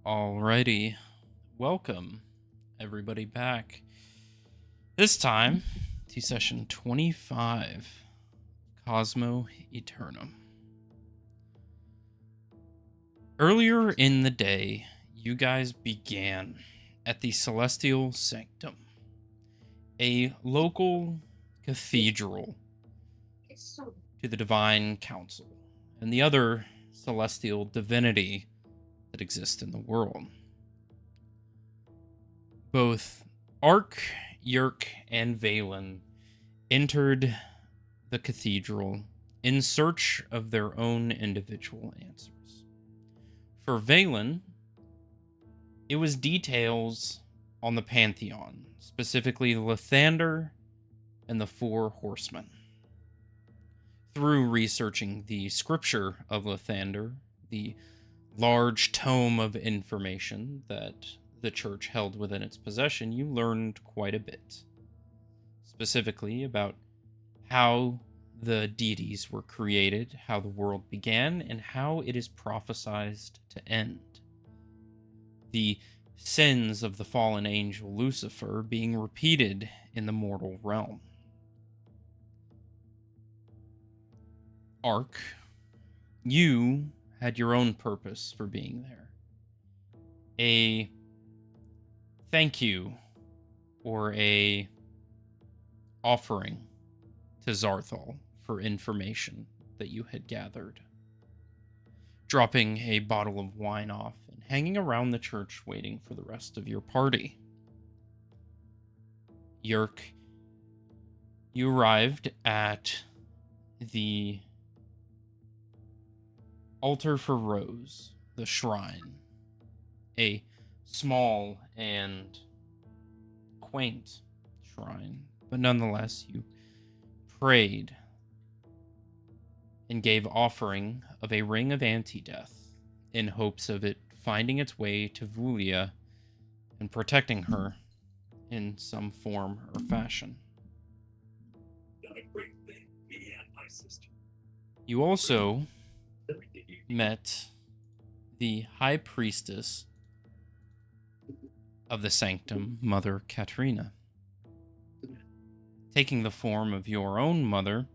Alrighty, welcome everybody back. This time to session 25, Cosmo Eternum. Earlier in the day, you guys began at the Celestial Sanctum, a local cathedral to the Divine Council and the other celestial divinity that exist in the world. Both Ark, Yerk, and Valen entered the cathedral in search of their own individual answers. For Valen, it was details on the Pantheon, specifically Lathander and the Four Horsemen. Through researching the scripture of Lathander, the large tome of information that the church held within its possession, you learned quite a bit. Specifically about how the deities were created, how the world began, and how it is prophesied to end. The sins of the fallen angel Lucifer being repeated in the mortal realm. Ark, you had your own purpose for being there. A thank you or a offering to Zarthal for information that you had gathered. Dropping a bottle of wine off and hanging around the church waiting for the rest of your party. Yerk, you arrived at the altar for Rose, the shrine. A small and quaint shrine, but nonetheless you prayed and gave offering of a ring of anti-death in hopes of it finding its way to Vulia and protecting her in some form or fashion. Not a great thing, me and my sister. You also met the High Priestess of the Sanctum, Mother Katrina. Taking the form of your own mother,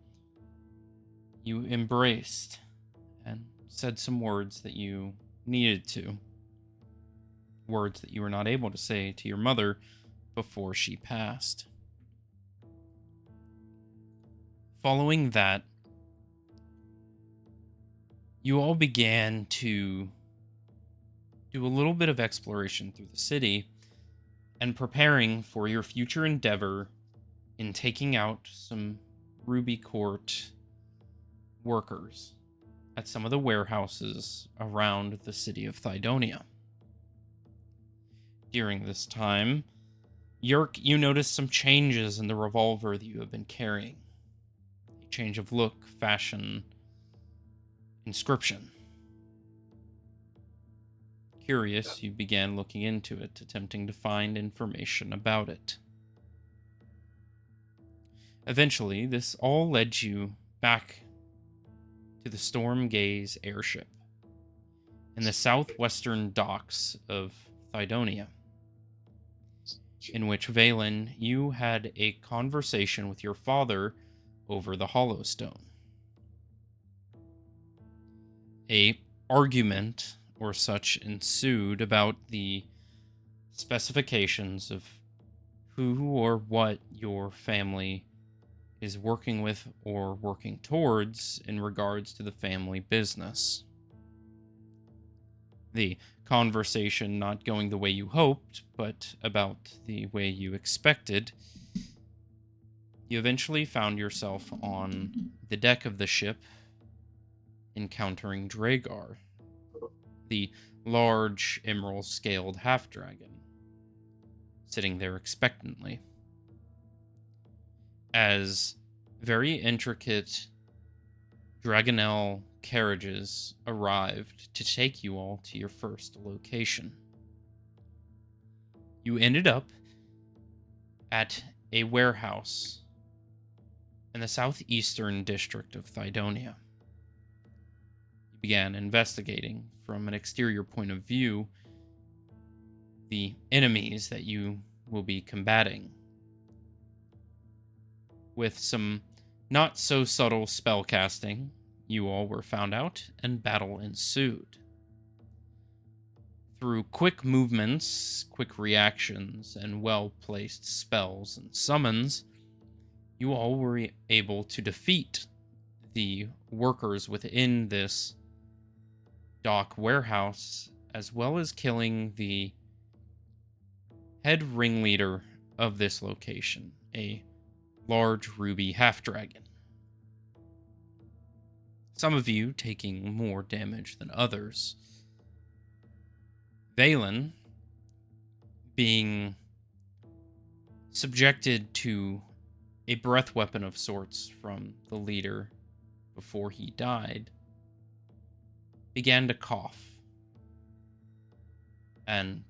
you embraced and said some words that you needed to. Words that you were not able to say to your mother before she passed. Following that, you all began to do a little bit of exploration through the city and preparing for your future endeavor in taking out some Ruby Court workers at some of the warehouses around the city of Thydonia. During this time, Yerk, you noticed some changes in the revolver that you have been carrying. A change of look, fashion, inscription. Curious, you began looking into it, attempting to find information about it. Eventually, this all led you back to the Storm Gaze airship in the southwestern docks of Thydonia, in which Valen, you had a conversation with your father over the Hollowstone. A argument or such ensued about the specifications of who or what your family is working with or working towards in regards to the family business. The conversation not going the way you hoped, but about the way you expected. You eventually found yourself on the deck of the ship, encountering Dragar, the large emerald-scaled half-dragon, sitting there expectantly. As very intricate Dragonel carriages arrived to take you all to your first location. You ended up at a warehouse in the southeastern district of Thydonia. You began investigating from an exterior point of view the enemies that you will be combating. With some not so subtle spell casting, you all were found out and battle ensued. Through quick movements, quick reactions, and well-placed spells and summons, you all were able to defeat the workers within this dock warehouse, as well as killing the head ringleader of this location, a large ruby half-dragon. Some of you taking more damage than others. Valen being subjected to a breath weapon of sorts from the leader before he died, began to cough and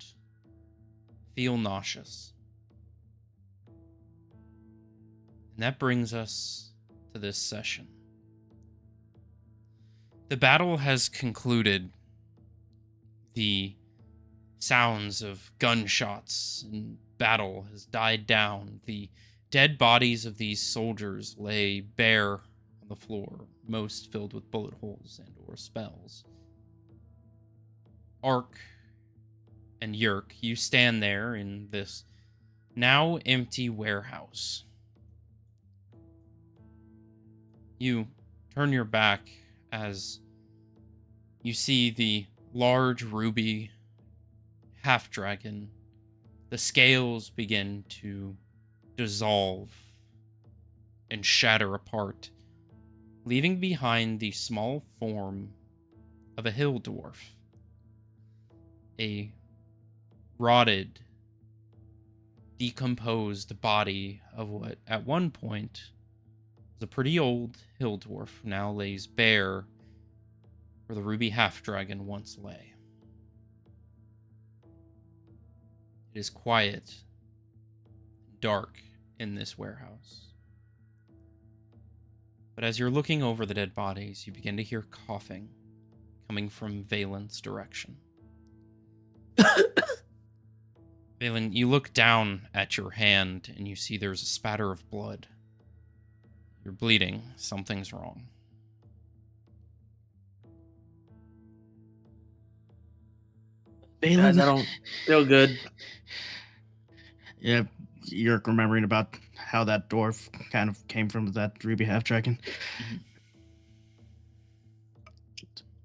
feel nauseous. And that brings us to this session. The battle has concluded. The sounds of gunshots and battle has died down. The dead bodies of these soldiers lay bare on the floor, most filled with bullet holes and or spells. Ark and Yerk, you stand there in this now empty warehouse. You turn your back as you see the large ruby half-dragon. The scales begin to dissolve and shatter apart, leaving behind the small form of a hill dwarf. A rotted, decomposed body of what at one point was a pretty old hill dwarf now lays bare where the ruby half-dragon once lay. It is quiet, dark in this warehouse. But as you're looking over the dead bodies, you begin to hear coughing coming from Valen's direction. Valen, you look down at your hand and you see there's a spatter of blood. You're bleeding. Something's wrong. Guys, I don't feel good. Yeah, you're remembering about how that dwarf kind of came from that ruby half dragon.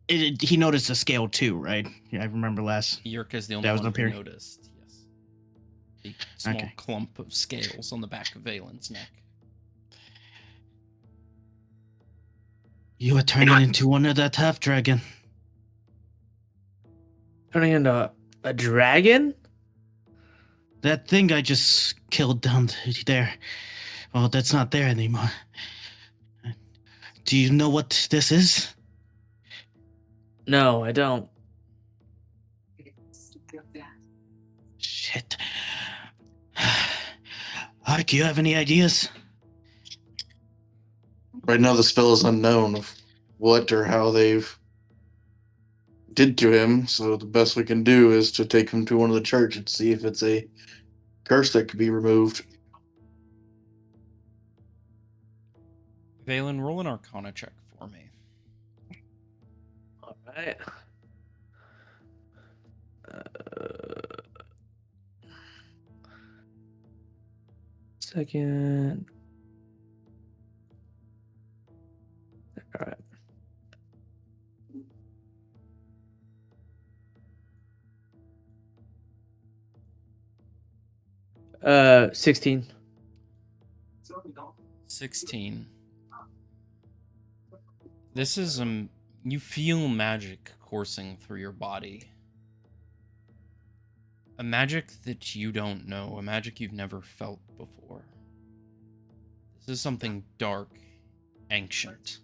Mm-hmm. He noticed a scale too, right? Yeah, I remember last. Yerk is the only one who noticed. Yes, a small clump of scales on the back of Valen's neck. You are turning into one of that half dragon. Turning into a dragon? That thing I just killed down there. Well, that's not there anymore. Do you know what this is? No, I don't. Shit. Ark, you have any ideas? Right now, the spell is unknown of what or how they've did to him. So the best we can do is to take him to one of the church and see if it's a curse that could be removed. Valen, roll an Arcana check for me. All right. Second. All right. 16. 16. This is you feel magic coursing through your body. A magic that you don't know, a magic you've never felt before. This is something dark, ancient.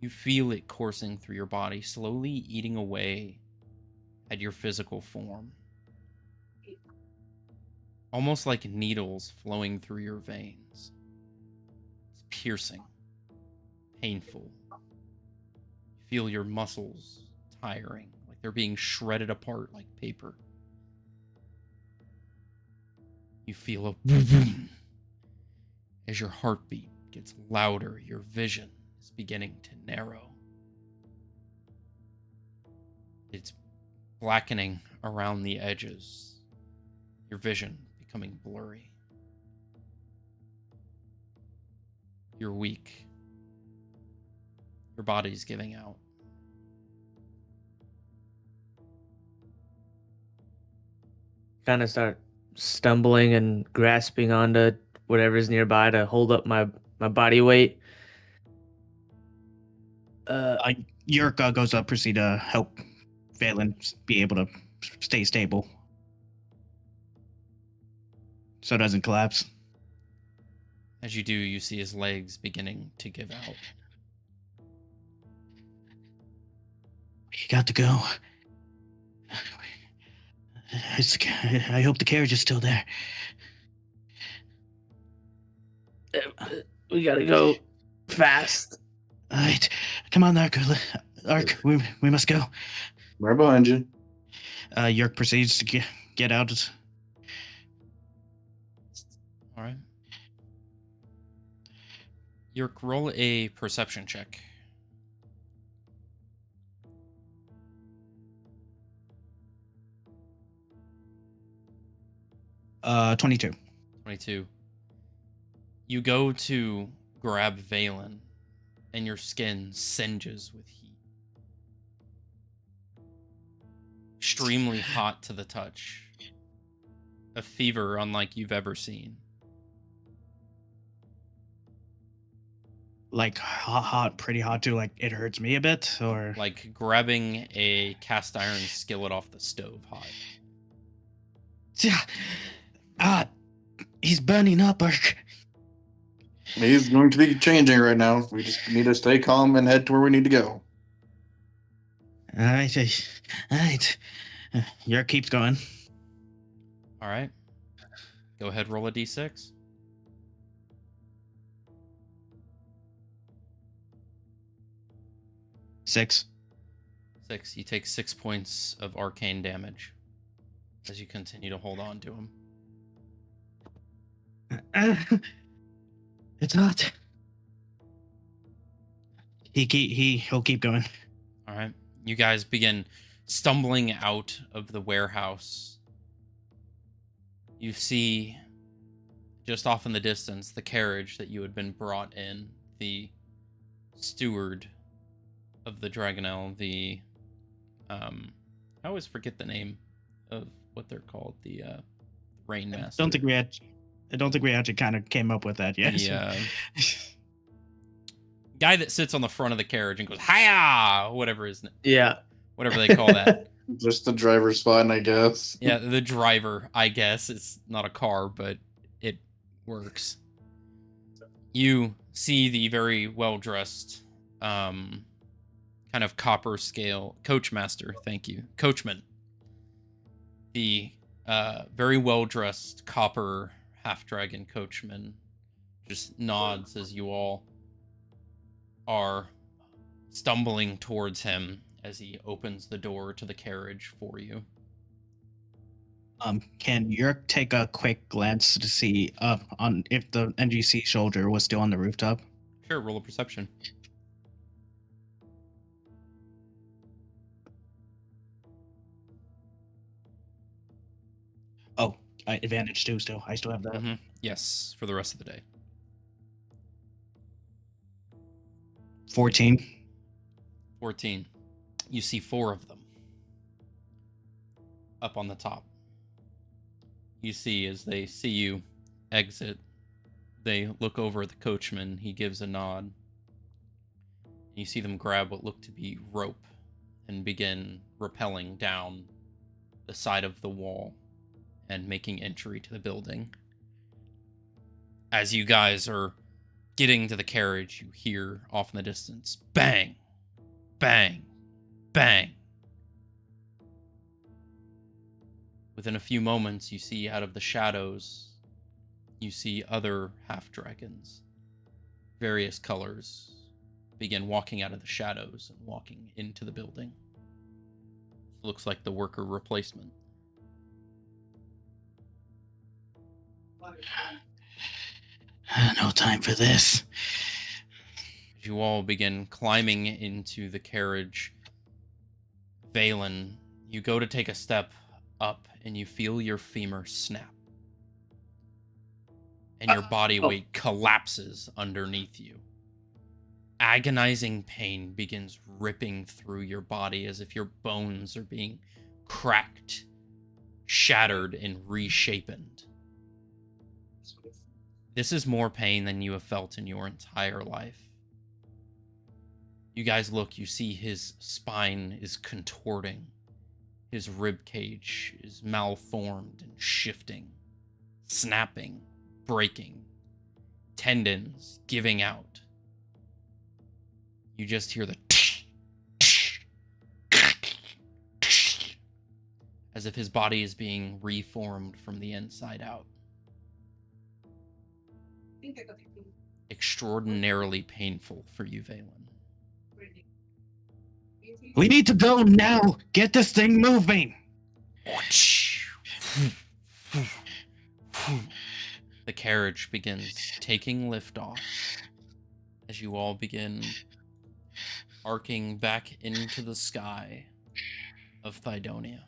You feel it coursing through your body, slowly eating away at your physical form. Almost like needles flowing through your veins. It's piercing, painful. You feel your muscles tiring, like they're being shredded apart like paper. You feel a as your heartbeat gets louder, your vision is beginning to narrow. It's blackening around the edges, your vision becoming blurry. You're weak. Your body's giving out. Kind of start stumbling and grasping onto whatever's nearby to hold up my body weight. Yurka goes up, proceed to help Valen be able to stay stable so it doesn't collapse. As you do, you see his legs beginning to give out. You got to go. I hope the carriage is still there. We gotta go fast. All right, come on, Ark. Ark, we must go. Right behind you. Yerk proceeds to get out. All right. Yerk, roll a perception check. Uh, 22. 22. You go to grab Valen, and your skin singes with heat. Extremely hot to the touch. A fever unlike you've ever seen. Like hot, pretty hot too. Like it hurts me a bit, or Like grabbing a cast iron skillet off the stove hot. He's burning up, Ark. He's going to be changing right now. We just need to stay calm and head to where we need to go. All right. Yerk keeps going. All right. Go ahead, roll a d6. Six. 6. You take 6 points of arcane damage as you continue to hold on to him. It's hot. He'll keep going. All right. You guys begin stumbling out of the warehouse. You see just off in the distance the carriage that you had been brought in. The steward of the Dragonel, the I always forget the name of what they're called, the Rainmaster. I don't think we actually kind of came up with that yet. The guy that sits on the front of the carriage and goes, "Hiya!" Whatever whatever they call that. Just the driver's spot, I guess. Yeah, the driver, I guess. It's not a car, but it works. You see the very well-dressed, kind of copper scale coachmaster. Thank you, coachman. The very well-dressed copper half-dragon coachman just nods as you all are stumbling towards him as he opens the door to the carriage for you. Can Yerk take a quick glance to see on if the NGC soldier was still on the rooftop? Sure, roll a perception. Oh, advantage too. Still, I still have that. Mm-hmm. Yes, for the rest of the day. 14. 14. You see 4 of them up on the top. You see as they see you exit, they look over at the coachman. He gives a nod. You see them grab what looked to be rope and begin rappelling down the side of the wall and making entry to the building. As you guys are getting to the carriage, you hear off in the distance, bang, bang, bang. Within a few moments, you see out of the shadows, you see other half-dragons, various colors, begin walking out of the shadows and walking into the building. Looks like the worker replacement. No time for this. As you all begin climbing into the carriage, Valen, you go to take a step up and you feel your femur snap. And your body weight collapses underneath you. Agonizing pain begins ripping through your body as if your bones are being cracked, shattered, and reshapen. This is more pain than you have felt in your entire life. You guys look, you see his spine is contorting. His rib cage is malformed and shifting, snapping, breaking, tendons giving out. You just hear the as if his body is being reformed from the inside out. Extraordinarily painful for you, Valen. We need to go now. Get this thing moving. The carriage begins taking liftoff as you all begin arcing back into the sky of Thydonia.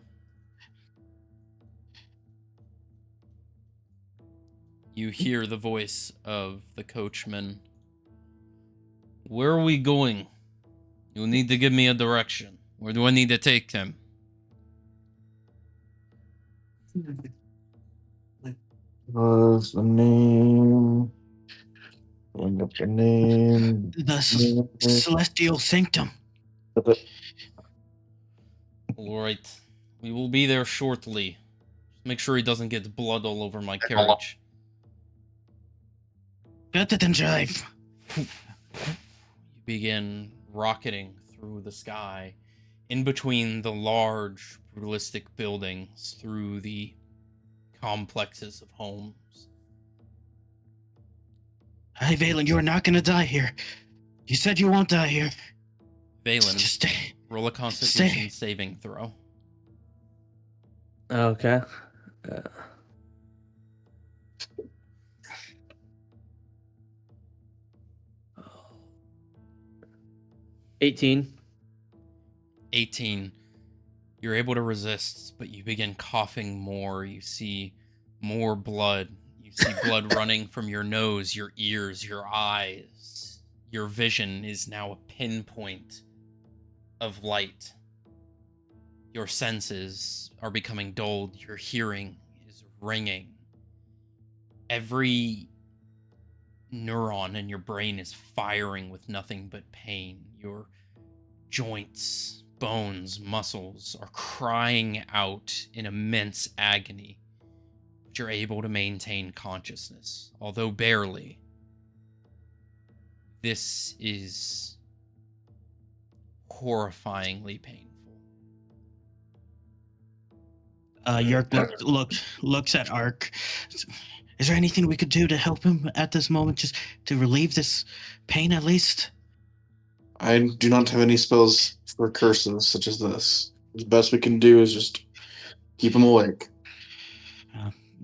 You hear the voice of the coachman. Where are we going? You need to give me a direction. Where do I need to take them? What's the name? Look up your name. The celestial sanctum. All right. We will be there shortly. Just make sure he doesn't get blood all over my carriage. Get it and drive. You begin rocketing through the sky, in between the large, brutalistic buildings, through the complexes of homes. Hey, Valen, you are not gonna die here. You said you won't die here. Valen, Just stay. roll a Constitution saving throw. Okay. 18. 18. You're able to resist, but you begin coughing more. You see more blood. You see blood running from your nose, your ears, your eyes. Your vision is now a pinpoint of light. Your senses are becoming dulled. Your hearing is ringing. Every neuron in your brain is firing with nothing but pain. Your joints, bones, muscles are crying out in immense agony. But you're able to maintain consciousness, although barely. This is horrifyingly painful. Yerk looks at Ark. Is there anything we could do to help him at this moment, just to relieve this pain at least? I do not have any spells for curses such as this. The best we can do is just keep him awake.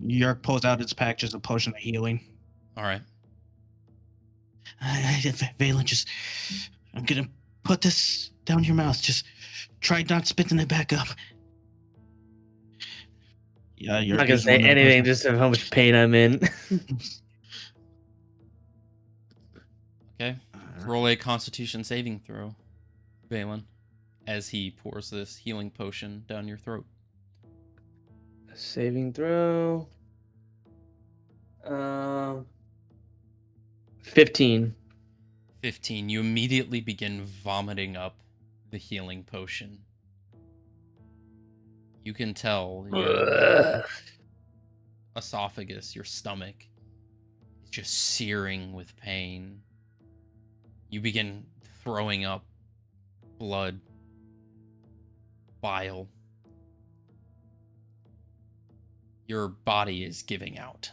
Yerk pulls out his pack, just a potion of healing. All right. Valen, I'm gonna put this down your mouth. Just try not spitting it back up. Yeah, I'm Yerk not gonna is say one of the anything, person- just of how much pain I'm in. Okay. Roll a Constitution saving throw, Valen, as he pours this healing potion down your throat. Saving throw. 15. 15. You immediately begin vomiting up the healing potion. You can tell your esophagus, your stomach, is just searing with pain. You begin throwing up blood, bile. Your body is giving out.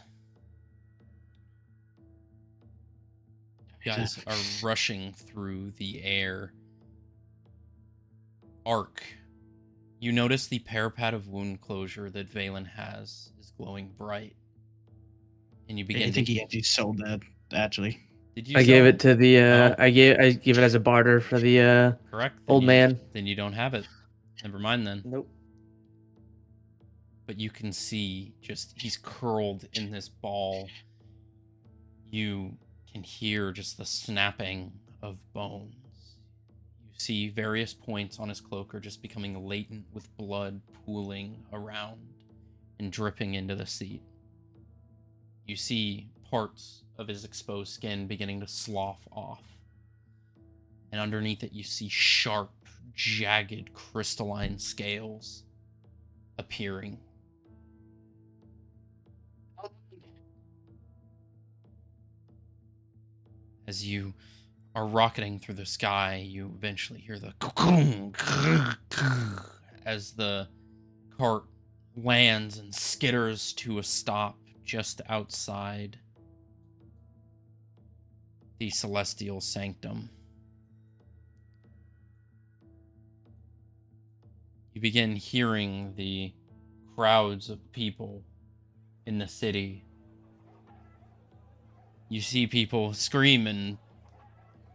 You guys are rushing through the air. Arc. You notice the parapet of wound closure that Valen has is glowing bright. And you I begin think to... he actually sold that, actually. Did you I gave sell? it to the Oh. I give it as a barter for the Correct. old man. Then you don't have it. Never mind then. Nope. But you can see just he's curled in this ball. You can hear just the snapping of bones. You see various points on his cloak are just becoming latent with blood pooling around and dripping into the seat. You see parts of his exposed skin beginning to slough off. And underneath it, you see sharp, jagged, crystalline scales appearing. As you are rocketing through the sky, you eventually hear the as the cart lands and skitters to a stop just outside the celestial sanctum. You begin hearing the crowds of people in the city. You see people scream and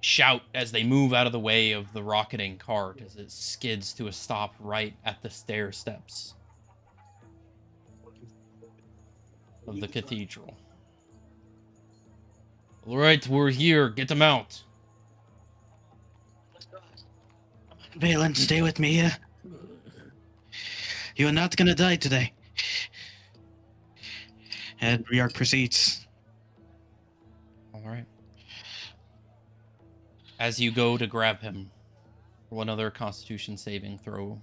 shout as they move out of the way of the rocketing cart as it skids to a stop right at the stair steps of the cathedral. All right, we're here. Get them out. Valen, stay with me here. You are not gonna die today. And Riark proceeds. All right. As you go to grab him, roll another Constitution saving throw.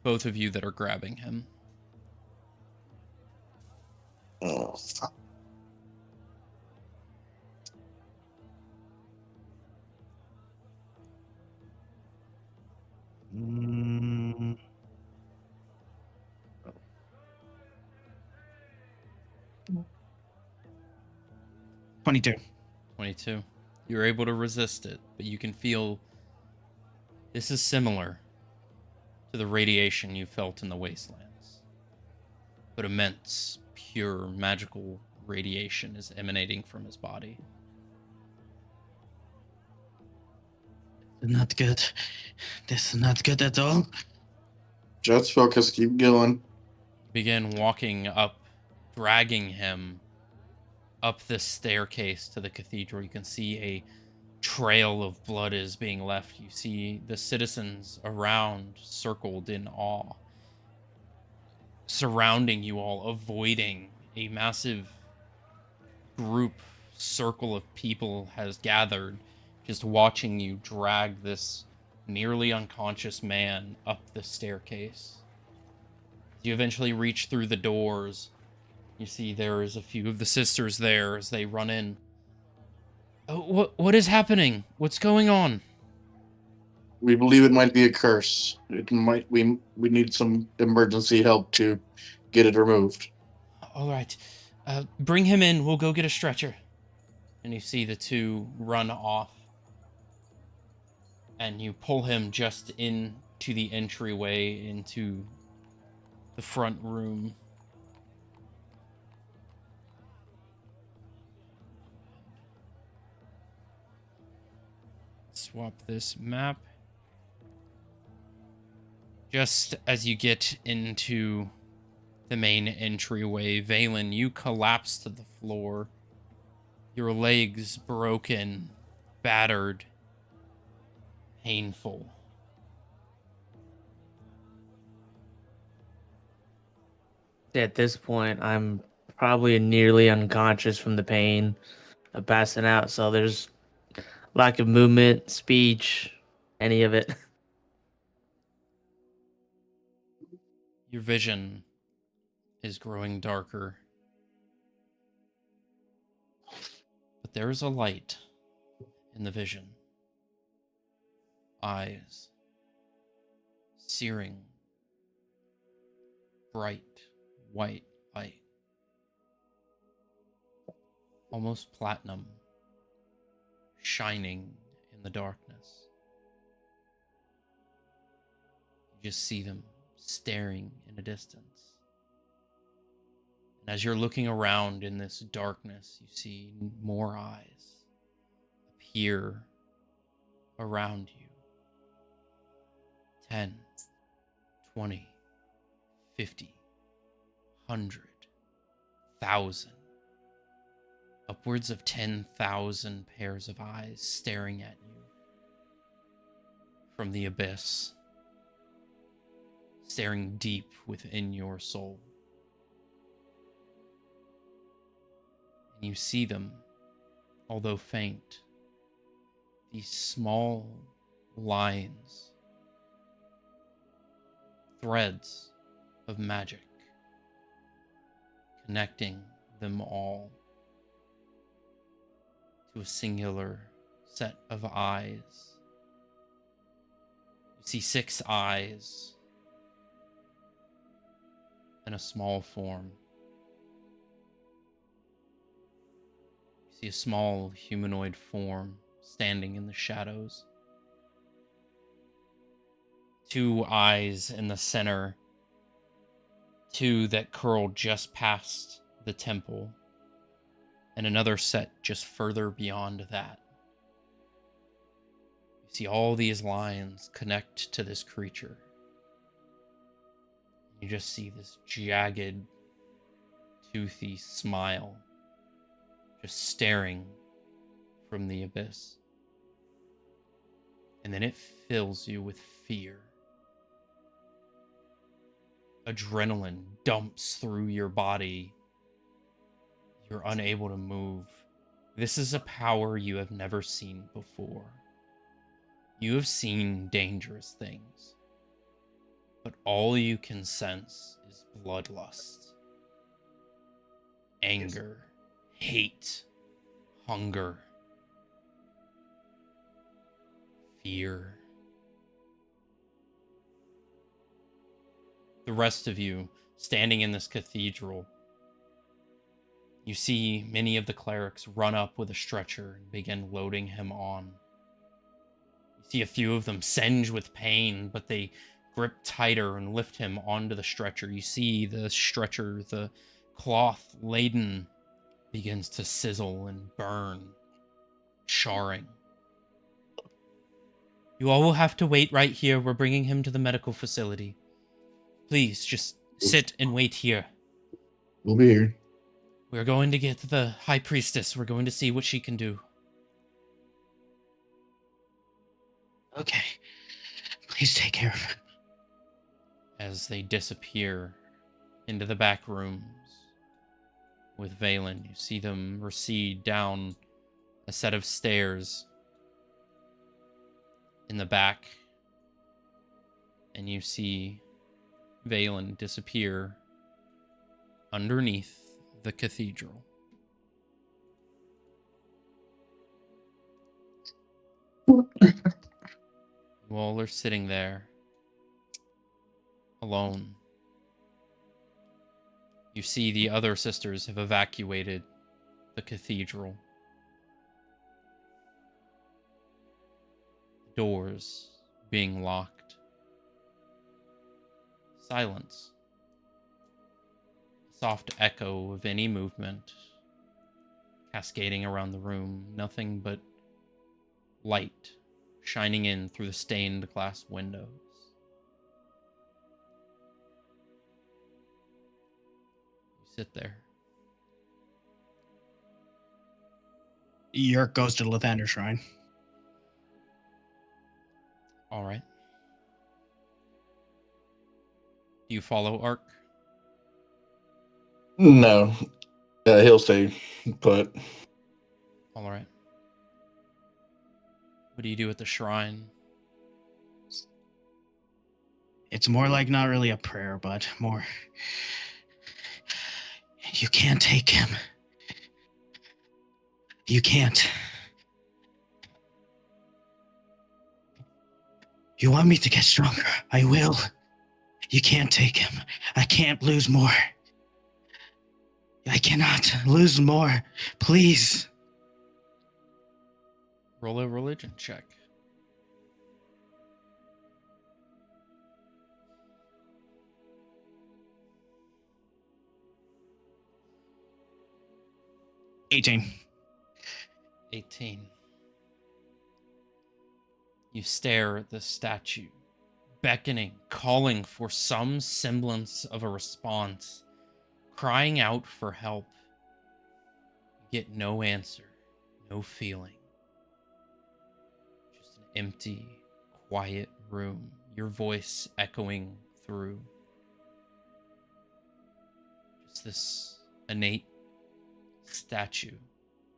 Both of you that are grabbing him. Oh, fuck. Mm. 22. 22. You're able to resist it, but you can feel this is similar to the radiation you felt in the wastelands. But immense, pure, magical radiation is emanating from his body. Not good. This is not good at all. Just focus, keep going. Begin walking up, dragging him up the staircase to the cathedral. You can see a trail of blood is being left. You see the citizens around circled in awe, surrounding you all, avoiding. A massive group circle of people has gathered, just watching you drag this nearly unconscious man up the staircase. You eventually reach through the doors. You see there is a few of the sisters there as they run in. Oh, what is happening? What's going on? We believe it might be a curse. It might we need some emergency help to get it removed. All right. Bring him in. We'll go get a stretcher. And you see the two run off. And you pull him just into the entryway into the front room. Swap this map. Just as you get into the main entryway, Valen, you collapse to the floor. Your legs broken, battered, painful. At this point, I'm probably nearly unconscious from the pain of passing out. So there's lack of movement, speech, any of it. Your vision is growing darker. But there is a light in the vision. Eyes. Searing. Bright white light. Almost platinum. Shining in the darkness. You just see them staring in a distance. As you're looking around in this darkness, you see more eyes appear around you. 10, 20, 50, 100, 1,000. Upwards of 10,000 pairs of eyes staring at you from the abyss, staring deep within your soul. And you see them, although faint, these small lines, threads of magic, connecting them all to a singular set of eyes. You see 6 eyes in a small form. You see a small humanoid form standing in the shadows. 2 eyes in the center, 2 that curl just past the temple, and another set just further beyond that. You see all these lines connect to this creature. You just see this jagged, toothy smile just staring from the abyss. And then it fills you with fear. Adrenaline dumps through your body. You're unable to move. This is a power you have never seen before. You have seen dangerous things, but all you can sense is bloodlust, anger, hate, hunger, fear. The rest of you, standing in this cathedral, you see many of the clerics run up with a stretcher and begin loading him on. You see a few of them singe with pain, but they grip tighter and lift him onto the stretcher. You see the stretcher, the cloth laden, begins to sizzle and burn, charring. You all will have to wait right here. We're bringing him to the medical facility. Please, just sit and wait here. We'll be here. We're going to get the High Priestess. We're going to see what she can do. Okay. Please take care of him. As they disappear into the back rooms with Valen, you see them recede down a set of stairs in the back, and you see Valen disappear underneath the cathedral. You all are sitting there alone. You see the other sisters have evacuated the cathedral. Doors being locked. Silence. Soft echo of any movement cascading around the room. Nothing but light shining in through the stained glass windows. You sit there. Yerk goes to Lathander's shrine. All right. Do you follow Ark? No. He'll stay put. All right. What do you do at the shrine? It's more like not really a prayer, but more. You can't take him. You can't. You want me to get stronger? I will. You can't take him. I can't lose more. I cannot lose more. Please. Roll a religion check. 18. 18. You stare at the statue, beckoning, calling for some semblance of a response, crying out for help. You get no answer, no feeling. Just an empty, quiet room, your voice echoing through. Just this innate statue,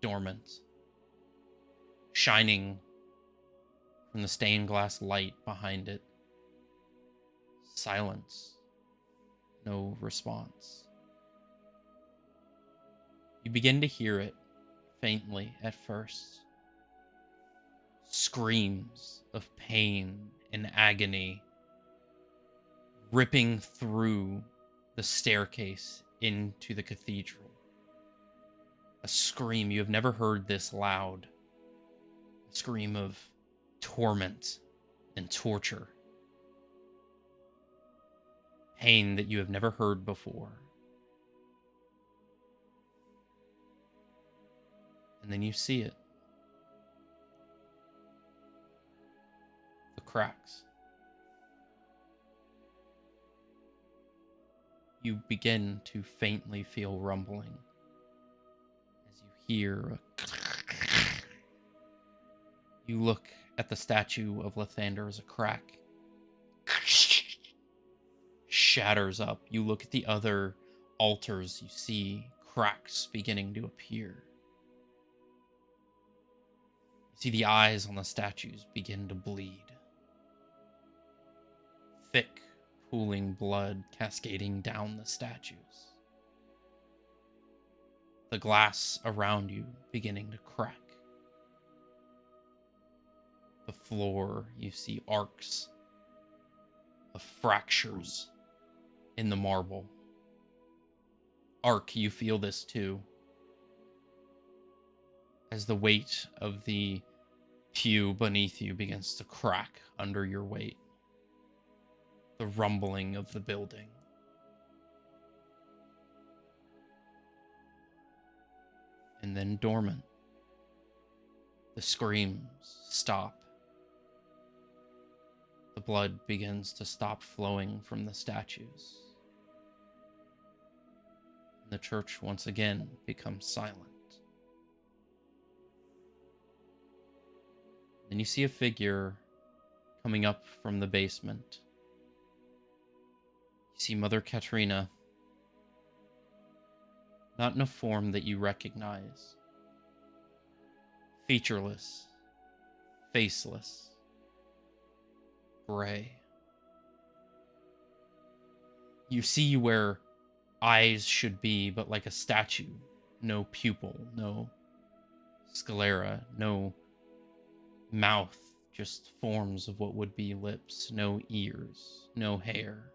dormant, shining from the stained glass light behind it. Silence. No response. You begin to hear it, faintly at first. Screams of pain and agony ripping through the staircase into the cathedral. A scream you have never heard this loud. A scream of torment and torture. Pain that you have never heard before. And then you see it. The cracks. You begin to faintly feel rumbling as you hear a... You look at the statue of Lathander as a crack shatters up. You look at the other altars, you see cracks beginning to appear. You see the eyes on the statues begin to bleed. Thick, pooling blood cascading down the statues. The glass around you beginning to crack. The floor, you see arcs of fractures in the marble. Arc, you feel this too. As the weight of the pew beneath you begins to crack under your weight. The rumbling of the building. And then dormant. The screams stop. The blood begins to stop flowing from the statues. And the church once again becomes silent. Then you see a figure coming up from the basement. You see Mother Katrina, not in a form that you recognize. Featureless, faceless, gray. You see where eyes should be, but like a statue. No pupil, no sclera, no mouth, just forms of what would be lips, no ears, no hair.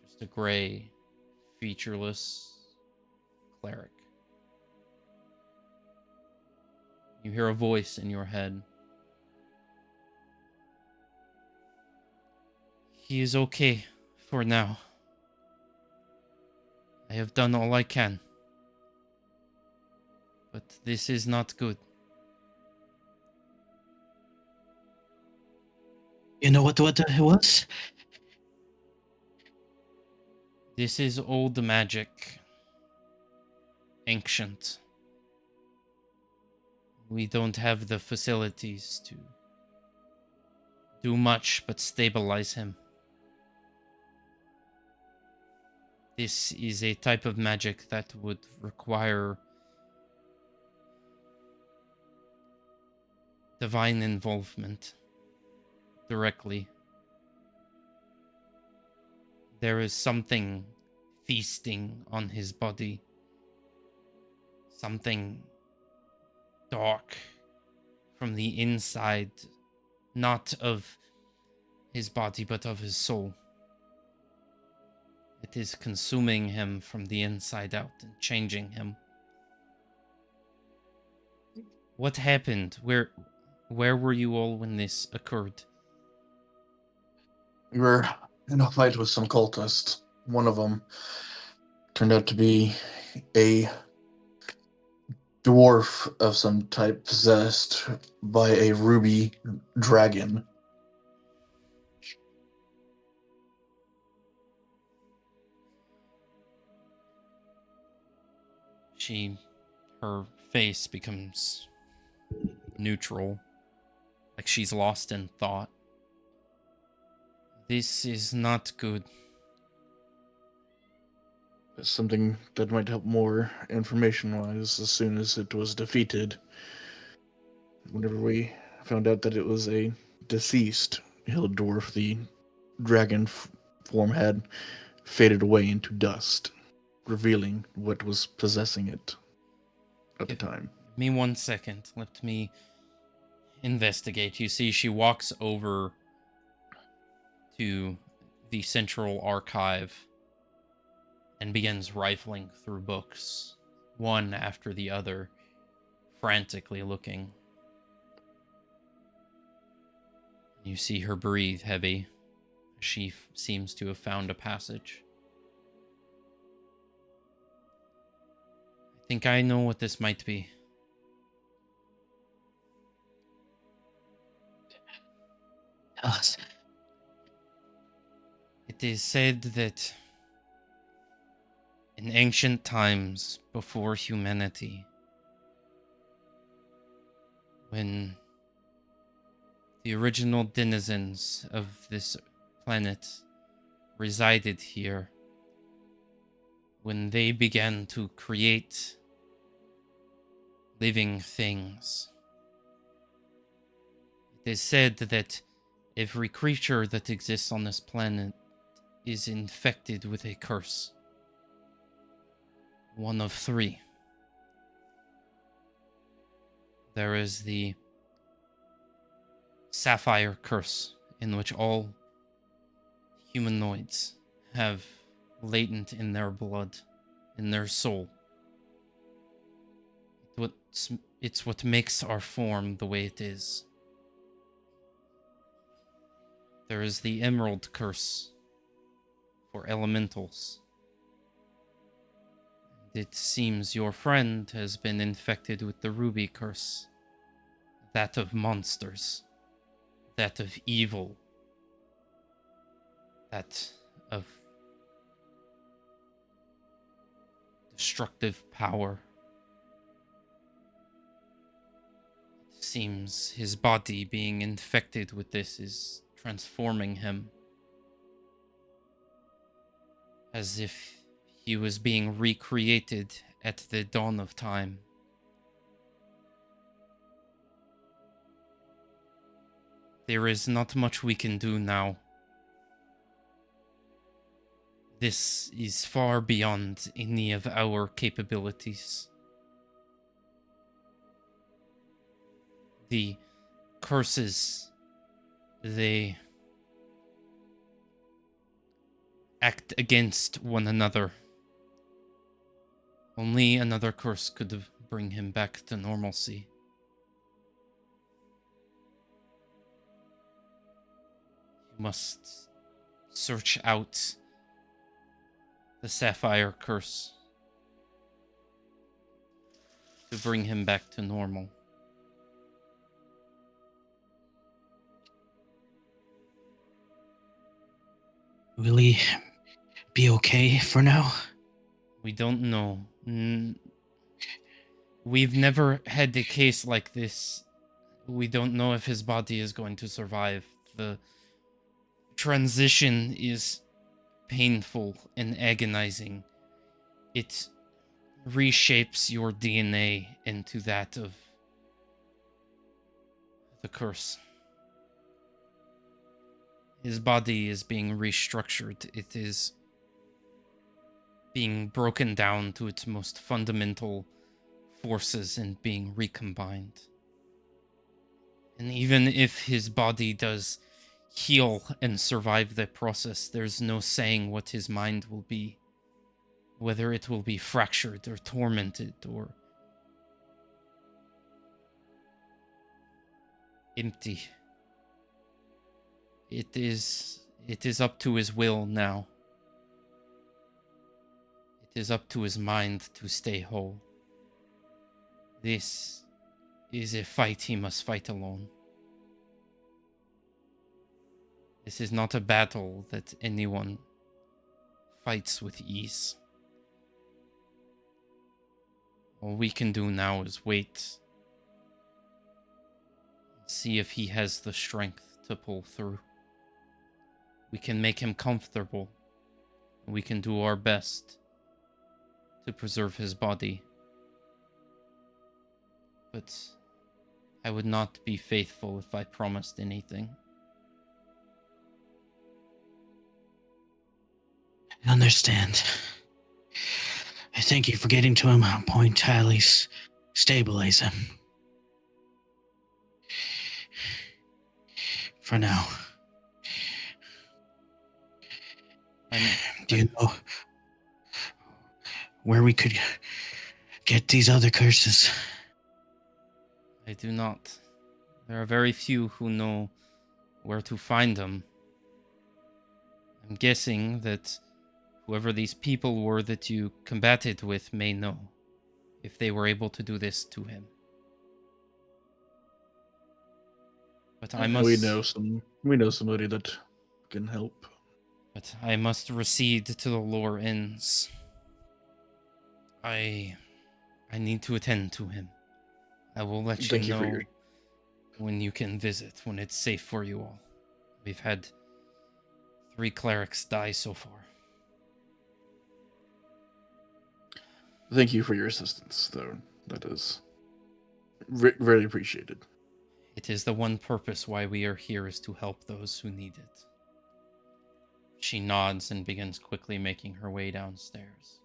Just a gray, featureless cleric. You hear a voice in your head. He is okay for now. I have done all I can. But this is not good. You know what it was? This is old magic. Ancient. We don't have the facilities to do much but stabilize him. This is a type of magic that would require divine involvement directly. There is something feasting on his body. Something dark from the inside, not of his body, but of his soul. It is consuming him from the inside out and changing him. What happened? Where were you all when this occurred? We were in a fight with some cultists. One of them turned out to be a dwarf of some type possessed by a ruby dragon. Her face becomes neutral, like she's lost in thought. This is not good. Something that might help more information-wise as soon as it was defeated. Whenever we found out that it was a deceased hill dwarf, the dragon form had faded away into dust, revealing what was possessing it at the time. Give me 1 second. Let me investigate. You see, she walks over to the central archive and begins rifling through books, one after the other, frantically looking. You see her breathe heavy. She seems to have found a passage. I think I know what this might be. Tell us. It is said that in ancient times before humanity, when the original denizens of this planet resided here, when they began to create living things, it is said that every creature that exists on this planet is infected with a curse. One of three. There is the sapphire curse, in which all humanoids have latent in their blood, in their soul. It's what makes our form the way it is. There is the emerald curse for elementals. It seems your friend has been infected with the ruby curse. That of monsters. That of evil. That of destructive power. It seems his body being infected with this is transforming him. As if he was being recreated at the dawn of time. There is not much we can do now. This is far beyond any of our capabilities. The curses, they act against one another. Only another curse could bring him back to normalcy. You must search out the sapphire curse to bring him back to normal. Will he be okay for now? We don't know. We've never had a case like this. We don't know if his body is going to survive. The transition is painful and agonizing. It reshapes your DNA into that of the curse. His body is being restructured. It is being broken down to its most fundamental forces and being recombined. And even if his body does heal and survive the process, there's no saying what his mind will be. Whether it will be fractured or tormented or empty. It is up to his will now. It is up to his mind to stay whole. This is a fight he must fight alone. This is not a battle that anyone fights with ease. All we can do now is wait. See if he has the strength to pull through. We can make him comfortable. We can do our best to preserve his body. But I would not be faithful if I promised anything. I understand. I thank you for getting to him on point to at least stabilize him. For now. Do you know where we could get these other curses? I do not. There are very few who know where to find them. I'm guessing that whoever these people were that you combated with may know, if they were able to do this to him. But I must... We know somebody that can help. But I must recede to the lower ends. I need to attend to him. I will let you know when you can visit, when it's safe for you all. We've had 3 clerics die so far. Thank you for your assistance, though. That is very appreciated. It is the one purpose why we are here, is to help those who need it. She nods and begins quickly making her way downstairs.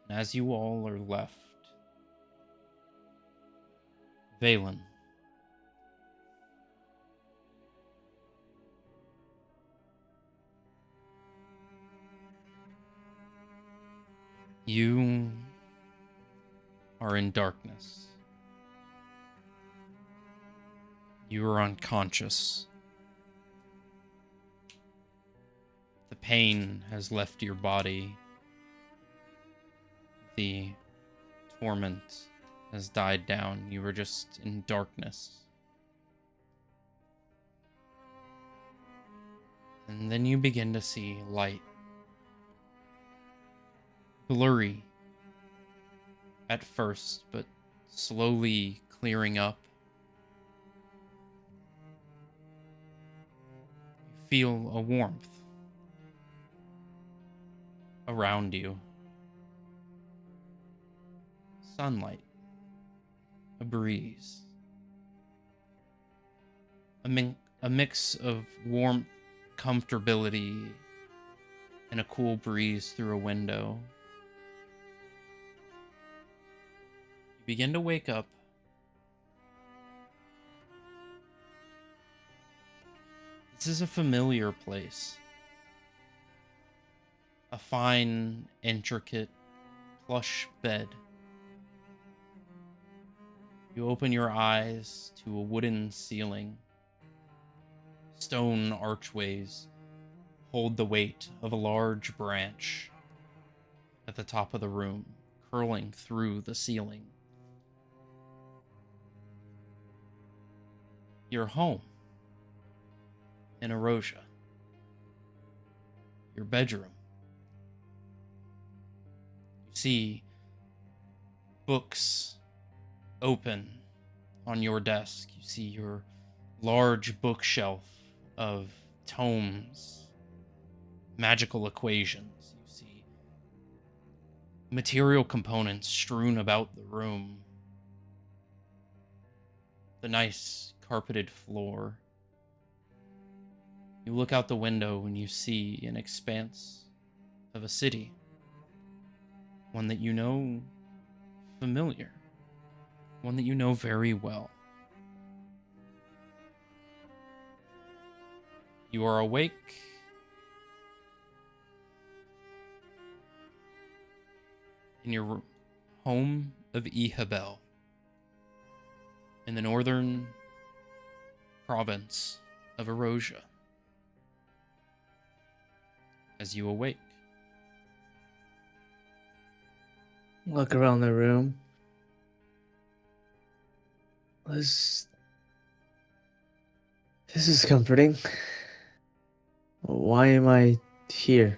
And as you all are left, Valen, you are in darkness. You are unconscious. The pain has left your body. The torment has died down. You were just in darkness. And then you begin to see light. Blurry at first, but slowly clearing up. You feel a warmth around you. Sunlight. A breeze. A mix of warmth, comfortability, and a cool breeze through a window. You begin to wake up. This is a familiar place. A fine, intricate, plush bed. You open your eyes to a wooden ceiling. Stone archways hold the weight of a large branch at the top of the room, curling through the ceiling. You're home in Erosia. Your bedroom. You see books open on your desk. You see your large bookshelf of tomes, magical equations. You see material components strewn about the room. The nice carpeted floor. You look out the window and you see an expanse of a city. One that you know familiar. One that you know very well. You are awake. In your home of Ehabel, in the northern province of Erosia. As you awake, Look around the room. This is comforting. Why am I here?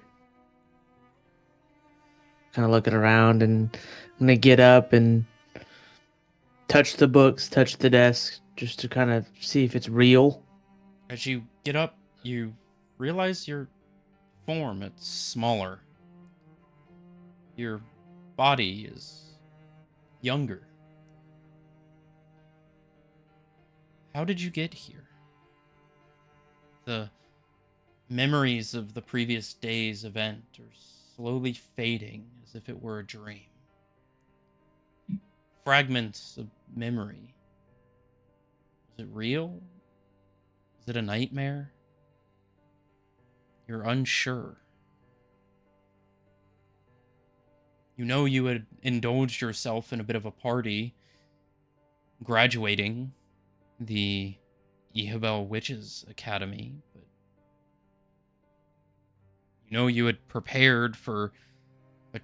Kind of looking around, and I'm gonna get up and touch the books, touch the desk, just to kind of see if it's real. As you get up, you realize your form, it's smaller. Your body is younger. How did you get here? The memories of the previous day's event are slowly fading as if it were a dream. Fragments of memory. Is it real? Is it a nightmare? You're unsure. You know you had indulged yourself in a bit of a party, graduating the Ehabel Witches Academy, but you know you had prepared for a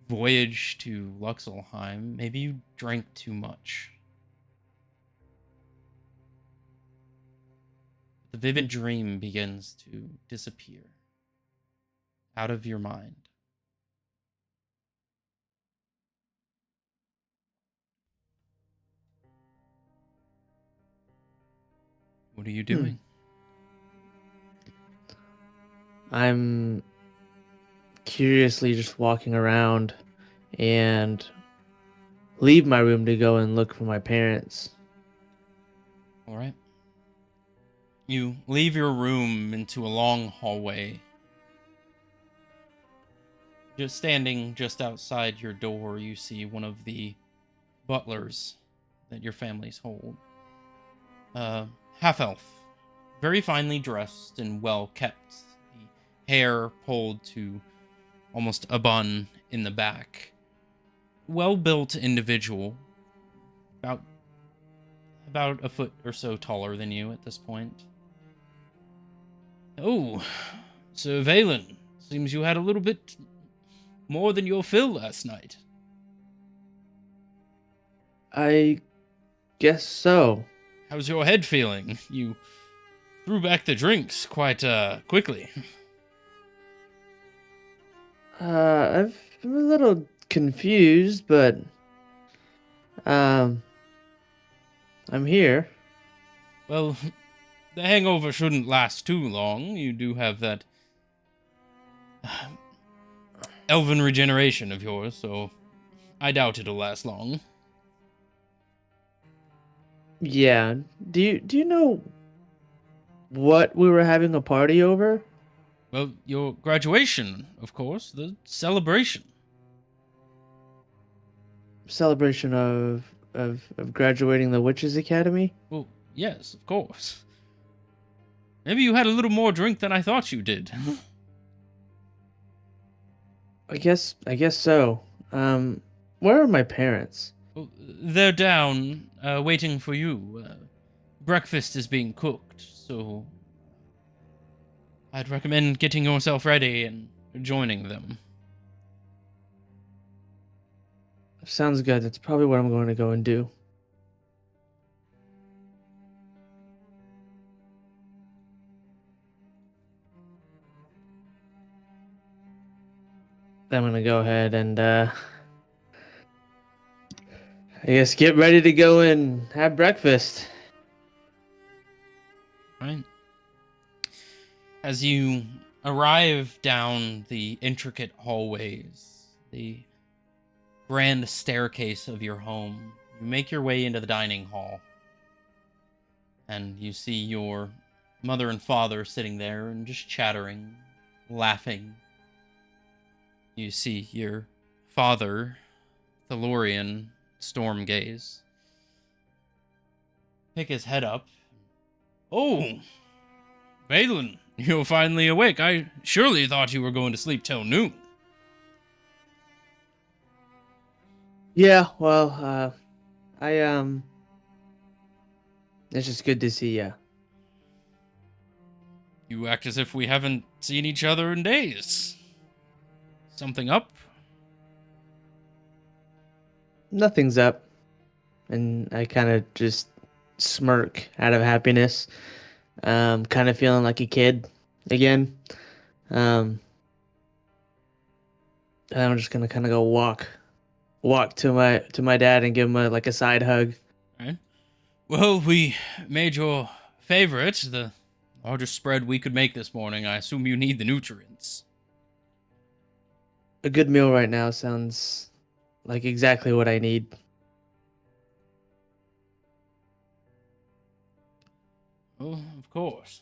voyage to Luxelheim. Maybe you drank too much. The vivid dream begins to disappear out of your mind. What are you doing? I'm curiously just walking around and leave my room to go and look for my parents. All right. You leave your room into a long hallway. Just standing just outside your door, you see one of the butlers that your families hold. Half-elf, very finely dressed and well kept. The hair pulled to almost a bun in the back. Well-built individual, about a foot or so taller than you at this point. Oh, Sir Valen, seems you had a little bit more than your fill last night. I guess so. How's your head feeling? You threw back the drinks quite quickly. I'm a little confused, but I'm here. Well, the hangover shouldn't last too long. You do have that elven regeneration of yours, so I doubt it'll last long. Yeah. Do you know what we were having a party over? Well, your graduation, of course, the celebration. Celebration of graduating the Witches Academy? Well, yes, of course. Maybe you had a little more drink than I thought you did. I guess so. Where are my parents? Well, they're down, waiting for you. Breakfast is being cooked, so I'd recommend getting yourself ready and joining them. Sounds good. That's probably what I'm going to go and do. I'm going to go ahead and I guess get ready to go and have breakfast. Right. As you arrive down the intricate hallways, the grand staircase of your home, you make your way into the dining hall. And you see your mother and father sitting there and just chattering, laughing. You see your father, Thalorian Stormgaze, pick his head up. Oh, Valen, you're finally awake. I surely thought you were going to sleep till noon. Yeah, well, it's just good to see ya. You act as if we haven't seen each other in days. Something up? Nothing's up. and I kind of just smirk out of happiness, kind of feeling like a kid again. Um, and I'm just gonna kind of go walk to my dad and give him a side hug. Right. Well, we made your favorite, the largest spread we could make this morning. I assume you need the nutrients. A good meal right now sounds like exactly what I need. Oh, of course.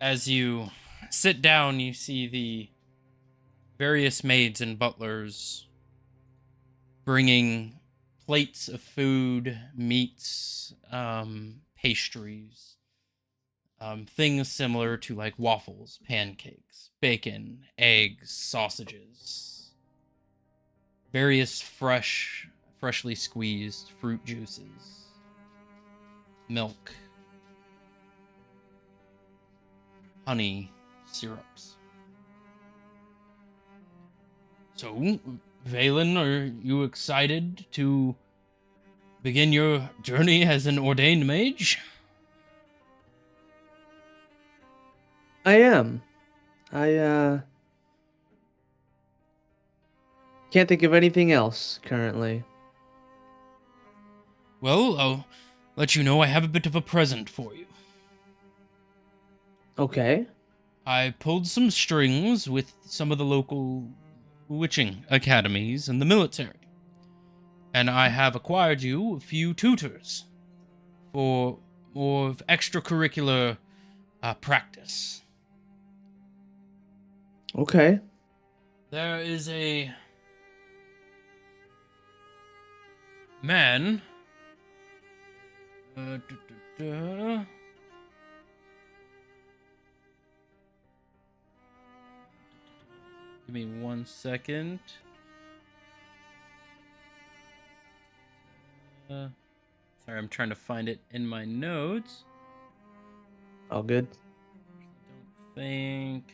As you sit down, you see the various maids and butlers bringing plates of food, meats, pastries, things similar to like waffles, pancakes, bacon, eggs, sausages, various freshly squeezed fruit juices, milk, honey, syrups. So, Valen, are you excited to begin your journey as an ordained mage? I am. I can't think of anything else currently. Well, I'll let you know I have a bit of a present for you. Okay. I pulled some strings with some of the local witching academies and the military, and I have acquired you a few tutors for more of extracurricular practice. Okay. There is a man. Uh, duh, duh, duh. Give me 1 second. Sorry, I'm trying to find it in my notes. All good. Don't think.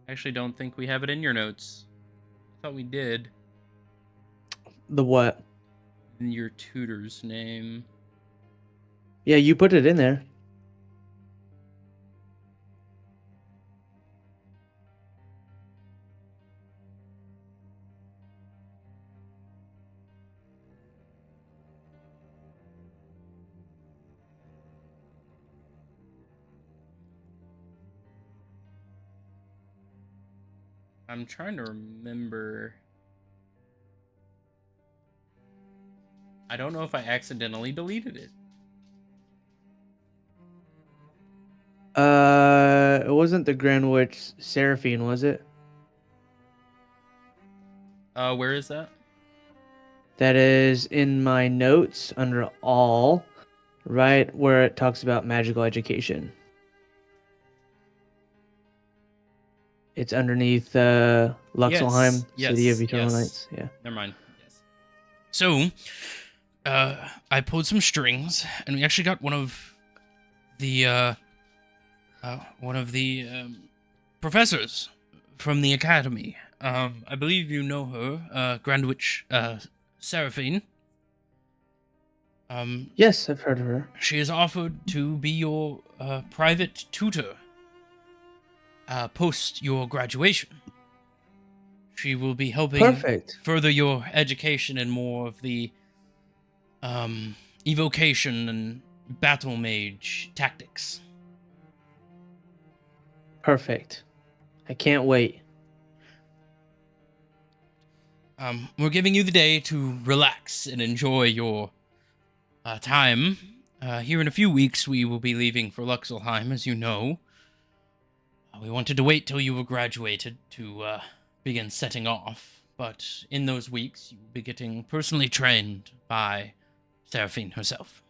Actually, don't think we have it in your notes. I thought we did. The what? In your tutor's name. Yeah, you put it in there. I'm trying to remember. I don't know if I accidentally deleted it. It wasn't the Grand Witch Seraphine, was it? Where is that? That is in my notes under all, right where it talks about magical education. It's underneath Luxelheim, City of Eternal Nights. Yeah. Never mind. Yes. So, I pulled some strings, and we actually got one of the professors from the academy. I believe you know her, Grand Witch Seraphine. Yes, I've heard of her. She has offered to be your private tutor post your graduation. She will be helping Perfect. further your education in more of the evocation and battle mage tactics. Perfect. I can't wait. We're giving you the day to relax and enjoy your time. Here in a few weeks, we will be leaving for Luxelheim, as you know. We wanted to wait till you were graduated to begin setting off, but in those weeks, you will be getting personally trained by Seraphine herself.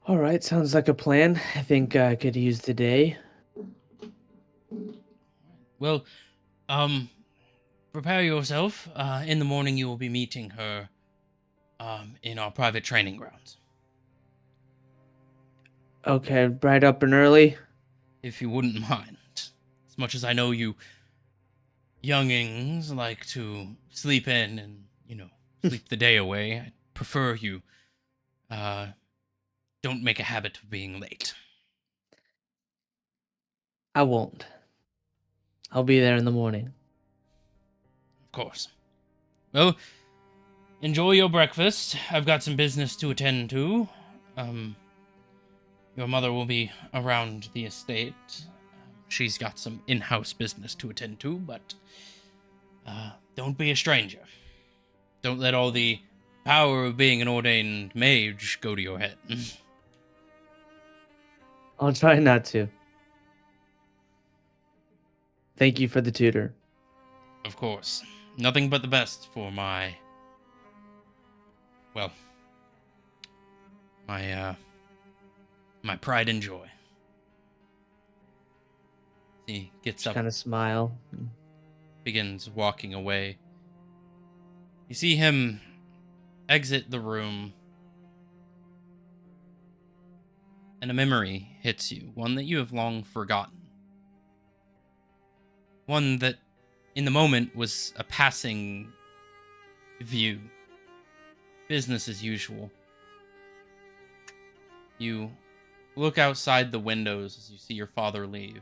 All right, sounds like a plan. I think I could use the day. Well, prepare yourself. In the morning, you will be meeting her in our private training grounds. Okay, bright up and early. If you wouldn't mind. As much as I know you youngings like to sleep in and, sleep the day away, I prefer you don't make a habit of being late. I won't. I'll be there in the morning. Of course. Well, enjoy your breakfast. I've got some business to attend to. Your mother will be around the estate. She's got some in-house business to attend to, but don't be a stranger. Don't let all the power of being an ordained mage go to your head. I'll try not to. Thank you for the tutor. Of course. Nothing but the best for my... Well... My pride and joy. He gets up, Kind of smile. begins walking away. You see him exit the room, and a memory hits you, one that you have long forgotten. One that, in the moment, was a passing view. Business as usual. You look outside the windows as you see your father leave.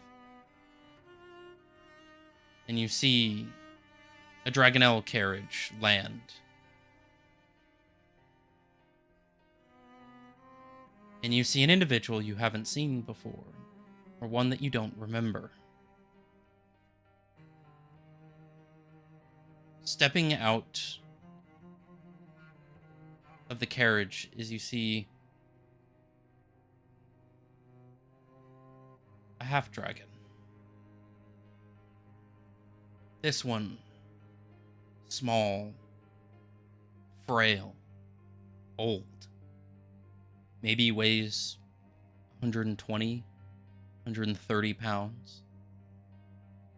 And you see a Dragonelle carriage land. And you see an individual you haven't seen before, or one that you don't remember. Stepping out of the carriage is you see a half-dragon. This one, small, frail, old. Maybe weighs 120, 130 pounds.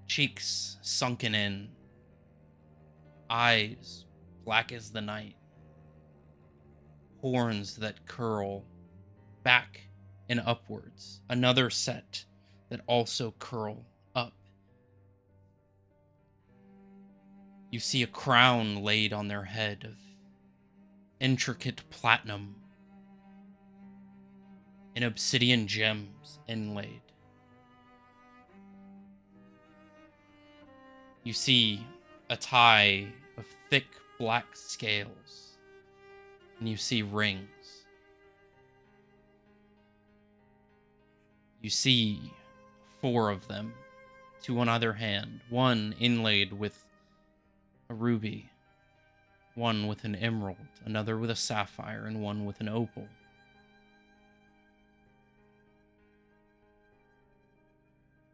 Cheeks sunken in. Eyes black as the night. Horns that curl back and upwards. Another set that also curl up. You see a crown laid on their head of intricate platinum and obsidian gems inlaid. You see a tie of thick black scales, and you see rings. You see 4 of them, 2 on either hand, one inlaid with a ruby, one with an emerald, another with a sapphire, and one with an opal.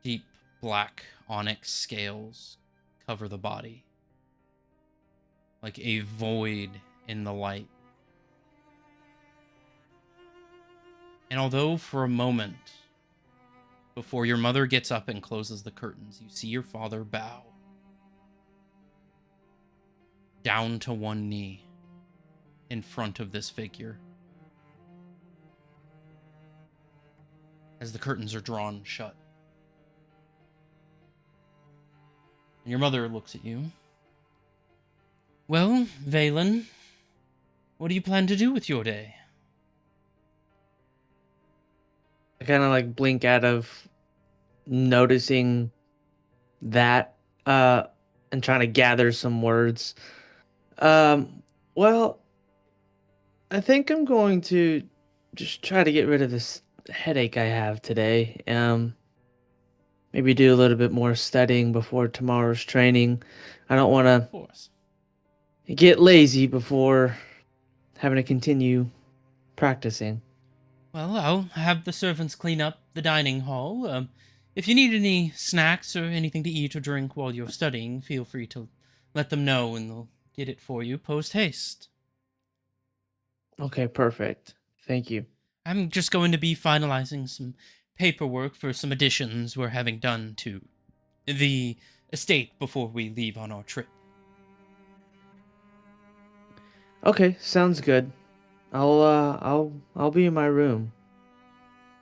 Deep black onyx scales cover the body, like a void in the light. And although for a moment, before your mother gets up and closes the curtains, you see your father bow down to one knee in front of this figure. As the curtains are drawn shut. And your mother looks at you. Well, Valen, what do you plan to do with your day? I kind of like blink out of noticing that and trying to gather some words. Well, I think I'm going to just try to get rid of this headache I have today. Maybe do a little bit more studying before tomorrow's training. I don't want Of to course. get lazy before having to continue practicing. Well, I'll have the servants clean up the dining hall. If you need any snacks or anything to eat or drink while you're studying, feel free to let them know and they'll get it for you post haste. Okay, perfect. Thank you. I'm just going to be finalizing some paperwork for some additions we're having done to the estate before we leave on our trip. Okay, sounds good. I'll be in my room.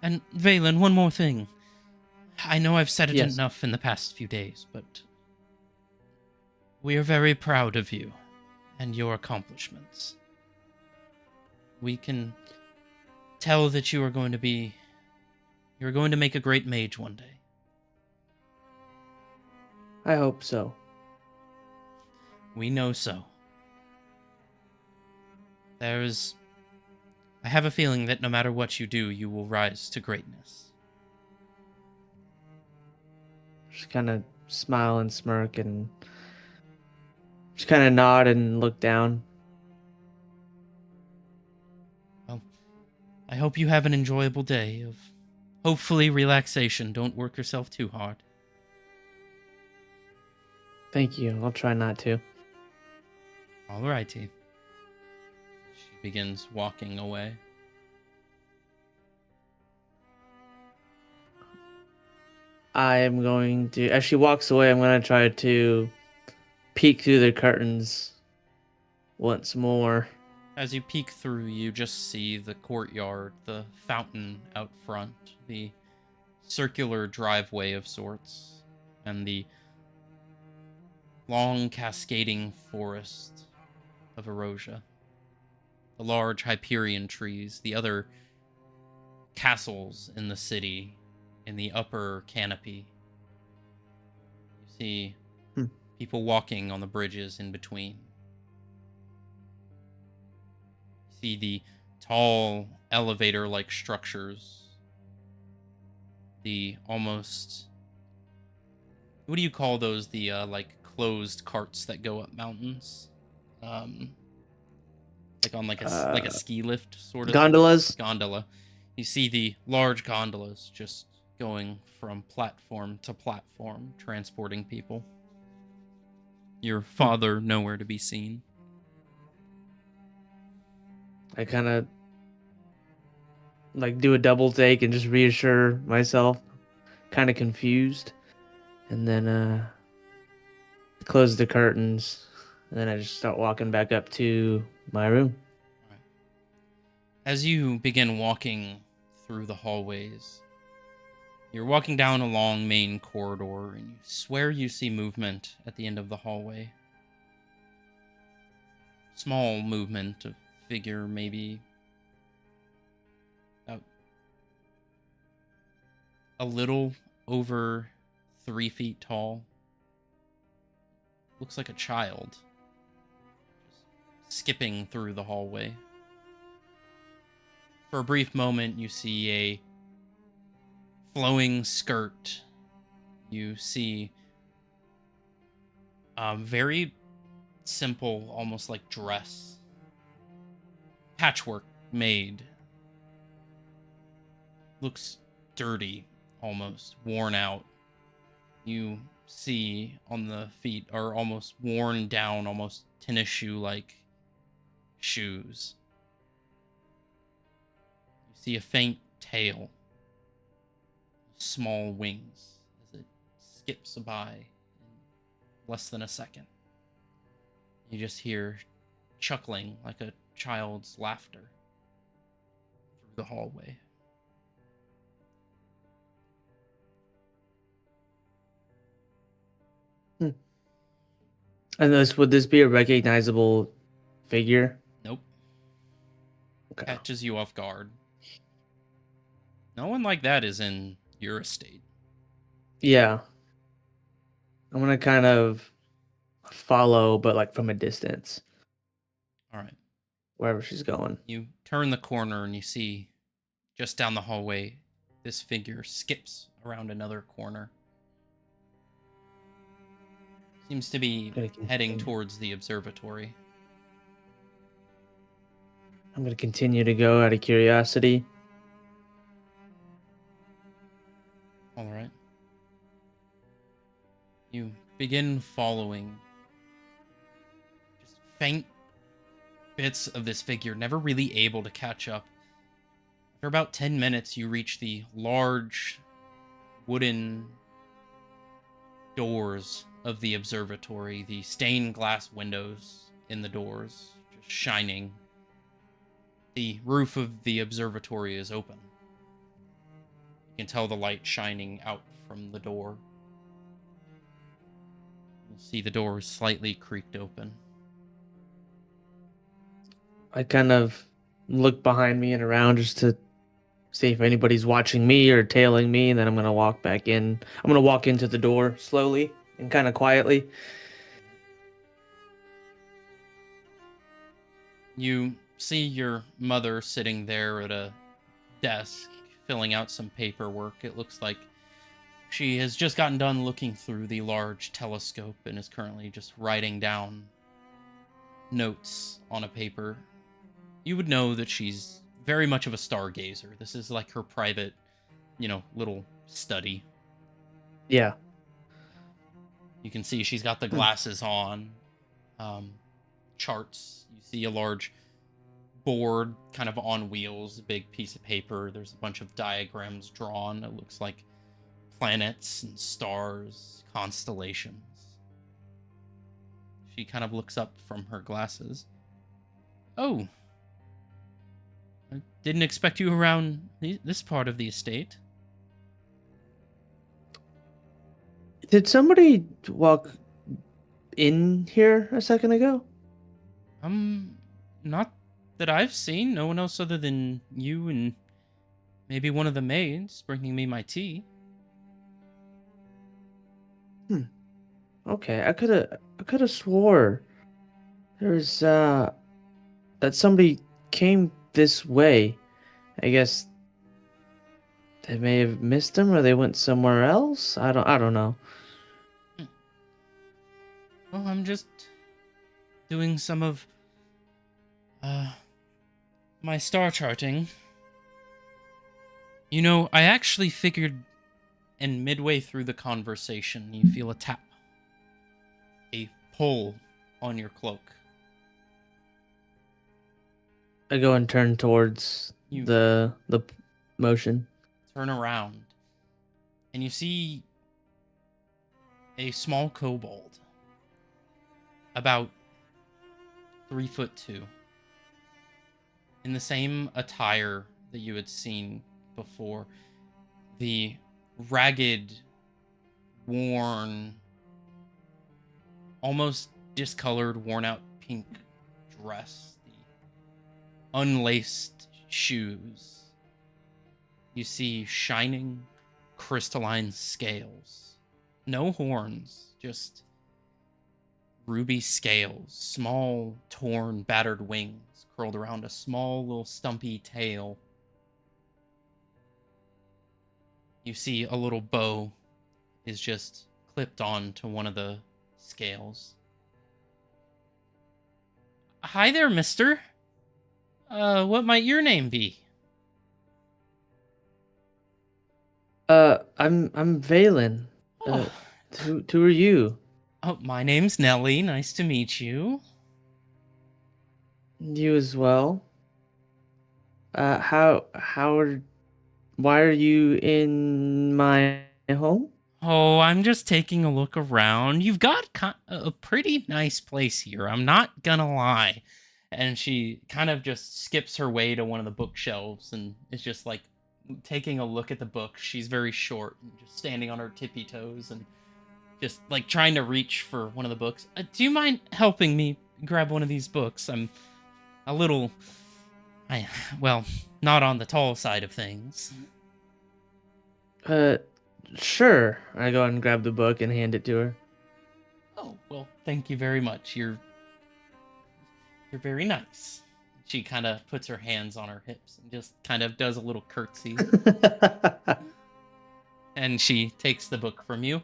And Valen, one more thing. I know I've said it Yes. enough in the past few days, but we are very proud of you and your accomplishments. We can tell that you're going to make a great mage one day. I hope so. We know so. I have a feeling that no matter what you do, you will rise to greatness. Just kind of smile and smirk and just kind of nod and look down. Well, I hope you have an enjoyable day of hopefully relaxation. Don't work yourself too hard. Thank you. I'll try not to. Alrighty. She begins walking away. I am going to, as she walks away, I'm going to try to peek through the curtains once more. As you peek through, you just see the courtyard, the fountain out front, the circular driveway of sorts, and the long cascading forest of Erosia. The large Hyperion trees, the other castles in the city, in the upper canopy. You see people walking on the bridges in between. You see the tall elevator-like structures. The almost... What do you call those? The, like, closed carts that go up mountains? Like on like a ski lift sort of Gondolas? gondola. You see the large gondolas just going from platform to platform, transporting people. Your father nowhere to be seen. I kind of like do a double take and just reassure myself, kind of confused, and then close the curtains, and then I just start walking back up to my room. As you begin walking through the hallways, you're walking down a long main corridor, and you swear you see movement at the end of the hallway. Small movement of figure, maybe about a little over 3 feet tall. Looks like a child. Just skipping through the hallway. For a brief moment, you see a flowing skirt. You see a very simple, almost like dress. Patchwork made. Looks dirty, almost worn out. You see on the feet are almost worn down, almost tennis shoe-like shoes. You see a faint tail, small wings as it skips by in less than a second. You just hear chuckling like a child's laughter through the hallway. And would this be a recognizable figure? Nope. Okay. Catches you off guard. No one like that is in your estate. Yeah. I'm gonna kind of follow, but like from a distance, All right. wherever she's going. You turn the corner and you see just down the hallway, this figure skips around another corner. Seems to be heading towards the observatory. I'm gonna continue to go out of curiosity. All right. You begin following just faint bits of this figure, never really able to catch up. After about 10 minutes, you reach the large wooden doors of the observatory, the stained glass windows in the doors, just shining. The roof of the observatory is open. You can tell the light shining out from the door. You'll see the door is slightly creaked open. I kind of look behind me and around just to see if anybody's watching me or tailing me, and then I'm gonna walk back in. I'm gonna walk into the door slowly and kind of quietly. You see your mother sitting there at a desk, filling out some paperwork. It looks like she has just gotten done looking through the large telescope and is currently just writing down notes on a paper. You would know that she's very much of a stargazer. This is like her private, little study. Yeah. You can see she's got the glasses on, charts. You see a large board kind of on wheels, a big piece of paper. There's a bunch of diagrams drawn. It looks like planets and stars, constellations. She kind of looks up from her glasses. Oh, I didn't expect you around this part of the estate. Did somebody walk in here a second ago? Not that I've seen. No one else other than you and maybe one of the maids bringing me my tea. Okay, I could have swore there's that somebody came this way. I guess they may have missed him or they went somewhere else. I don't know. Well, I'm just doing some of my star charting. I actually figured, and midway through the conversation, you feel a tap, a pull on your cloak. I go and turn towards You the motion. turn around, and you see a small kobold, about 3'2", in the same attire that you had seen before. The ragged, worn, almost discolored, worn-out pink dress, the unlaced shoes. You see shining, crystalline scales. No horns, just ruby scales, small, torn, battered wings curled around a small, little stumpy tail. You see a little bow is just clipped on to one of the scales. Hi there, mister. What might your name be? I'm Valen. Oh, Who are you? my name's Nellie. Nice to meet you. You as well. Why are you in my home? Oh, I'm just taking a look around. You've got a pretty nice place here. I'm not gonna lie. And she kind of just skips her way to one of the bookshelves and is just like taking a look at the book. She's very short and just standing on her tippy toes and just like trying to reach for one of the books. Do you mind helping me grab one of these books? I'm a little, not on the tall side of things. Sure. I go and grab the book and hand it to her. Oh, well, thank you very much. You're very nice. She kind of puts her hands on her hips and just kind of does a little curtsy. And she takes the book from you.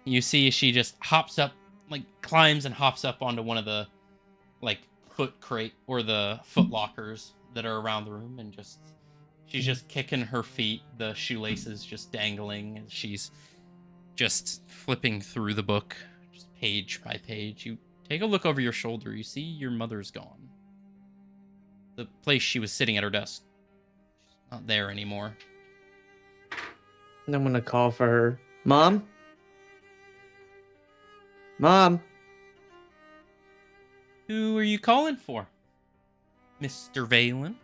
You see she just hops up, like climbs and hops up onto one of the like foot crate or the foot lockers that are around the room, and she's just kicking her feet, the shoelaces just dangling, and she's just flipping through the book, just page by page. You take a look over your shoulder. You see your mother's gone. The place she was sitting at her desk, she's not there anymore. And I'm gonna call for her. Mom? Mom? Who are you calling for? Mr. Valen?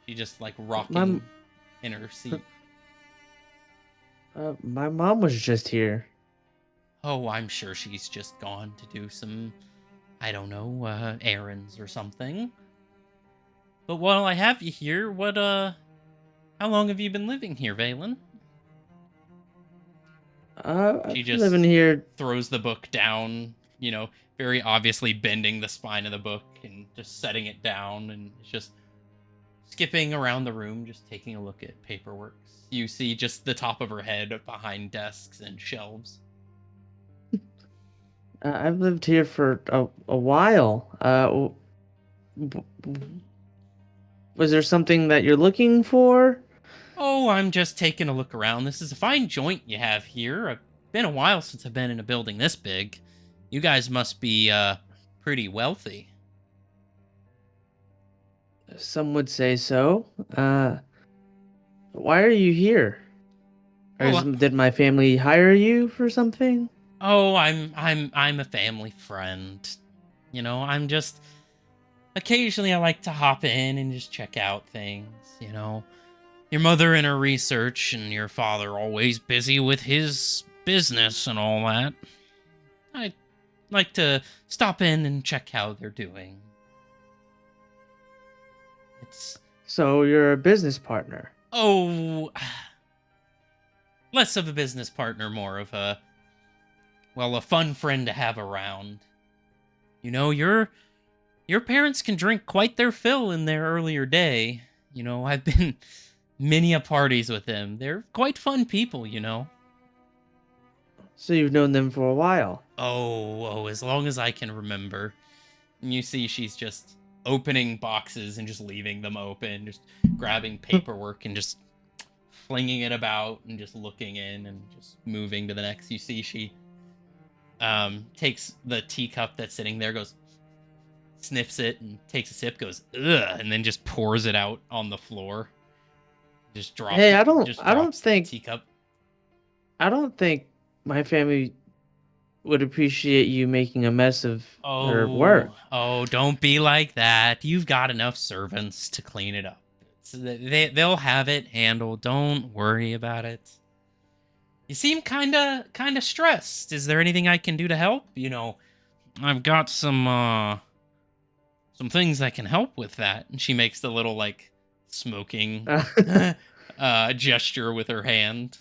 She just like rocking Mom- in her seat. My mom was just here. Oh, I'm sure she's just gone to do some, I don't know, errands or something. But while I have you here, how long have you been living here, Valen? I've She been living just here. throws the book down, very obviously bending the spine of the book and just setting it down, and it's just skipping around the room, just taking a look at paperwork. You see just the top of her head behind desks and shelves. I've lived here for a while. Was there something that you're looking for? Oh, I'm just taking a look around. This is a fine joint you have here. It's been a while since I've been in a building this big. You guys must be, pretty wealthy. Some would say so. Why are you here? Did my family hire you for something? Oh, I'm a family friend. I'm just occasionally I like to hop in and just check out things. Your mother in her research and your father always busy with his business and all that. I like to stop in and check how they're doing. It's So you're a business partner. less of a business partner, more of a fun friend to have around. Your parents can drink quite their fill in their earlier day. I've been many a parties with them. They're quite fun people. So you've known them for a while. Oh, as long as I can remember. And you see she's just opening boxes and just leaving them open, just grabbing paperwork and just flinging it about and just looking in and just moving to the next. You see she takes the teacup that's sitting there, goes, sniffs it and takes a sip, goes, ugh, and then just pours it out on the floor. Just drops Hey, I drops don't the think teacup. I don't think my family would appreciate you making a mess of their work. Oh, don't be like that. You've got enough servants to clean it up. They'll have it handled. Don't worry about it. You seem kinda stressed. Is there anything I can do to help? I've got some things that can help with that. And she makes the little like smoking gesture with her hand.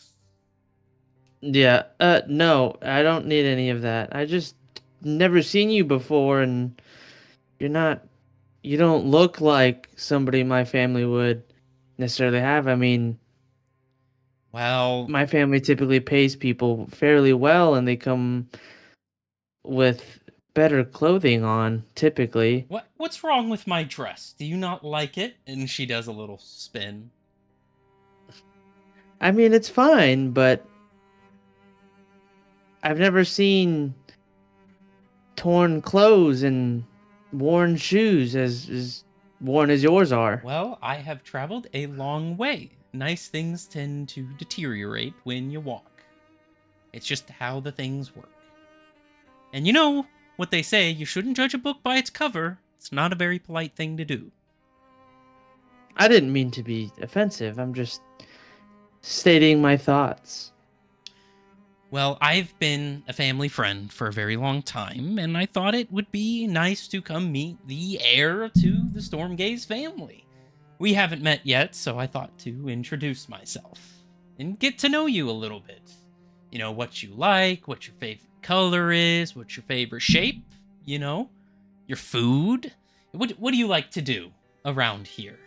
Yeah, no, I don't need any of that. I just never seen you before, and you don't look like somebody my family would necessarily have. I mean, Well, my family typically pays people fairly well, and they come with better clothing on, typically. what's wrong with my dress? Do you not like it? And she does a little spin. I mean, it's fine, but I've never seen torn clothes and worn shoes as worn as yours are. Well, I have traveled a long way. Nice things tend to deteriorate when you walk. It's just how the things work. And you know what they say, you shouldn't judge a book by its cover. It's not a very polite thing to do. I didn't mean to be offensive. I'm just stating my thoughts. Well, I've been a family friend for a very long time, and I thought it would be nice to come meet the heir to the Stormgaze family. We haven't met yet, so I thought to introduce myself and get to know you a little bit. What you like, what your favorite color is, what's your favorite shape, your food. What do you like to do around here?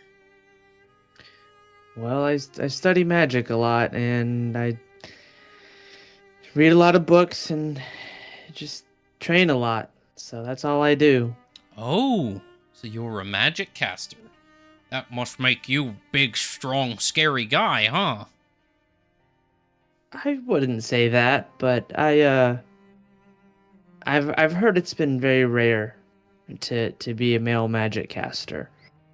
Well, I study magic a lot, and I read a lot of books and just train a lot. So that's all I do. Oh, so you're a magic caster. That must make you big, strong, scary guy, huh? I wouldn't say that, but I've heard it's been very rare to be a male magic caster.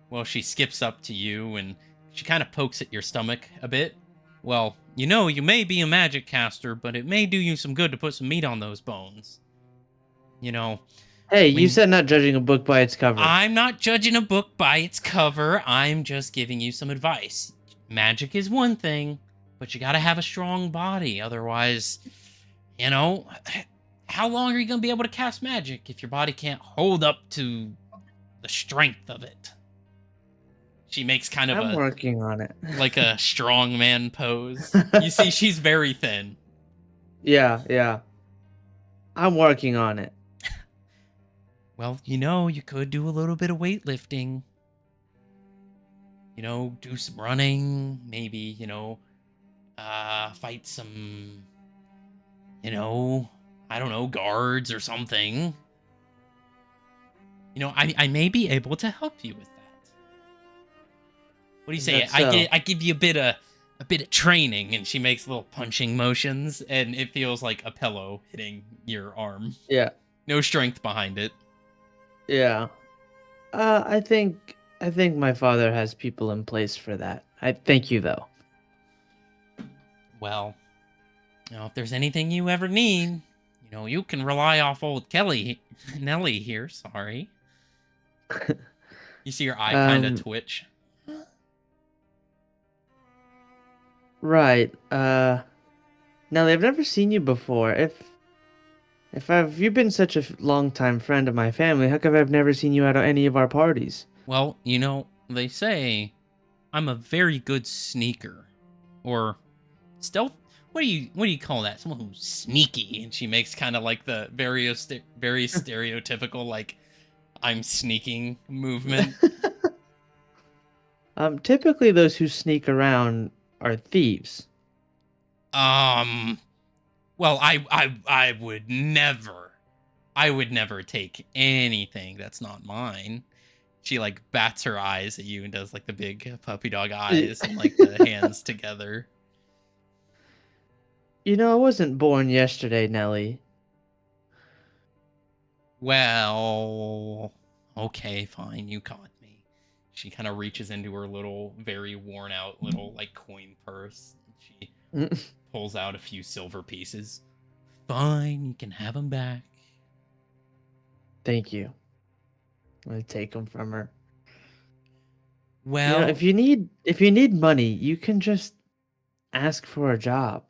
Well, she skips up to you and she kind of pokes at your stomach a bit. Well, you may be a magic caster, but it may do you some good to put some meat on those bones. Hey, you When- said not judging a book by its cover. I'm not judging a book by its cover. I'm just giving you some advice. Magic is one thing, but you got to have a strong body. Otherwise, you know, how long are you going to be able to cast magic if your body can't hold up to the strength of it? She makes kind of I'm a working on it. like a strong man pose. You see, she's very thin. Yeah. I'm working on it. Well, you could do a little bit of weightlifting. Do some running, maybe, fight some, I don't know, guards or something. I may be able to help you with that. What do you Is say? that so? I give you a bit of training, and she makes little punching motions, and it feels like a pillow hitting your arm. Yeah. No strength behind it. Yeah. I think my father has people in place for that. I thank you though. Well, if there's anything you ever need, you can rely off old Nelly here. Sorry. You see your eye kind of twitch. Right. Nelly, I've never seen you before. If you've been such a long time friend of my family, how come I've never seen you at any of our parties? Well, they say I'm a very good sneaker, or stealth. What do you call that? Someone who's sneaky, and she makes kind of like the very stereotypical like I'm sneaking movement. Typically those who sneak around are thieves. Well, I would never take anything that's not mine. She like bats her eyes at you and does like the big puppy dog eyes and like the hands together. I wasn't born yesterday, Nelly. Well, okay, fine, you caught me. She kind of reaches into her little, very worn out little like coin purse. She pulls out a few silver pieces. Fine, you can have them back. Thank you. I'm gonna take them from her. Well, if you need money, you can just ask for a job.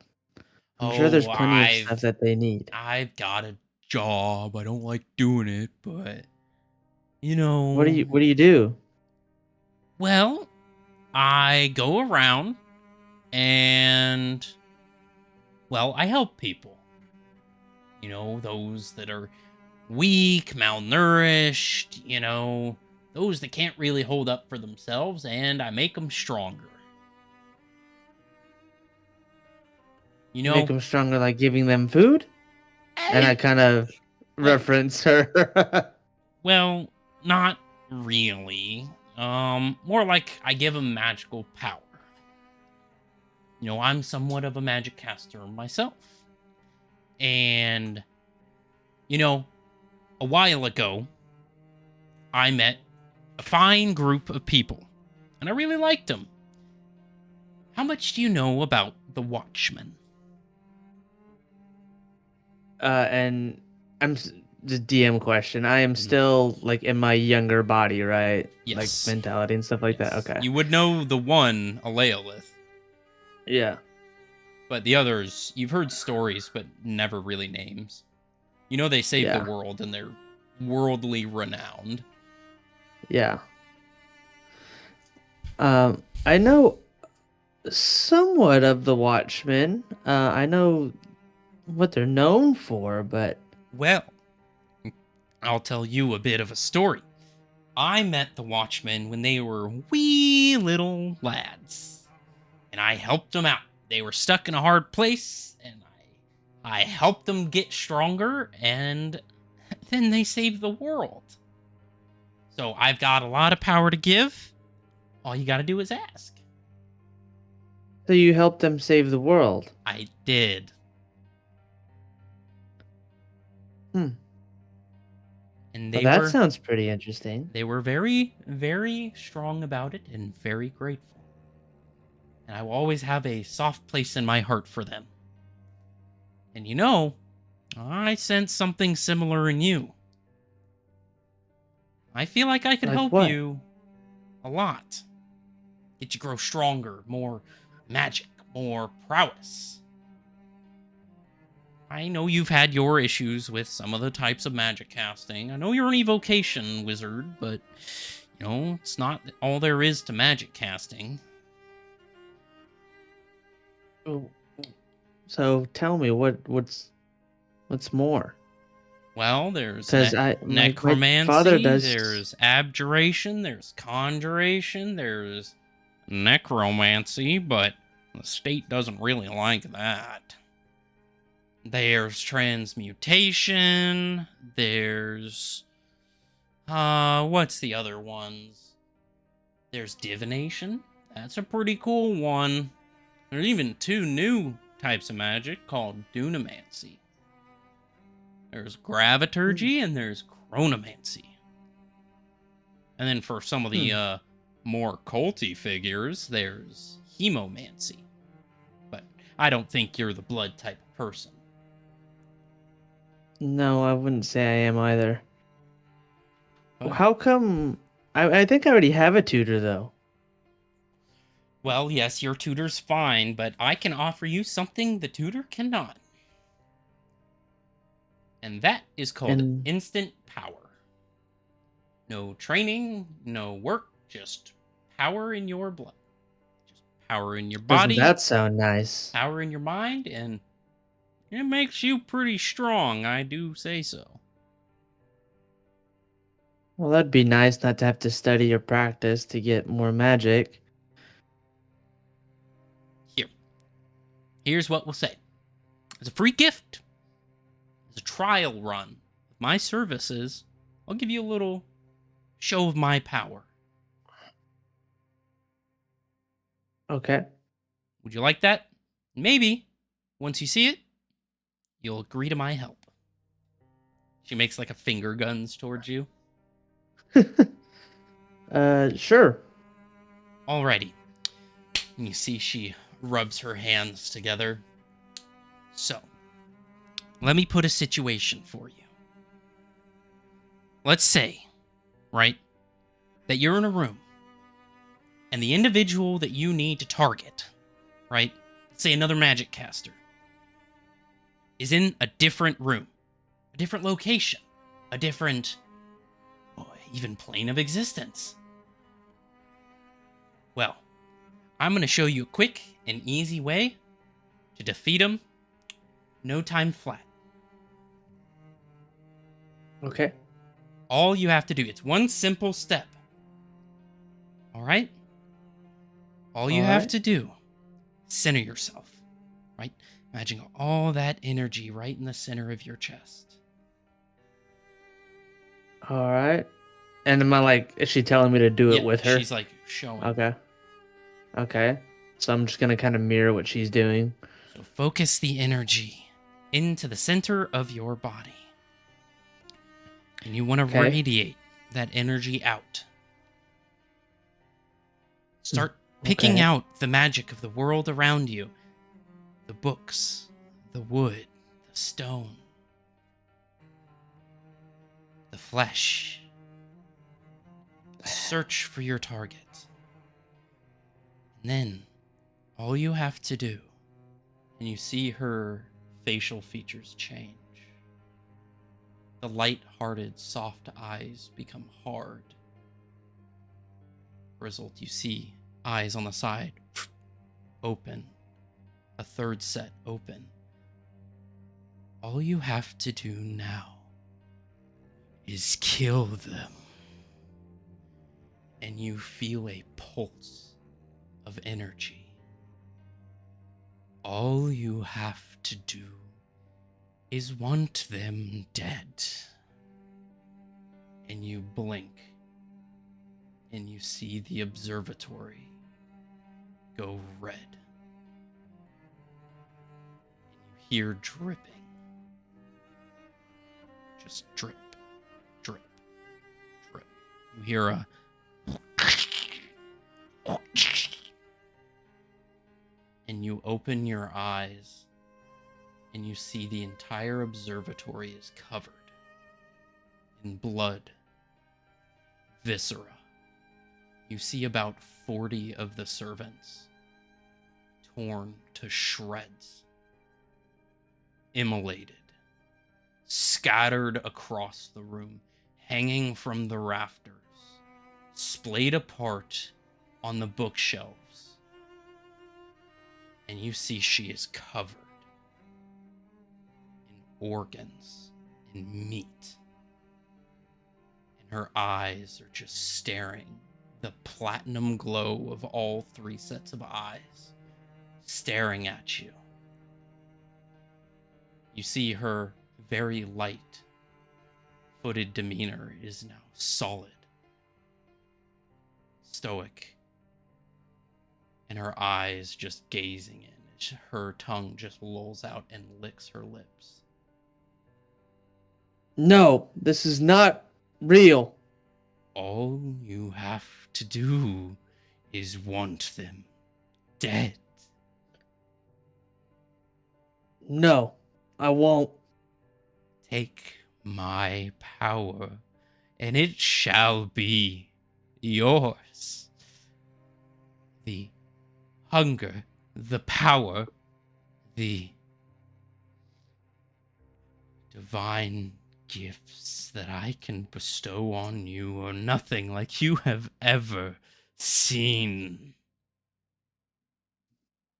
I'm sure there's plenty of stuff that they need. I've got a job. I don't like doing it, but What do you do? Well, I go around and I help people. Those that are weak, malnourished, those that can't really hold up for themselves, and I make them stronger. Make them stronger, like giving them food? And I kind of reference her. Well, not really. More like I give them magical power. I'm somewhat of a magic caster myself. And, a while ago, I met a fine group of people, and I really liked them. How much do you know about the Watchmen? And the DM question. I am still like in my younger body, right? Yes. Like mentality and stuff like that. Okay. You would know the one, Aleolith. Yeah. But the others, you've heard stories, but never really names. They saved the world, and they're worldly renowned. Yeah. I know somewhat of the Watchmen. I know what they're known for, but... Well, I'll tell you a bit of a story. I met the Watchmen when they were wee little lads, and I helped them out. They were stuck in a hard place, and I helped them get stronger, and then they saved the world. So I've got a lot of power to give. All you gotta do is ask. So you helped them save the world? I did. And that sounds pretty interesting. They were very, very strong about it and very grateful. And I will always have a soft place in my heart for them. And I sense something similar in you. I feel like I could Like help what? you a lot. Get you grow stronger, more magic, more prowess. I know you've had your issues with some of the types of magic casting. I know you're an evocation wizard, but it's not all there is to magic casting. Oh, so tell me what's more? Well, there's Because my father necromancy, does. there's abjuration, there's conjuration, there's necromancy, but the state doesn't really like that. There's transmutation, there's what's the other ones? There's divination. That's a pretty cool one. There's even 2 new types of magic called dunamancy. There's graviturgy and there's chronomancy. And then for some of the more culty figures, there's hemomancy. But I don't think you're the blood type of person. No, I wouldn't say I am either. But, How come? I think I already have a tutor though. well, yes, your tutor's fine, but I can offer you something the tutor cannot. And that is called And- instant power. No training, no work, just power in your blood. Just power in your body, Doesn't that sound nice? power in your mind, and it makes you pretty strong, I do say so. Well, that'd be nice not to have to study or practice to get more magic. Here's what we'll say. As a free gift, as a trial run of my services, I'll give you a little show of my power. Okay. Would you like that? Maybe, once you see it, you'll agree to my help. She makes like a finger guns towards you. Sure. Alrighty. And you see she rubs her hands together. So, let me put a situation for you. Let's say, right, that you're in a room, and the individual that you need to target, right, let's say another magic caster, is in a different room, a different location, a different, even plane of existence. Well, I'm going to show you a quick and easy way to defeat him, no time flat. Okay. All you have to do, it's one simple step. All right? All you have to do, center yourself, right? Imagine all that energy right in the center of your chest. All right. And am I like, is she telling me to do it with her? She's like showing. Okay. Okay. So I'm just gonna kind of mirror what she's doing. So focus the energy into the center of your body. And you want to radiate that energy out. Start picking out the magic of the world around you. The books, the wood, the stone, the flesh. Search for your target. And then, all you have to do, and you see her facial features change. The light-hearted, soft eyes become hard. Result, you see eyes on the side open. A third set open. All you have to do now is kill them. And you feel a pulse of energy. All you have to do is want them dead. And you blink, and you see the observatory go red. And you hear dripping. Just drip, drip, drip. You hear a and you open your eyes and you see the entire observatory is covered in blood viscera. You see about 40 of the servants torn to shreds, immolated, scattered across the room, hanging from the rafters, splayed apart on the bookshelves. And you see she is covered in organs and meat. And her eyes are just staring, the platinum glow of all 3 sets of eyes staring at you. You see her very light-footed demeanor is now solid, stoic, and her eyes just gazing in. Her tongue just lolls out and licks her lips. No, this is not real. All you have to do is want them dead. No, I won't. Take my power, and it shall be yours. The hunger, the power, the divine gifts that I can bestow on you are nothing like you have ever seen.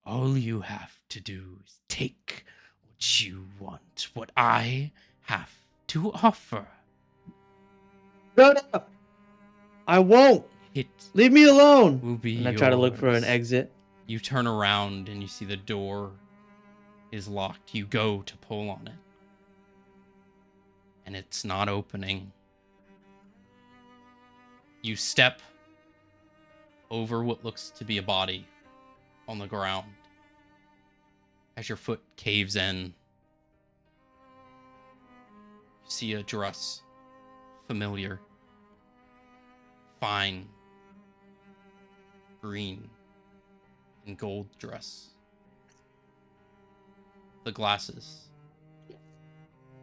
All you have to do is take what you want, what I have to offer. No, no. I won't. It Leave me alone. will be And I try to look for an yours. exit. You turn around and you see the door is locked. You go to pull on it, and it's not opening. You step over what looks to be a body on the ground. As your foot caves in, you see a dress, familiar, fine, green and gold dress. The glasses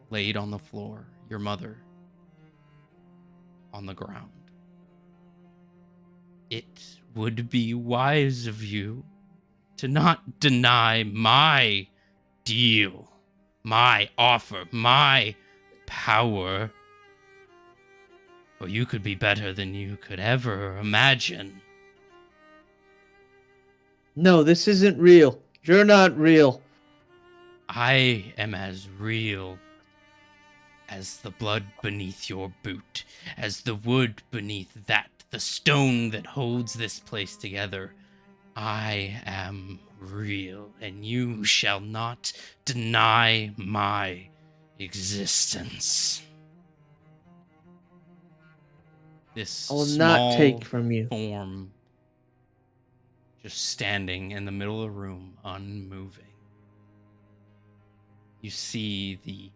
laid on the floor, your mother on the ground. It would be wise of you to not deny my deal, my offer, my power. For you could be better than you could ever imagine. No, this isn't real. You're not real. I am as real as the blood beneath your boot, as the wood beneath that, the stone that holds this place together. I am real, and you shall not deny my existence. This I will small not take from you. form just standing in the middle of the room, unmoving. You see the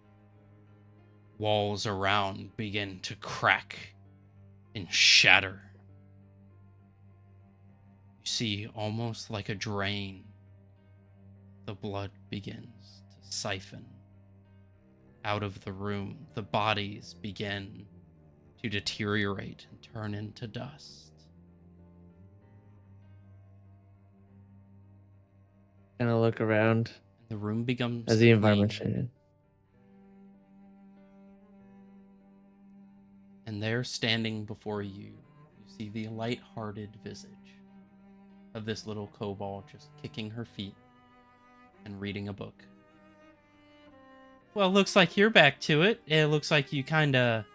walls around begin to crack and shatter. You see, almost like a drain, the blood begins to siphon out of the room. The bodies begin to deteriorate and turn into dust. And I look around The room becomes as the environment clean, changes. and there standing before you, you see the light-hearted visage of this little kobold just kicking her feet and reading a book. Well, looks like you're back to it. It looks like you kind of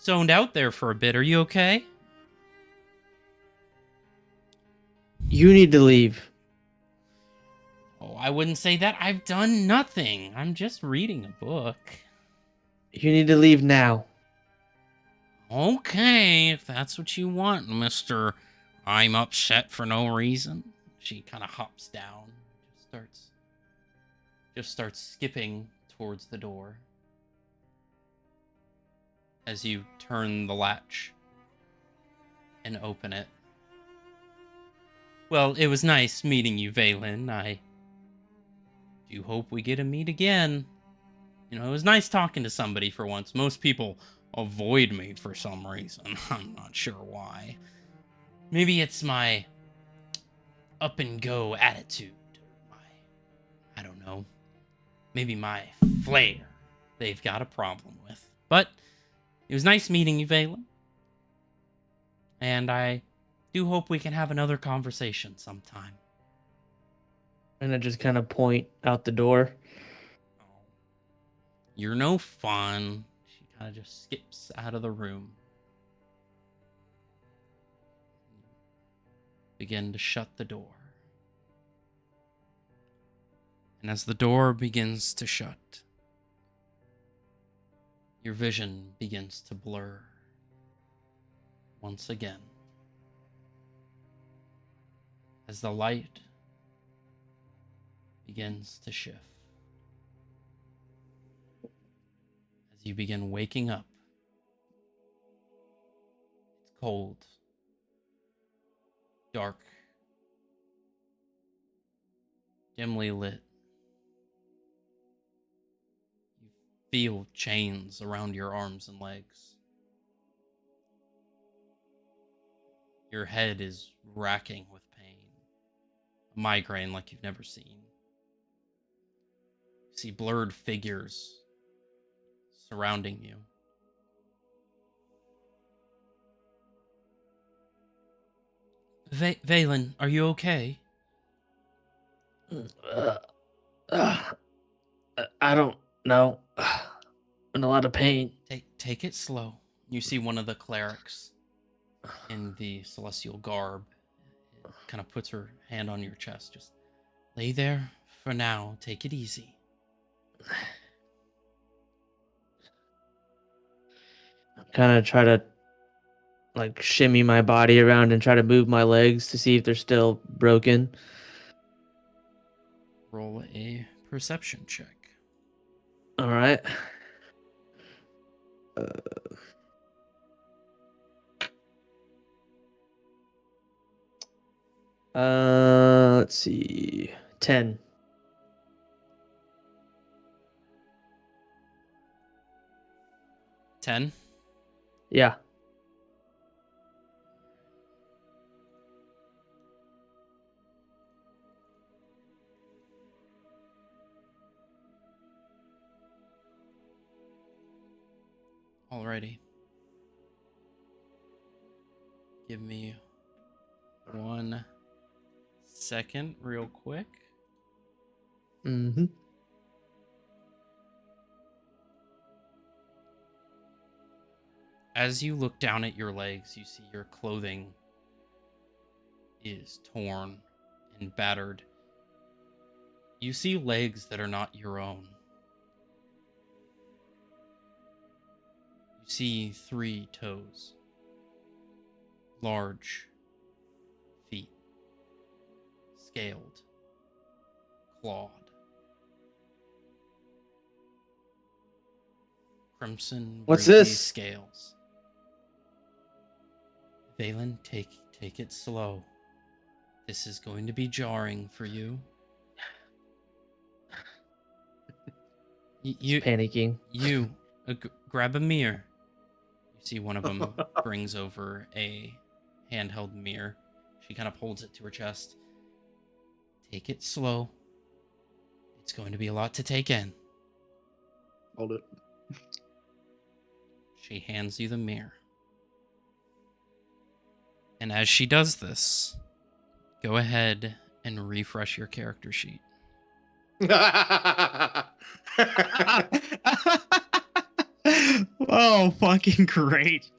zoned out there for a bit. Are you okay? You need to leave. Oh, I wouldn't say that. I've done nothing. I'm just reading a book. You need to leave now. Okay, if that's what you want, Mr. I'm upset for no reason. She kind of hops down, just starts skipping towards the door. As you turn the latch and open it. Well, it was nice meeting you, Valen. I do hope we get to meet again. You know, it was nice talking to somebody for once. Most people avoid me for some reason. I'm not sure why. Maybe it's my up and go attitude. I don't know. Maybe my flair they've got a problem with. But it was nice meeting you, Valen. And I do hope we can have another conversation sometime. And I just kind of point out the door. You're no fun. She kind of just skips out of the room. Begin to shut the door. And as the door begins to shut, your vision begins to blur once again. As the light begins to shift. As you begin waking up, it's cold, dark, dimly lit. You feel chains around your arms and legs. Your head is racking with pain. A migraine like you've never seen. You see blurred figures surrounding you. Valen, are you okay? I don't know. I'm in a lot of pain. Take it slow. You see one of the clerics in the celestial garb kind of puts her hand on your chest. Just lay there for now. Take it easy. Kind of try to like shimmy my body around and try to move my legs to see if they're still broken. Roll a perception check. All right. Let's see. 10. 10. Yeah. Alrighty. Give me 1 second, real quick. Mm-hmm. As you look down at your legs, you see your clothing is torn and battered. You see legs that are not your own. You see 3 toes. Large feet. Scaled. Clawed. Crimson What's ruby this? scales. Valen, take it slow. This is going to be jarring for you. You Panicking. grab a mirror. You see one of them brings over a handheld mirror. She kind of holds it to her chest. Take it slow. It's going to be a lot to take in. Hold it. She hands you the mirror. And as she does this, go ahead and refresh your character sheet. Oh, fucking great.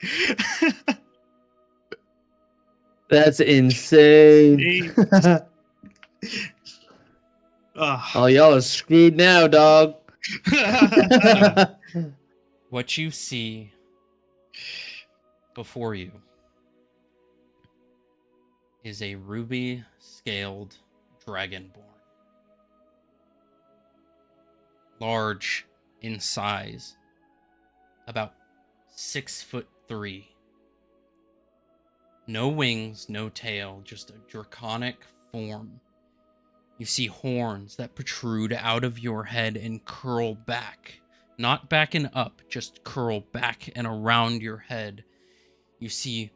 That's insane. Oh, y'all are screwed now, dog. What you see before you is a ruby-scaled dragonborn. Large in size, about 6'3". No wings, no tail, just a draconic form. You see horns that protrude out of your head and curl back Not back and up, just curl back and around your head. You see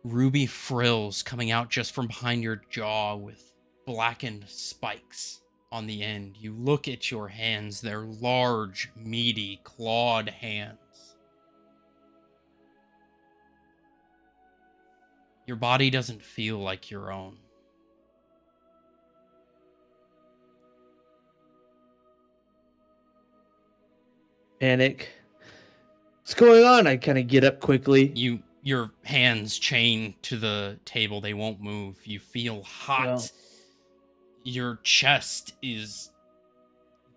ruby frills coming out just from behind your jaw with blackened spikes on the end. You look at your hands, they're large, meaty, clawed hands. Your body doesn't feel like your own. Panic. What's going on? I kind of get up quickly. Your hands chained to the table, they won't move. You feel hot. Well. Your chest is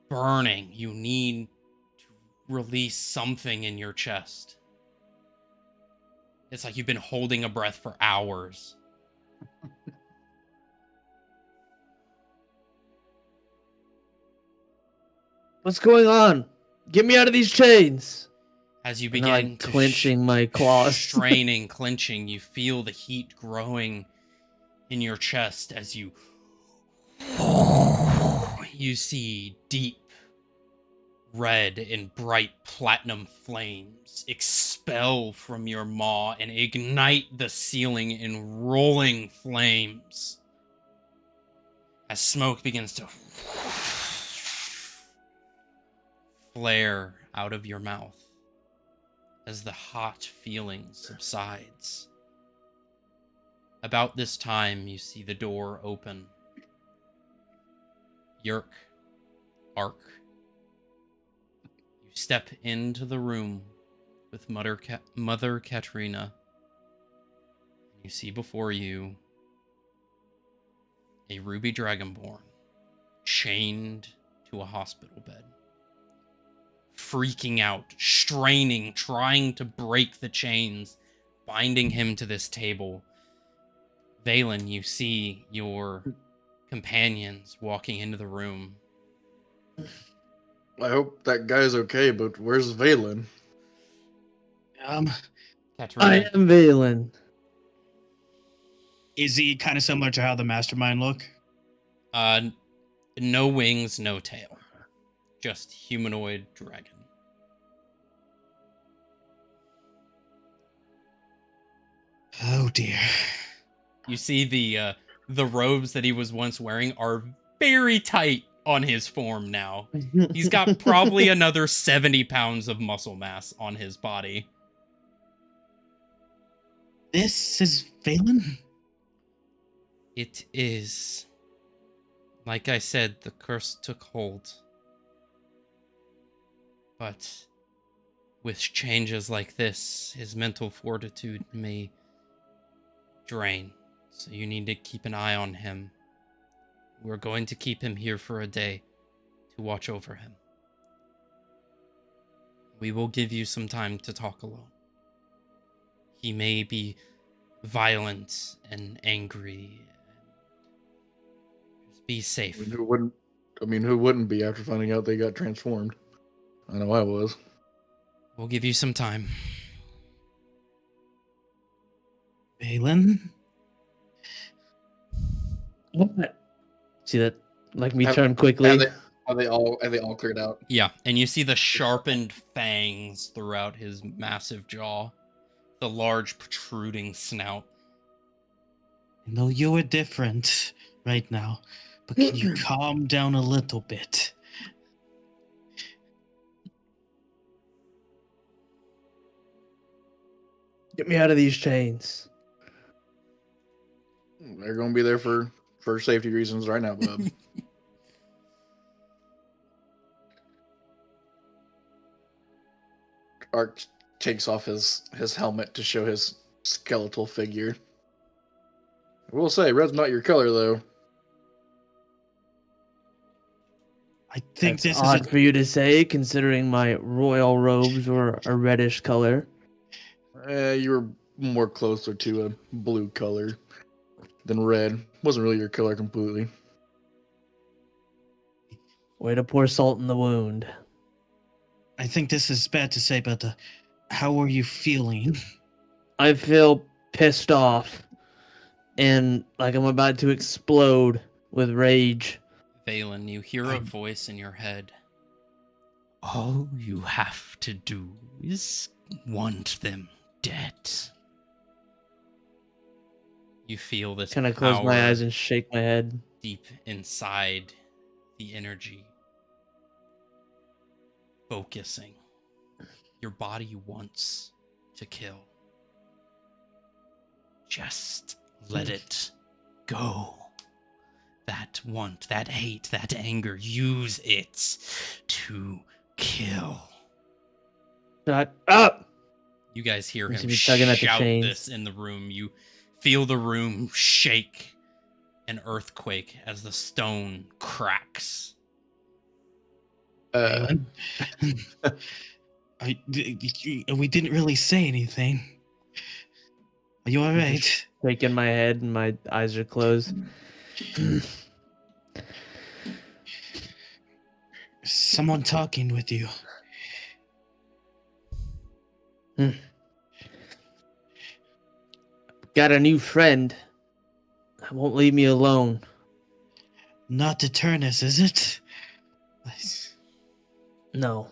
burning. You need to release something in your chest. It's like you've been holding a breath for hours. What's going on? Get me out of these chains. As you And I'm, begin like, to clenching my claws. straining, clenching, you feel the heat growing in your chest as you see deep red and bright platinum flames expel from your maw and ignite the ceiling in rolling flames as smoke begins to flare out of your mouth as the hot feeling subsides. About this time, you see the door open. Yerk, Ark. You step into the room with Mother Katrina. You see before you a ruby dragonborn chained to a hospital bed. Freaking out, straining, trying to break the chains, binding him to this table. Valen, you see your companions walking into the room. I hope that guy's okay, but where's Valen? Katrina, I am Valen. Is he kind of similar to how the mastermind look? no wings, no tail. Just humanoid dragon. Oh dear. You see the robes that he was once wearing are very tight on his form now. He's got probably another 70 pounds of muscle mass on his body. This is Valen? It is. Like I said, the curse took hold. But with changes like this, his mental fortitude may drain. So you need to keep an eye on him. We're going to keep him here for a day to watch over him. We will give you some time to talk alone. He may be violent and angry. Just be safe. Who wouldn't be after finding out they got transformed? I know I was. We'll give you some time. Valen? What? See that? Like me Have- turn quickly. Are they all cleared out? Yeah, and you see the sharpened fangs throughout his massive jaw. The large protruding snout. I know you are different right now, but can you calm down a little bit? Get me out of these chains. They're gonna be there for safety reasons right now, bub. Ark takes off his helmet to show his skeletal figure. I will say, red's not your color, though. I think That's this odd is for you to say, considering my royal robes were a reddish color. You were more closer to a blue color than red. Wasn't really your color completely. Way to pour salt in the wound. I think this is bad to say, but how are you feeling? I feel pissed off and like I'm about to explode with rage. Valen, you hear a voice in your head. All you have to do is want them dead. You feel this Can I close my power eyes and shake my head? deep inside the energy, focusing. Your body wants to kill. Just let it go. That want, that hate, that anger, use it to kill. Shut up! You guys hear Seems him to be tugging at the shout chains. this in the room. You feel the room shake, an earthquake as the stone cracks. Valen? We didn't really say anything. Are you I'm alright? just shaking my head and my eyes are closed. Someone talking with you. Got a new friend. Won't leave me alone. Not Eternus, is it? No.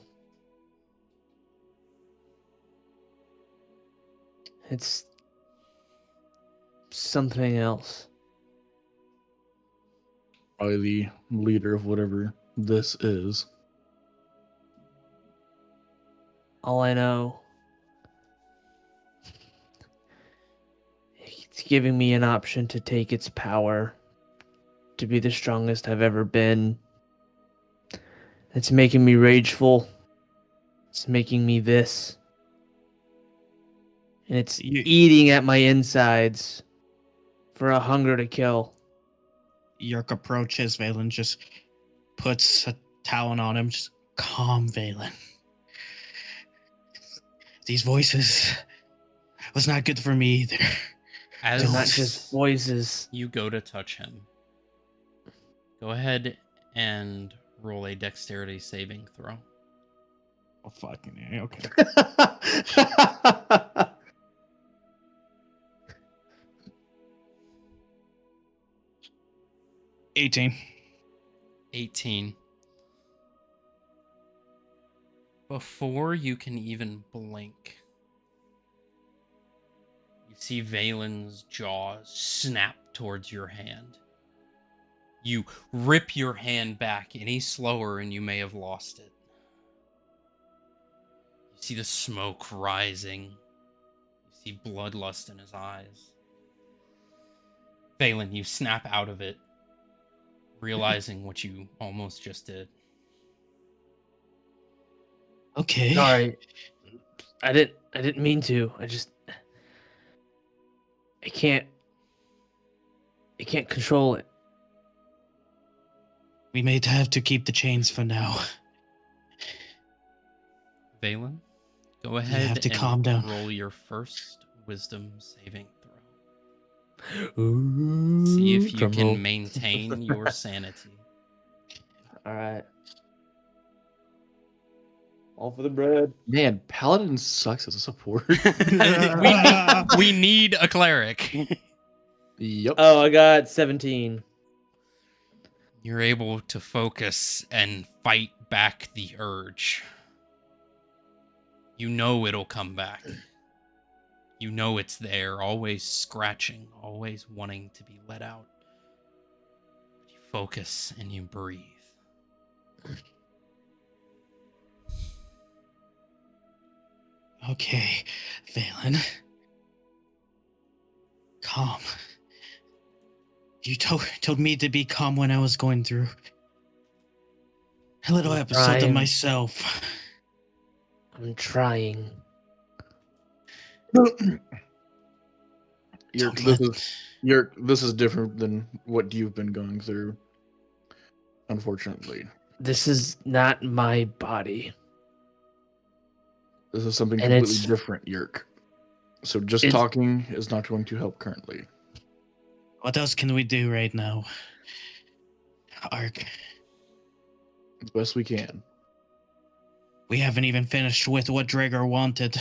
It's something else. Probably the leader of whatever this is. All I know, it's giving me an option to take its power, to be the strongest I've ever been. It's making me rageful. It's making me this. And it's eating at my insides for a hunger to kill. Yerk approaches Valen, just puts a talon on him. Just calm, Valen. These voices was not good for me either. As They're not just voices. you go to touch him, go ahead and roll a dexterity saving throw. Oh, fucking A, okay. 18. 18. Before you can even blink, you see Valen's jaws snap towards your hand. You rip your hand back any slower and you may have lost it. You see the smoke rising. You see bloodlust in his eyes. Valen, you snap out of it, realizing what you almost just did. Okay. Sorry. I didn't mean to. I can't control it. We may have to keep the chains for now. Valen, go ahead have to and calm down. roll your first wisdom saving throw. See if you can maintain your sanity. All right. All for the bread. Man, Paladin sucks as a support. we need a cleric. Yep. Oh, I got 17. You're able to focus and fight back the urge. You know it'll come back. You know it's there, always scratching, always wanting to be let out. You focus and you breathe. Okay, Valen. Calm. You told me to be calm when I was going through a little episode of Ryan. myself. I'm trying. This is different than what you've been going through. Unfortunately, This is not my body. this is something And completely it's- different, Yerk. So just It's- talking is not going to help currently. What else can we do right now? Ark, As best we can. we haven't even finished with what Drager wanted.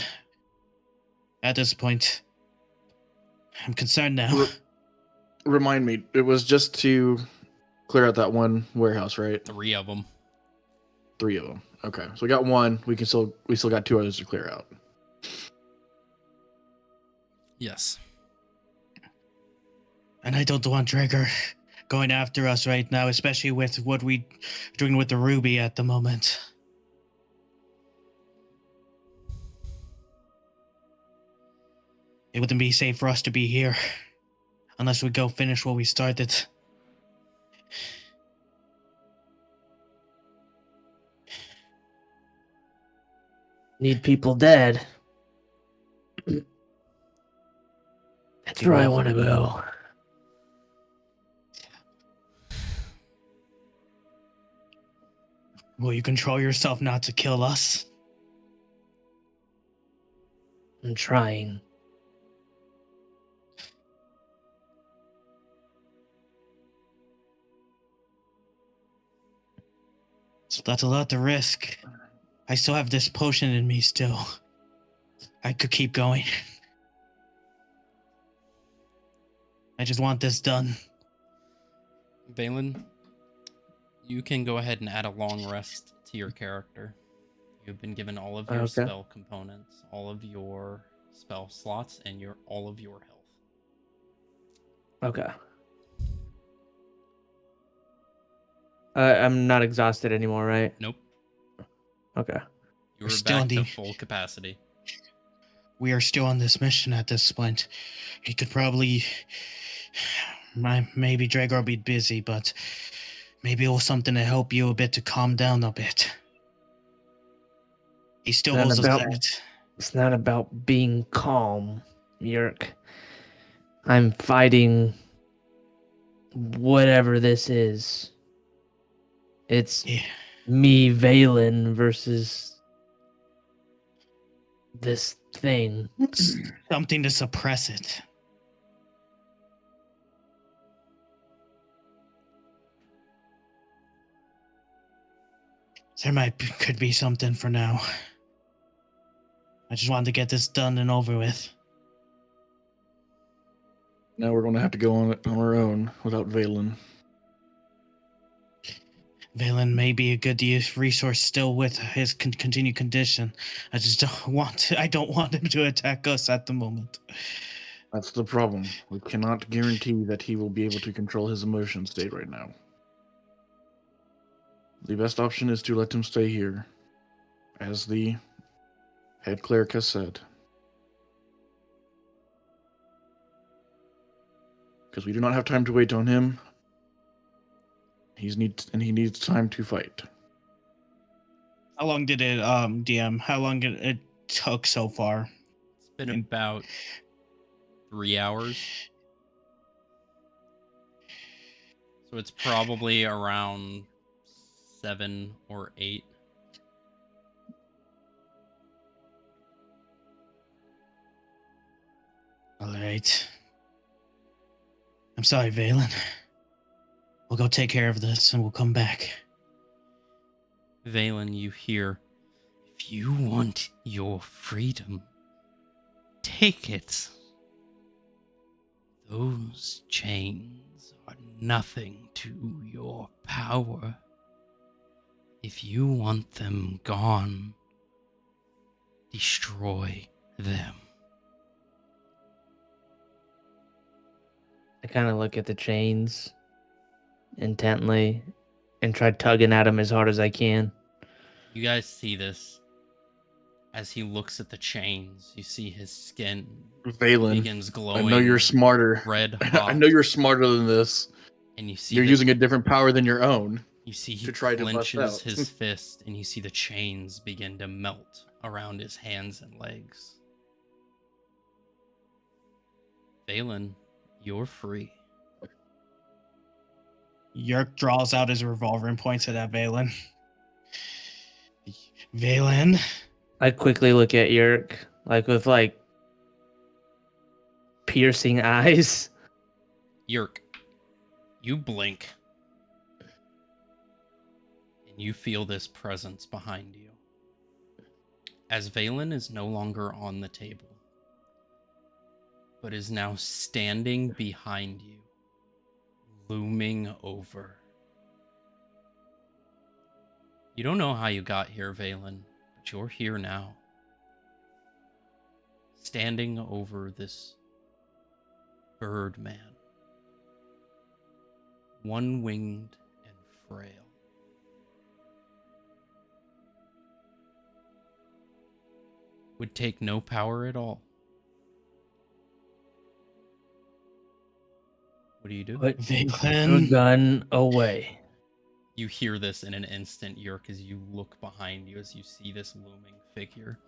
At this point, I'm concerned now. Remind me, it was just to clear out that one warehouse, right? 3 of them. 3 of them. Okay, so we got one. We still got 2 others to clear out. Yes. And I don't want Drager going after us right now, especially with what we doing with the ruby at the moment. It wouldn't be safe for us to be here unless we go finish what we started. Need people dead. That's where I want to go. Will you control yourself not to kill us? I'm trying. So that's a lot to risk. I still have this potion in me still. I could keep going. I just want this done. Valen, you can go ahead and add a long rest to your character. You've been given all of your Okay. spell components, all of your spell slots, and all of your health. Okay. I'm not exhausted anymore, right? Nope. Okay. You're still back in to the- full capacity. We are still on this mission at this point. He could probably... Maybe Drago will be busy, but maybe it was something to help you a bit to calm down a bit. He still Not holds us about- back. It's not about being calm, Yerk. I'm fighting whatever this is. It's Yeah. me, Valen, versus this thing. Something to suppress it. Could be something for now. I just wanted to get this done and over with. Now we're going to have to go on it on our own without Valen. Valen may be a good resource still with his continued condition. I just I don't want him to attack us at the moment. That's the problem. We cannot guarantee that he will be able to control his emotion state right now. The best option is to let him stay here, as the head cleric has said. Because we do not have time to wait on him. He needs time to fight. How long did it, DM? How long did it took so far? It's been about 3 hours. So it's probably around 7 or 8. All right. I'm sorry, Valen. We'll go take care of this and we'll come back. Valen, you hear, if you want your freedom, take it. Those chains are nothing to your power. If you want them gone, destroy them. I kind of look at the chains intently and try tugging at him as hard as I can. You guys see this. As he looks at the chains, you see his skin Valen, begins glowing. I know you're smarter. Red I hot. know you're smarter than this. And you see You're that- using a different power than your own. You see he to try to bust clenches out. his fist, and you see the chains begin to melt around his hands and legs. Valen, you're free. Yerk draws out his revolver and points it at Valen. Valen? I quickly look at Yerk, with piercing eyes. Yerk, you blink, and you feel this presence behind you. As Valen is no longer on the table, but is now standing behind you, looming over. You don't know how you got here, Valen, but you're here now. Standing over this bird man. One-winged and frail. Would take no power at all. What do you do? Put your Valen. gun away. You hear this in an instant, Yerk, as you look behind you, as you see this looming figure.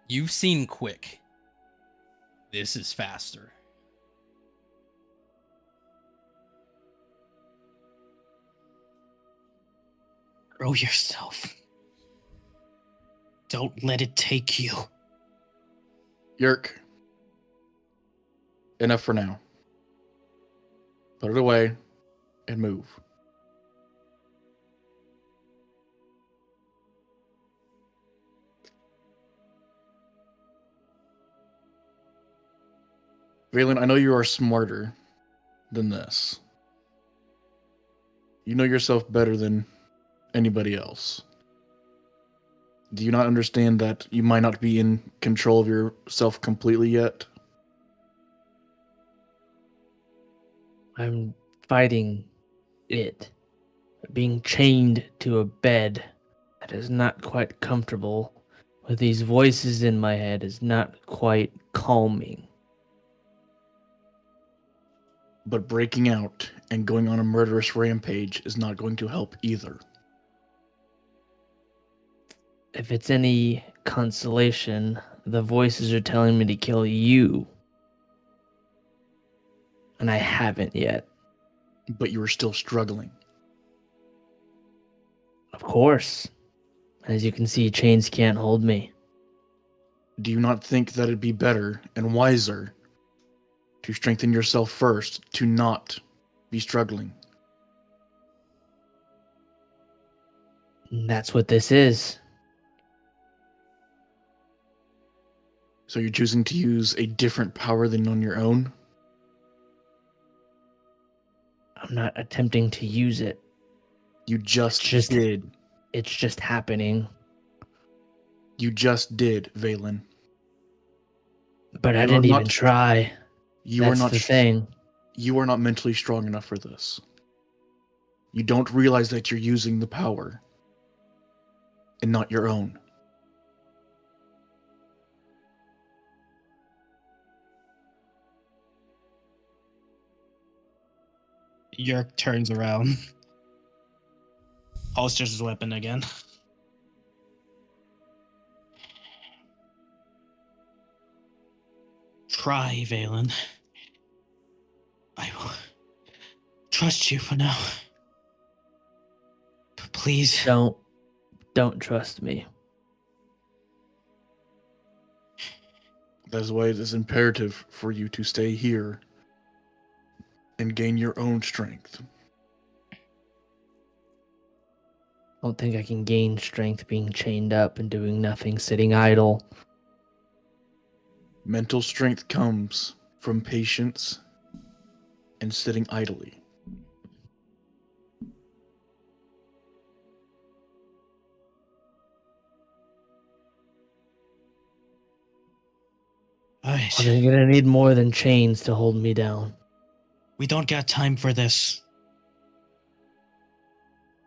You've seen quick. This is faster. Grow yourself. Don't let it take you. Yerk. Enough for now. Put it away and move. Valen, I know you are smarter than this. You know yourself better than anybody else. Do you not understand that you might not be in control of yourself completely yet? I'm fighting it. Being chained to a bed that is not quite comfortable with these voices in my head is not quite calming. But breaking out and going on a murderous rampage is not going to help either. If it's any consolation, the voices are telling me to kill you. And I haven't yet. But you are still struggling. Of course. As you can see, chains can't hold me. Do you not think that it'd be better and wiser to strengthen yourself first, to not be struggling? And that's what this is. So you're choosing to use a different power than on your own? I'm not attempting to use it. You just It's just- did. It's just happening. You just did, Valen. But I You are didn't even not- try. You That's are not the thing. You are not mentally strong enough for this. You don't realize that you're using the power and not your own. Yerk turns around. Holsters his weapon again. Try, Valen. I will trust you for now. But please. Don't trust me. That is why it is imperative for you to stay here and gain your own strength. I don't think I can gain strength being chained up and doing nothing, sitting idle. Mental strength comes from patience and sitting idly. Alright. I'm gonna need more than chains to hold me down. We don't got time for this.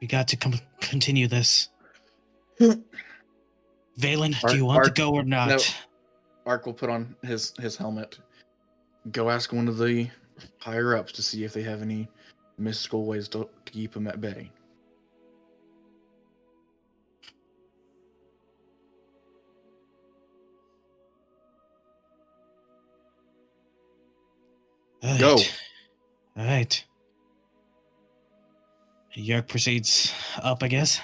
We got to continue this. Valen, do you want to go or not? No. Ark will put on his helmet. Go ask one of the higher ups to see if they have any mystical ways to keep him at bay. Alright. Go. Alright. Yerk proceeds up, I guess.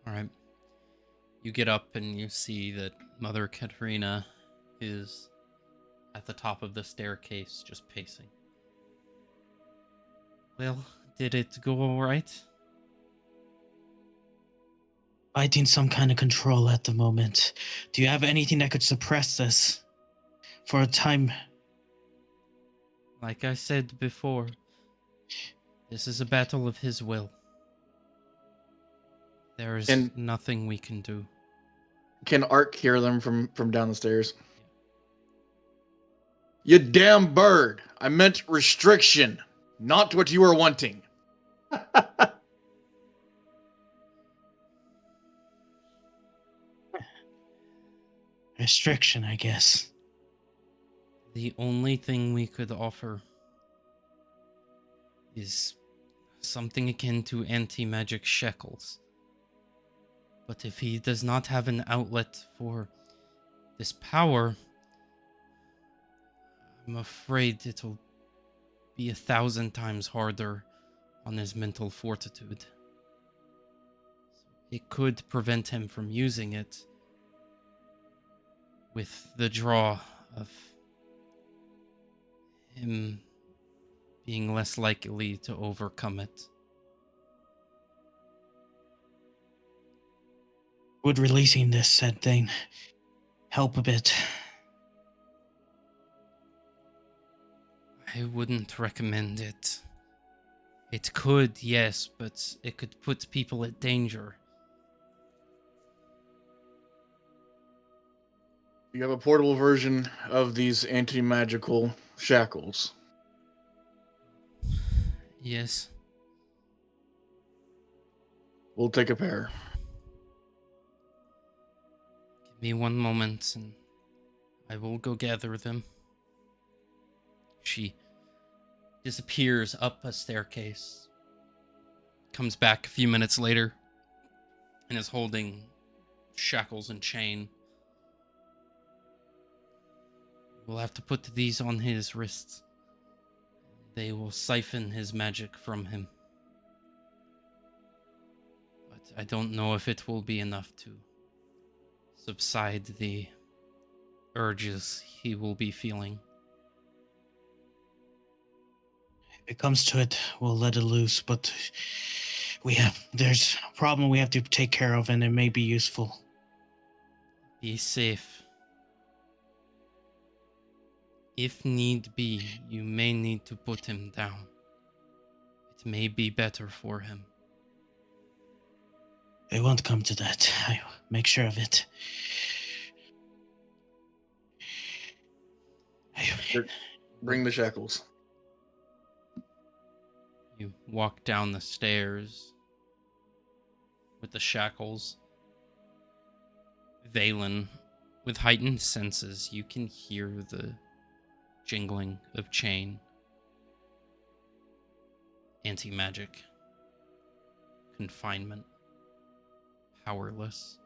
All right. You get up and you see that Mother Katerina is at the top of the staircase, just pacing. Well, did it go all right? Fighting some kind of control at the moment. Do you have anything that could suppress this for a time? Like I said before, this is a battle of his will. There is And- nothing we can do. Can Ark hear them from down the stairs? You damn bird! I meant restriction, not what you were wanting. Restriction, I guess. The only thing we could offer is something akin to anti-magic shekels. But if he does not have an outlet for this power, I'm afraid it'll be 1,000 times harder on his mental fortitude. It could prevent him from using it with the draw of him being less likely to overcome it. Would releasing this said thing help a bit? I wouldn't recommend it. It could, yes, but it could put people at danger. You have a portable version of these anti-magical shackles. Yes. We'll take a pair. Give me one moment and I will go gather them. She disappears up a staircase, comes back a few minutes later, and is holding shackles and chain. We'll have to put these on his wrists. They will siphon his magic from him. But I don't know if it will be enough to subside the urges he will be feeling. If it comes to it, we'll let it loose, but there's a problem we have to take care of, and it may be useful. Be safe. If need be, you may need to put him down. It may be better for him. It won't come to that. I'll make sure of it. Bring the shackles. You walk down the stairs with the shackles. Valen, with heightened senses, you can hear the jingling of chain. Anti-magic. Confinement. Powerless.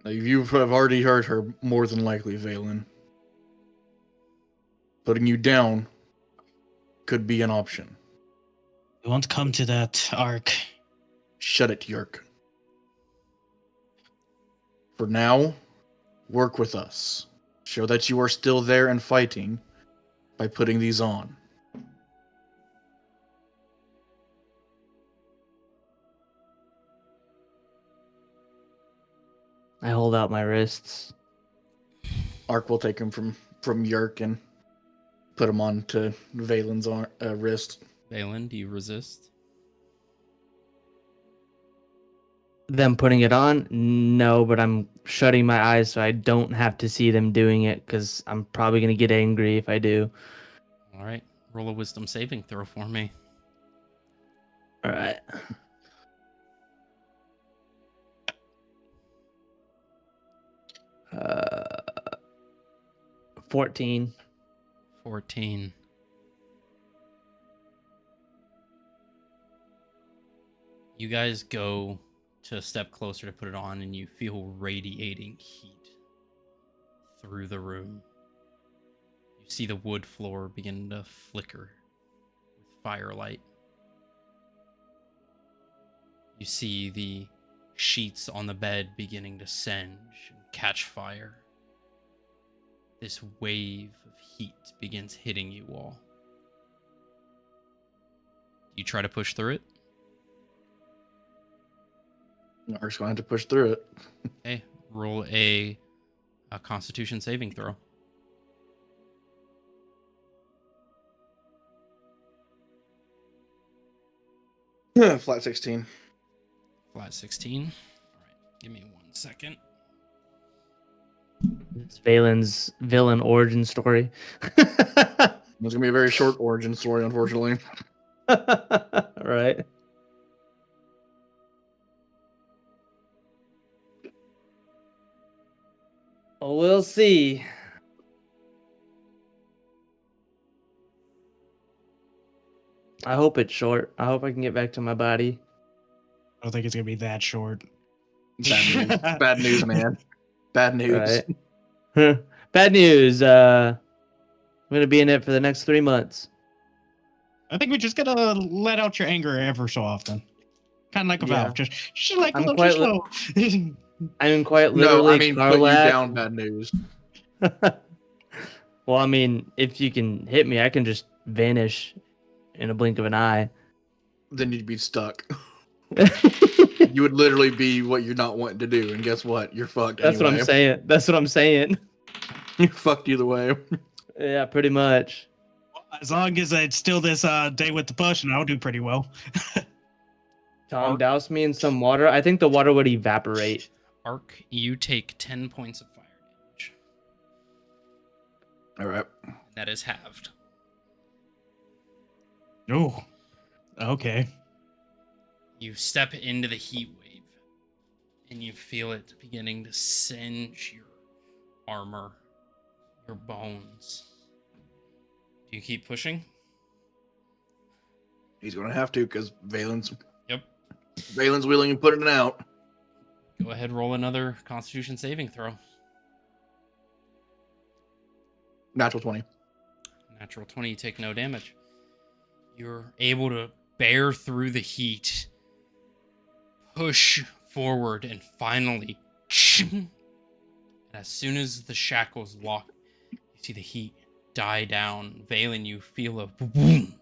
Now, you have already heard her more than likely, Valen. Putting you down could be an option. It won't come to that, Ark. Shut it, Yerk. For now, work with us. Show that you are still there and fighting by putting these on. I hold out my wrists. Ark will take him from Yerk and put him on to Valen's wrist. Valen, do you resist? Them putting it on? No, but I'm shutting my eyes so I don't have to see them doing it because I'm probably going to get angry if I do. All right. Roll a wisdom saving throw for me. All right. 14. 14. You guys go to a step closer to put it on, and you feel radiating heat through the room. You see the wood floor begin to flicker with firelight. You see the sheets on the bed beginning to singe and catch fire. This wave of heat begins hitting you all. You try to push through it? Ark's going to have to push through it. Okay, roll a Constitution saving throw. Flat 16. Flat 16. All right, give me 1 second. It's Valen's villain origin story. It's gonna be a very short origin story, unfortunately. Right. Well, we'll see. I hope it's short. I hope I can get back to my body. I don't think it's gonna be that short. Bad news. Bad news, man. Bad news. Right. Bad news. I'm gonna be in it for the next 3 months. I think we just gotta let out your anger ever so often. Kind of like a Yeah. valve. Just like a I'm little quite too slow. I'm quite No, literally I mean put you Karlak. down. Bad news. Well, I mean, if you can hit me, I can just vanish in a blink of an eye. Then you'd be stuck. You would literally be what you're not wanting to do, and guess what? You're fucked. That's what I'm anyway. saying. That's what I'm saying. You're fucked either way. Yeah, pretty much. As long as it's still this day with the push, and I'll do pretty well. Tom, douse me in some water. I think the water would evaporate. Arc, you take 10 points of fire damage. All right. That is halved. Oh, okay. You step into the heat wave, and you feel it beginning to singe your armor, your bones. Do you keep pushing? He's gonna have to because Valen's Yep. willing and putting it out. Go ahead, roll another Constitution saving throw. Natural 20. Natural 20, you take no damage. You're able to bear through the heat, push forward, and finally, and as soon as the shackles lock, you see the heat die down. Valen, you feel a boom, and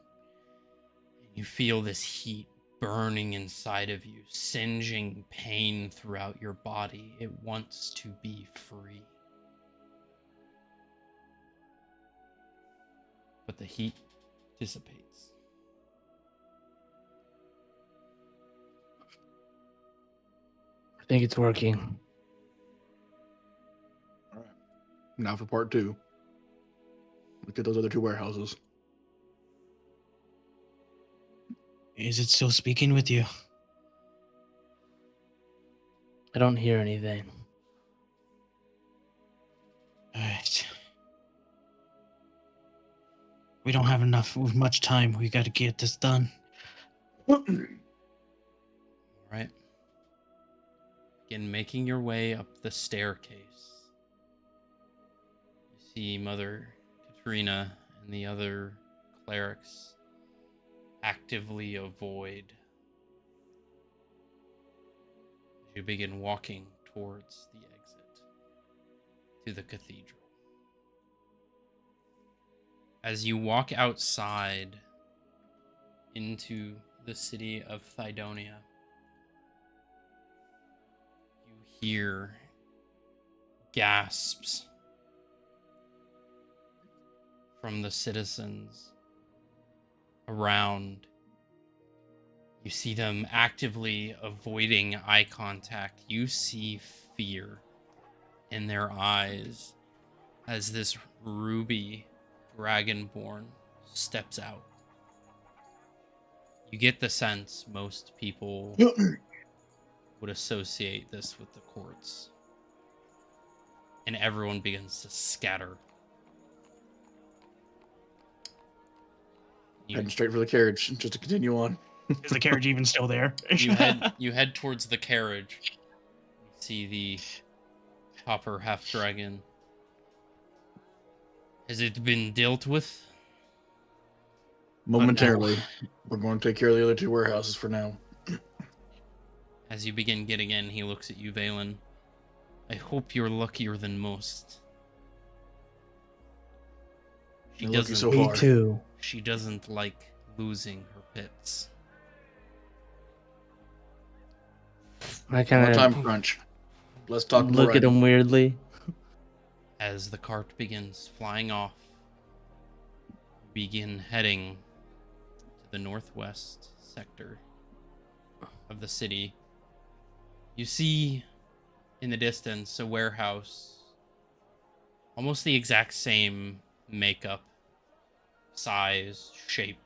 you feel this heat burning inside of you, singeing pain throughout your body. It wants to be free. But the heat dissipates. I think it's working. All right. Now for part 2. Look at those other 2 warehouses. Is it still speaking with you? I don't hear anything. Alright. We don't have much time. We gotta get this done. All right. Begin making your way up the staircase. You see Mother Katrina and the other clerics actively avoid as you begin walking towards the exit to the cathedral. As you walk outside into the city of Thydonia, you hear gasps from the citizens around. You see them actively avoiding eye contact. You see fear in their eyes as this ruby dragonborn steps out. You get the sense most people would associate this with the courts. And everyone begins to scatter. Heading straight for the carriage just to continue on. Is the carriage even still there? You head towards the carriage. You see the copper half dragon. Has it been dealt with? Momentarily. We're going to take care of the other 2 warehouses for now. As you begin getting in, he looks at you, Valen. I hope you're luckier than most. She You're lucky doesn't. so far. Me too. She doesn't like losing her pits. I More kind time of crunch. Let's talk more. look at him weirdly. As the cart begins flying off, you begin heading to the northwest sector of the city, you see in the distance a warehouse, almost the exact same makeup, size, shape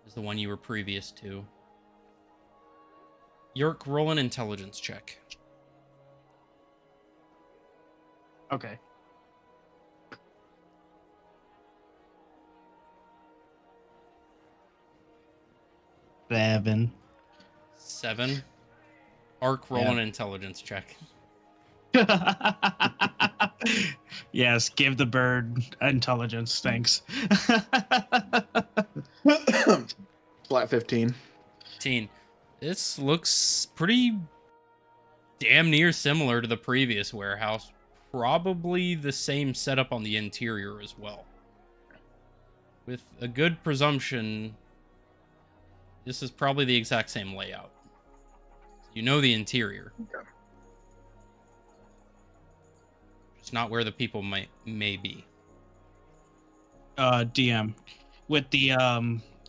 as the one you were previous to. Yerk, roll an intelligence check. Okay. Seven. 7. Ark, roll Yeah. an intelligence check. Yes, give the bird intelligence. Thanks. Flat 15. 15. This looks pretty damn near similar to the previous warehouse. Probably the same setup on the interior as well. With a good presumption, this is probably the exact same layout. You know the interior. Okay. Just not where the people may be. DM, with the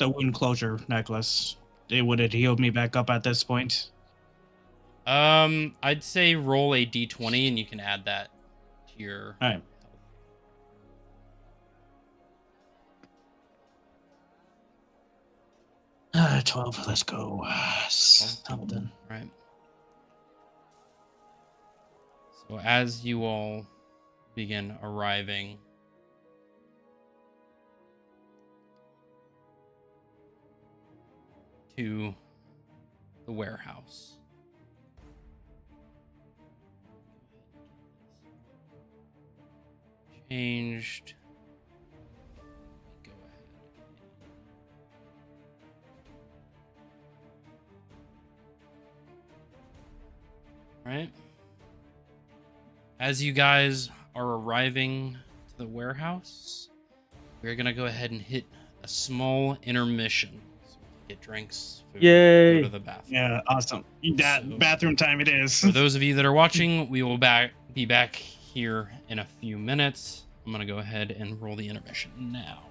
wound closure necklace, would it heal me back up at this point? I'd say roll a d20 and you can add that to your All right. health. 12. Let's go. Something. Right. So as you all begin arriving to the warehouse, changed. Go ahead. Right. As you guys are arriving to the warehouse, we're gonna go ahead and hit a small intermission. So we can get drinks, food, Yay. go to the bathroom. Yeah, awesome. That So- bathroom time it is. For those of you that are watching, we will be back here in a few minutes. I'm gonna go ahead and roll the intermission now.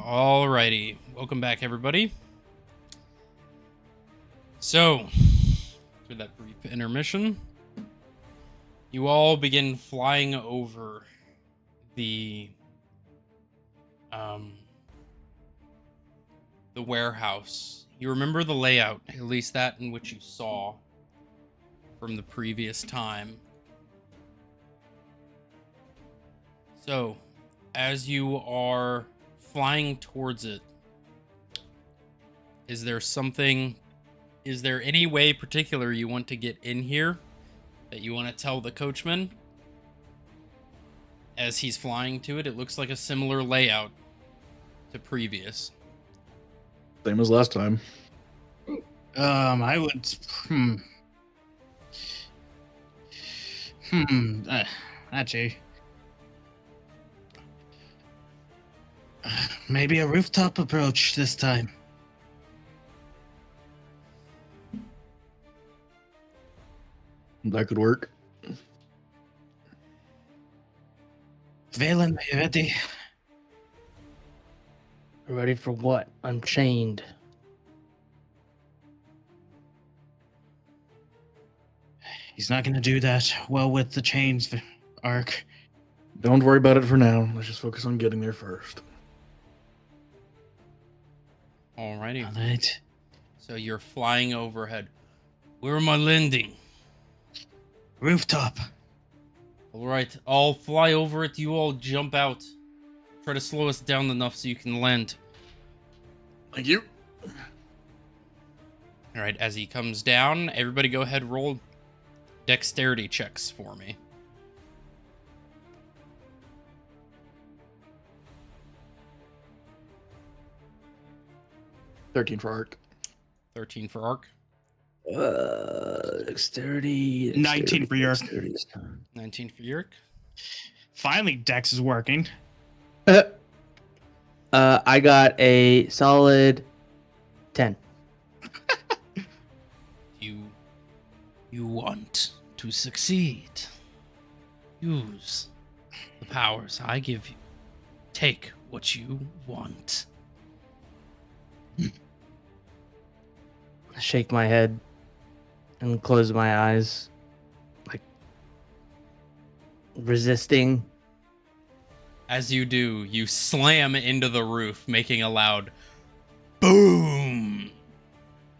Alrighty, welcome back, everybody. So, after that brief intermission, you all begin flying over the warehouse. You remember the layout, at least that in which you saw from the previous time. So, as you are flying towards it, is there any way particular you want to get in here that you want to tell the coachman as he's flying to it? It looks like a similar layout to previous. Same as last time. I would. Actually, maybe a rooftop approach this time. That could work. Valen, are you ready? Ready for what? I'm chained. He's not going to do that well with the chains, Ark. Don't worry about it for now. Let's just focus on getting there first. Alrighty. All right. So you're flying overhead. Where am I landing? Rooftop. Alright, I'll fly over it. You all jump out. Try to slow us down enough so you can land. Thank you. Alright, as he comes down, everybody go ahead, roll dexterity checks for me. $13 for Ark. 13 for Ark. Dexterity. 19 for Yerk. 19 for Yerk. Finally, Dex is working. I got a solid 10. You want to succeed. Use the powers I give you. Take what you want. Shake my head and close my eyes, like resisting. As you do, you slam into the roof, making a loud boom.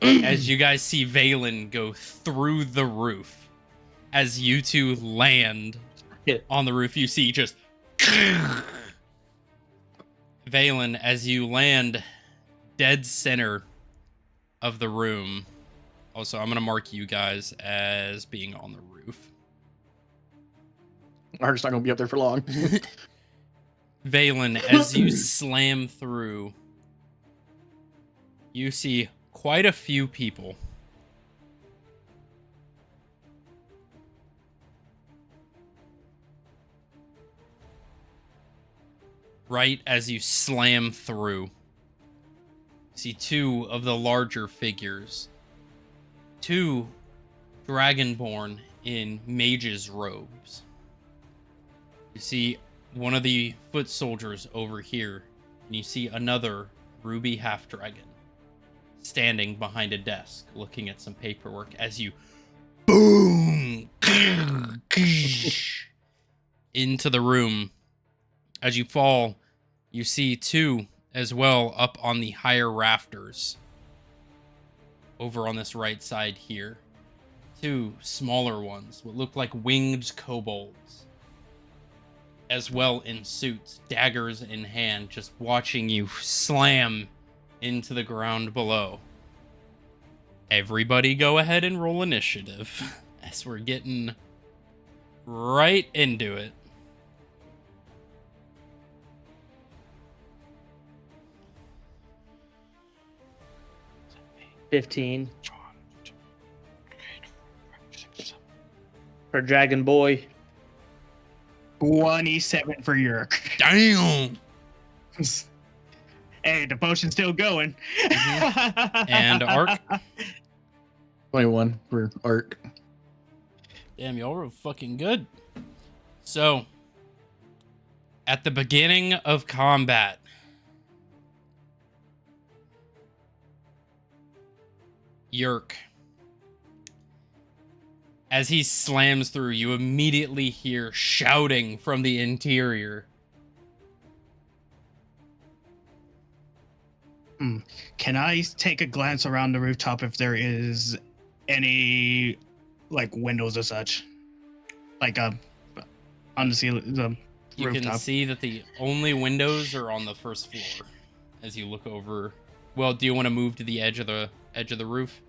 As you guys see Valen go through the roof. As you two land on the roof, you see just Valen, as you land dead center of the room. Also, I'm going to mark you guys as being on the roof. Ark's not going to be up there for long. Valen, as you slam through, you see quite a few people. Right as you slam through, you see two of the larger figures. Two Dragonborn in mage's robes. You see one of the foot soldiers over here, and you see another ruby half-dragon standing behind a desk looking at some paperwork as you boom into the room. As you fall, you see two as well up on the higher rafters over on this right side here. Two smaller ones, what look like winged kobolds, as well in suits, daggers in hand, just watching you slam into the ground below. Everybody go ahead and roll initiative as we're getting right into it. $15 for Dragon Boy. 27 for Yerk. Damn! Hey, the potion's still going. And Ark. 21 for Ark. Damn, y'all were fucking good. So, at the beginning of combat, Yerk. As he slams through, you immediately hear shouting from the interior. Can I take a glance around the rooftop if there is any like windows or such? Like on the ceiling, the You rooftop. can see that the only windows are on the first floor as you look over. Well, do you want to move to the edge of the roof?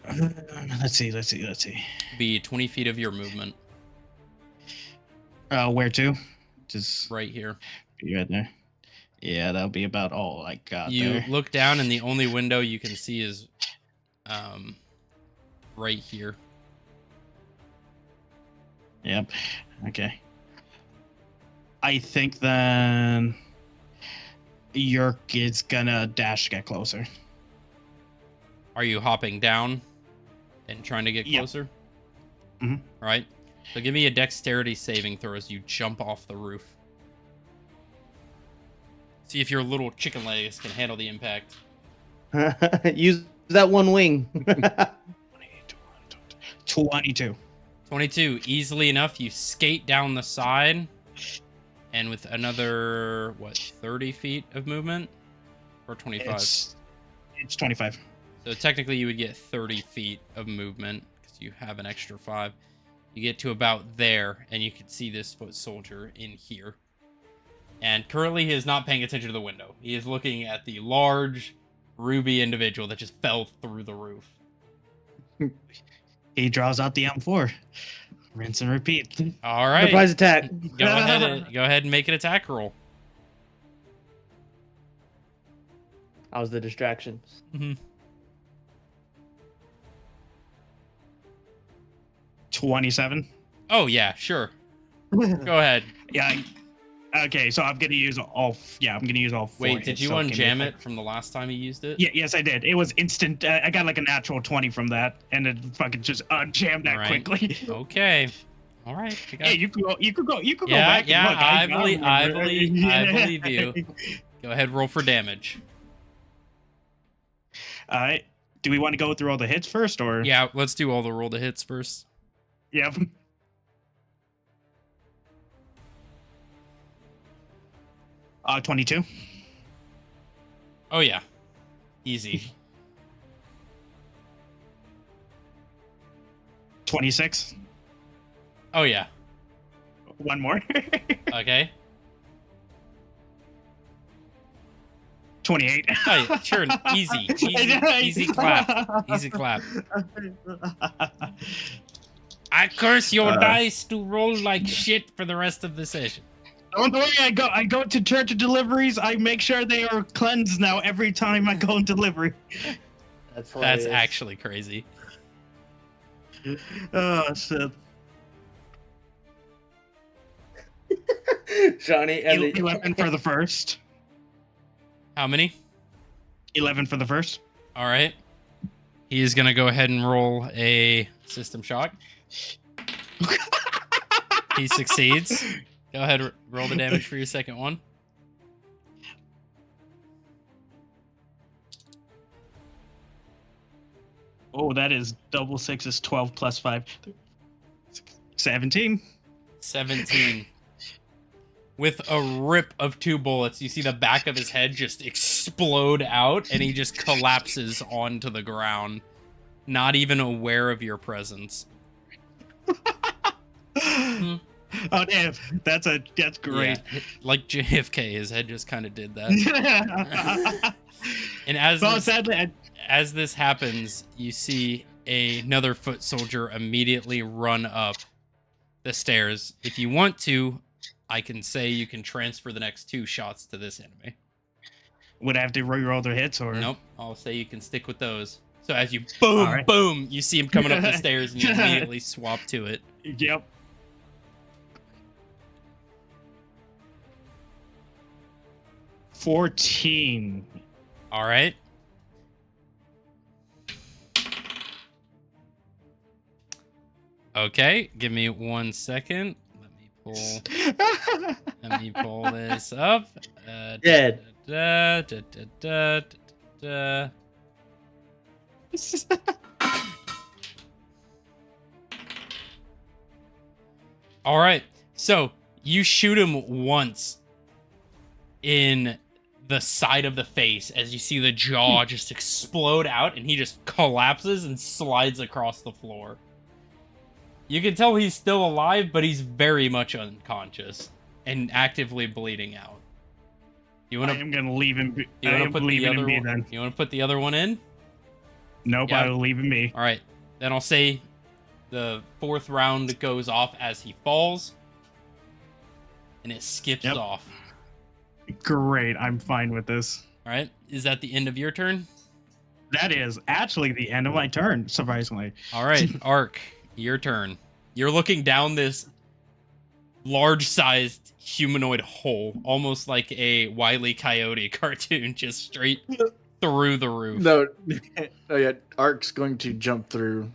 Let's see. Be 20 feet of your movement Where to? Just right here. be right there. Yeah, that'll be about all I got You there. look down, and the only window you can see is right here. Yep. Okay. I think then Yerk is gonna dash to get closer. Are you hopping down and trying to get Yep. closer? Mhm. All right. So give me a dexterity saving throw as you jump off the roof. See if your little chicken legs can handle the impact. Use that one wing. 22. 22, easily enough, you skate down the side, and with another, 30 feet of movement? Or 25? It's 25. So technically you would get 30 feet of movement, because you have an extra 5. You get to about there, and you can see this foot soldier in here. And currently he is not paying attention to the window. He is looking at the large, ruby individual that just fell through the roof. He draws out the M4. Rinse and repeat. All right. Surprise attack. Go ahead and make an attack roll. That was the distraction. 27. Oh yeah, sure. Go ahead. Yeah. Okay, so I'm gonna use all. Yeah, I'm gonna use all 4. Wait, did you so give me unjam a- it from the last time you used it? Yeah, yes, I did. It was instant. I got like a natural 20 from that, and it fucking just unjammed that Right. quickly. Okay. All right. You got- Hey, you could go. You could go. You could Yeah, go back. yeah, And look. I remember. believe you. Go ahead, roll for damage. All right. Do we want to go through all the hits first, or? Yeah, let's do all the roll to hits first. Yep. Uh, 22. Oh yeah. Easy. 26. Oh yeah. One more. Okay. 28. Oh, yeah, sure. Easy clap. Easy clap. I curse your dice to roll like shit for the rest of the session. Don't worry, I go to church deliveries. I make sure they are cleansed now every time I go in delivery. That's That's actually crazy. Oh shit. Johnny. 11 for the first. How many? 11 for the first. All right. He is going to go ahead and roll a system shock. He succeeds. Go ahead, roll the damage for your second one. Oh, that is double 6 is 12 plus 5. 17. 17. With a rip of 2 bullets, you see the back of his head just explode out, and he just collapses onto the ground, not even aware of your presence. Oh damn, that's great. Yeah, like JFK, his head just kind of did that. And Well, sadly, as this happens, you see another foot soldier immediately run up the stairs. If you want to, I can say you can transfer the next 2 shots to this enemy. would I have to re-roll their hits, or? Nope, I'll say you can stick with those. So as you boom, Alright. boom, you see him coming up the stairs, and you immediately swap to it. Yep. $14. All right. Okay, give me 1 second. Let me pull this up. Dead. All right. So you shoot him once in the side of the face as you see the jaw just explode out and he just collapses and slides across the floor. You can tell he's still alive, but he's very much unconscious and actively bleeding out. You want I to? am gonna leave him. You I want to am put the leaving other him be one? then. You want to put the other one in? Nope, Yeah. I will leave him be. All right. Then I'll say the 4th round goes off as he falls, and it skips Yep. off. Great, I'm fine with this. All right. Is that the end of your turn? That is actually the end of my turn, surprisingly. All right, Ark, your turn. You're looking down this large-sized humanoid hole, almost like a Wile E. Coyote cartoon, just straight through the roof. No, oh yeah, Ark's going to jump through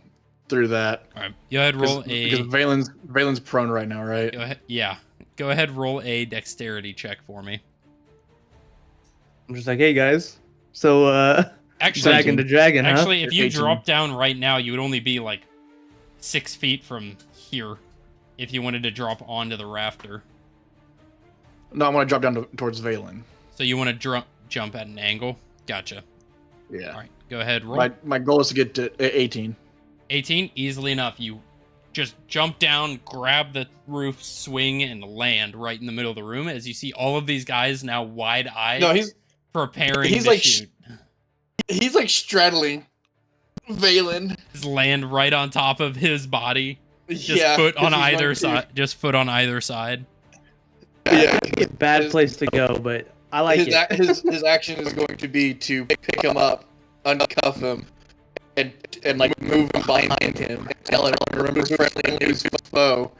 that. All right, go ahead, roll Because a. Valen's prone right now, right? Go ahead, yeah, go ahead, roll a dexterity check for me. I'm just like, hey guys. So Actually, dragon to dragon, huh? actually, if you 18. drop down right now, you would only be like 6 feet from here. If you wanted to drop onto the rafter, No, I want to drop down towards Valen. so you want to jump at an angle. Gotcha. Yeah. All right, go ahead, roll. My goal is to get to 18. 18, easily enough. You just jump down, grab the roof, swing, and land right in the middle of the room as you see all of these guys now wide-eyed, No, he's preparing he's to like shoot. he's like straddling Valen. Just land right on top of his body. Just Yeah, foot on 'cause he's either running side. Just foot on either side. Yeah. Bad His- place to go, but I like it. His action is going to be to pick him up, uncuff him, and like move behind him, tell him remember his friendly his foe.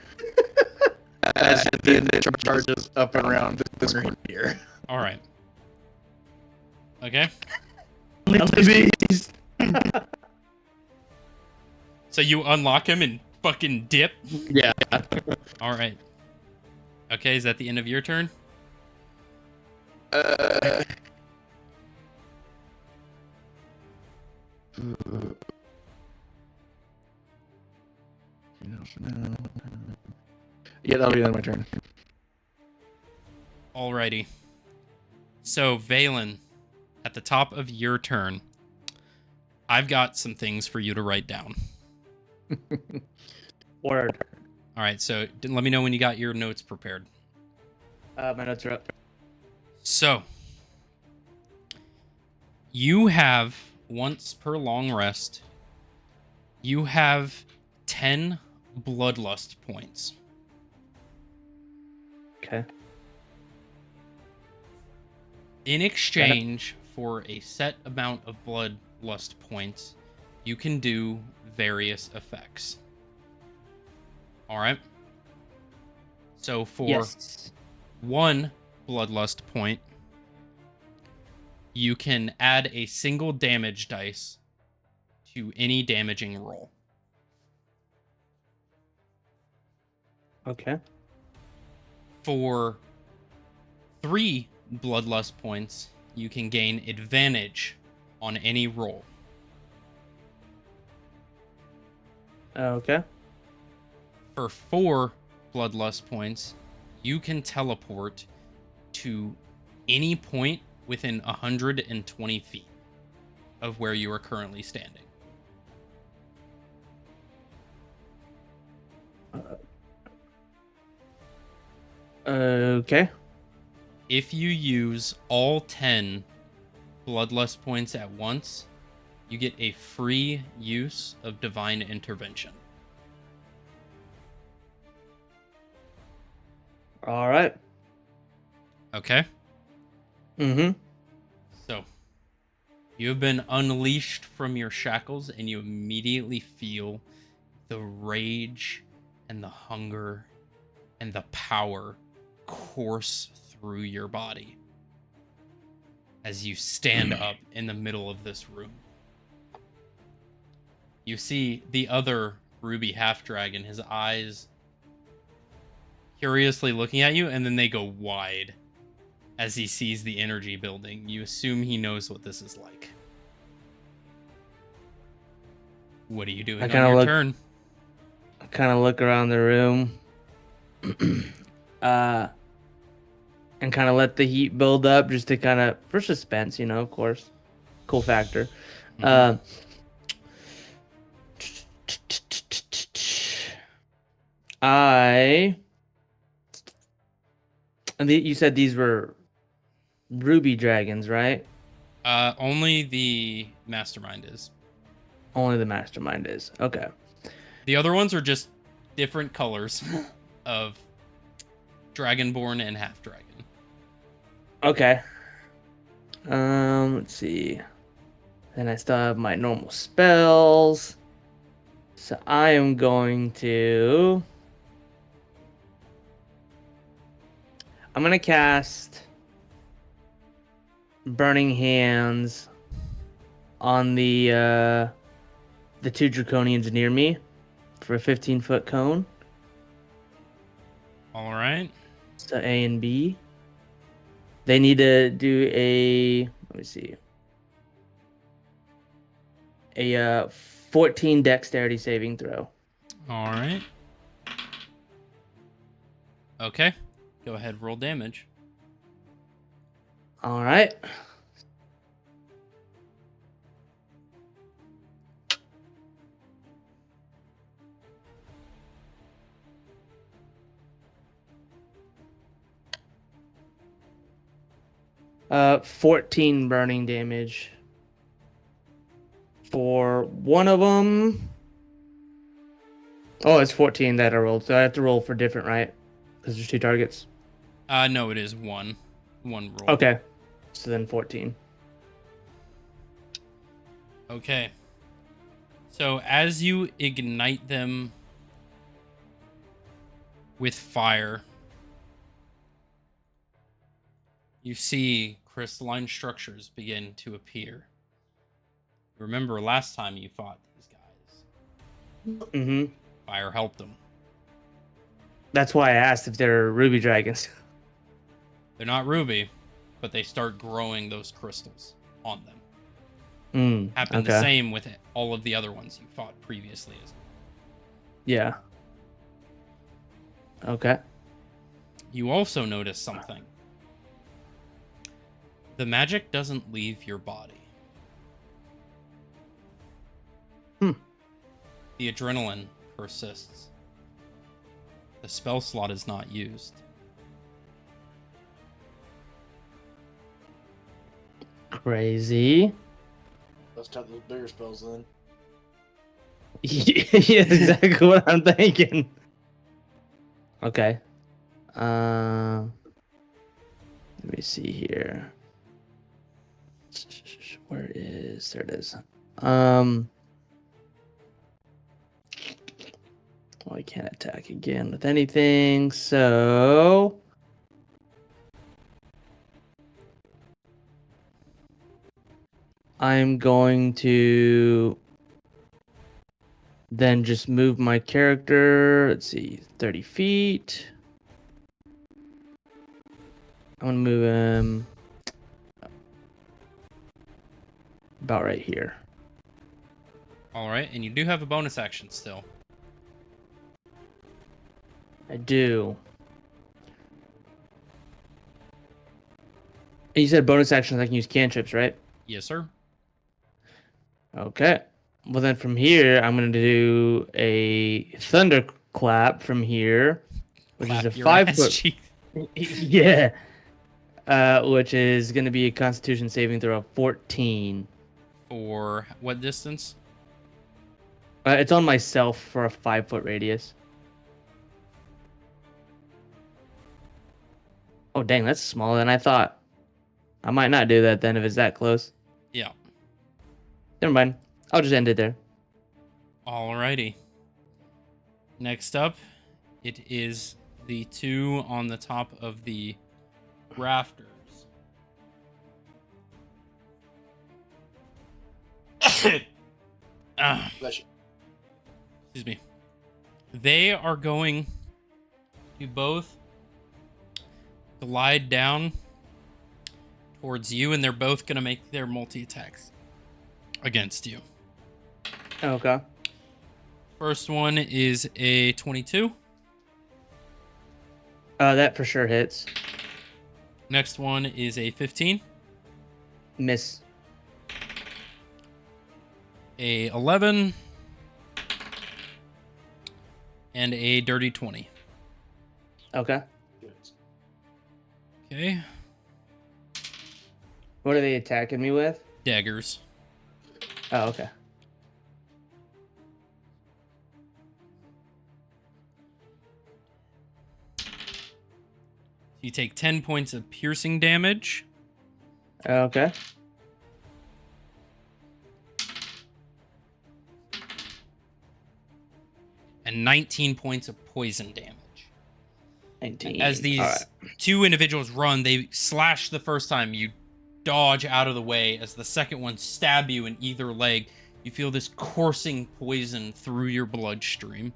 As he then charges up and around this green here. All right. Okay. So you unlock him and fucking dip. Yeah. All right. Okay, is that the end of your turn? Yeah, that'll be the end of my turn. Alrighty. So, Valen, at the top of your turn, I've got some things for you to write down. Word. All right, so let me know when you got your notes prepared. My notes are up. So, you have, once per long rest, you have 10 bloodlust points. Okay. In exchange for a set amount of bloodlust points, you can do various effects. All right. So for Yes. 1 bloodlust point, you can add a single damage dice to any damaging roll. Okay. For 3 bloodlust points, you can gain advantage on any roll. Okay. For 4 bloodlust points, you can teleport to any point within 120 feet of where you are currently standing. Okay. If you use all 10 bloodlust points at once, you get a free use of divine intervention. All right. Okay? Mm-hmm. So, you have been unleashed from your shackles and you immediately feel the rage and the hunger and the power course through your body as you stand up in the middle of this room. You see the other ruby half dragon, his eyes curiously looking at you, and then they go wide as he sees the energy building. You assume he knows what this is like. What are you doing I on kinda your look- turn? I kind of look around the room, and kind of let the heat build up just to kind of for suspense, of course, cool factor. Mhm. I and you said these were ruby dragons, right? Only the mastermind is. Only the mastermind is. Okay. The other ones are just different colors of dragonborn and half dragon. Okay. Let's see. Then I still have my normal spells. So I am going to cast Burning Hands on the two draconians near me for a 15-foot cone. All right. So A and B. They need to do let me see. A 14 dexterity saving throw. All right. Okay. Go ahead, roll damage. All right. Uh, 14 burning damage. For one of them. Oh, it's 14 that I rolled. So I have to roll for different, right? Because there's 2 targets. No, it is one. One roll. Okay. So then 14. Okay. So as you ignite them with fire, you see crystalline structures begin to appear. Remember last time you fought these guys? Mm-hmm. Fire helped them. That's why I asked if they're ruby dragons. They're not ruby, but they start growing those crystals on them. Happened the same with all of the other ones you fought previously as well. Yeah. Okay. You also notice something. The magic doesn't leave your body. The adrenaline persists. The spell slot is not used. Crazy. Let's try those bigger spells then. Yeah, exactly what I'm thinking. Okay. Let me see here. There it is. Well, I can't attack again with anything, so I'm going to then just move my character. Let's see, 30 feet. I'm gonna move him about right here. All right, and you do have a bonus action still. I do. And you said bonus actions I can use cantrips, right? Yes, sir. Okay. Well, then from here, I'm going to do a thunderclap from here, which Clap is a your 5 ass foot. cheek. Yeah. Which is going to be a Constitution saving throw of 14. For what distance? It's on myself for a 5 foot radius. Oh, dang, that's smaller than I thought. I might not do that then if it's that close. Yeah. Never mind. I'll just end it there. Alrighty. Next up, it is the two on the top of the rafters. Bless you. Excuse me. They are going to both glide down towards you, and they're both going to make their multi-attacks against you. Okay. First one is a 22. That for sure hits. Next one is a 15. Miss. A 11. And a dirty 20. Okay. Okay. What are they attacking me with? Daggers. Oh, okay. You take 10 points of piercing damage. Okay. And 19 points of poison damage. 19. As these Alright. two individuals run, they slash the first time. You dodge out of the way. As the second one stab you in either leg, you feel this coursing poison through your bloodstream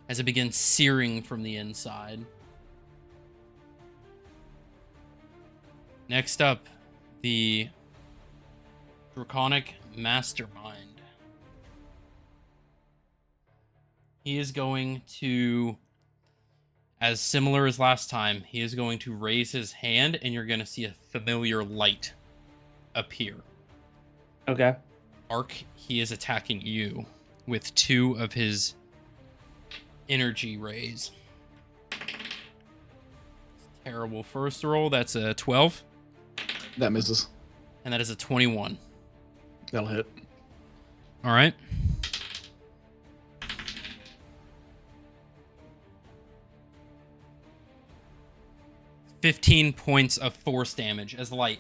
as it begins searing from the inside. Next up, the Draconic Mastermind. He is going to, as similar as last time, he is going to raise his hand and you're going to see a familiar light appear. Okay. Ark, he is attacking you with 2 of his energy rays. Terrible first roll. That's a 12. That misses. And that is a 21. That'll hit. All right. "15 points of force damage as the light.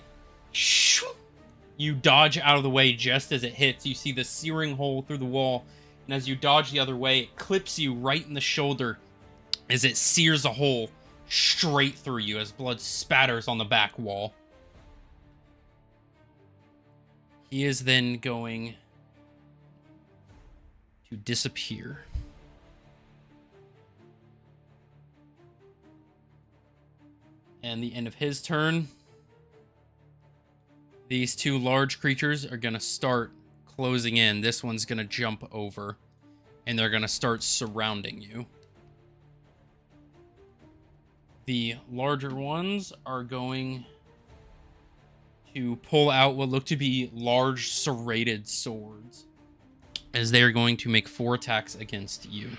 You dodge out of the way just as it hits. You see the searing hole through the wall. And as you dodge the other way, it clips you right in the shoulder as it sears a hole straight through you as blood spatters on the back wall. He is then going to disappear. And the end of his turn, these 2 large creatures are going to start closing in. This one's going to jump over, and they're going to start surrounding you. The larger ones are going to pull out what look to be large serrated swords, as they are going to make 4 attacks against you.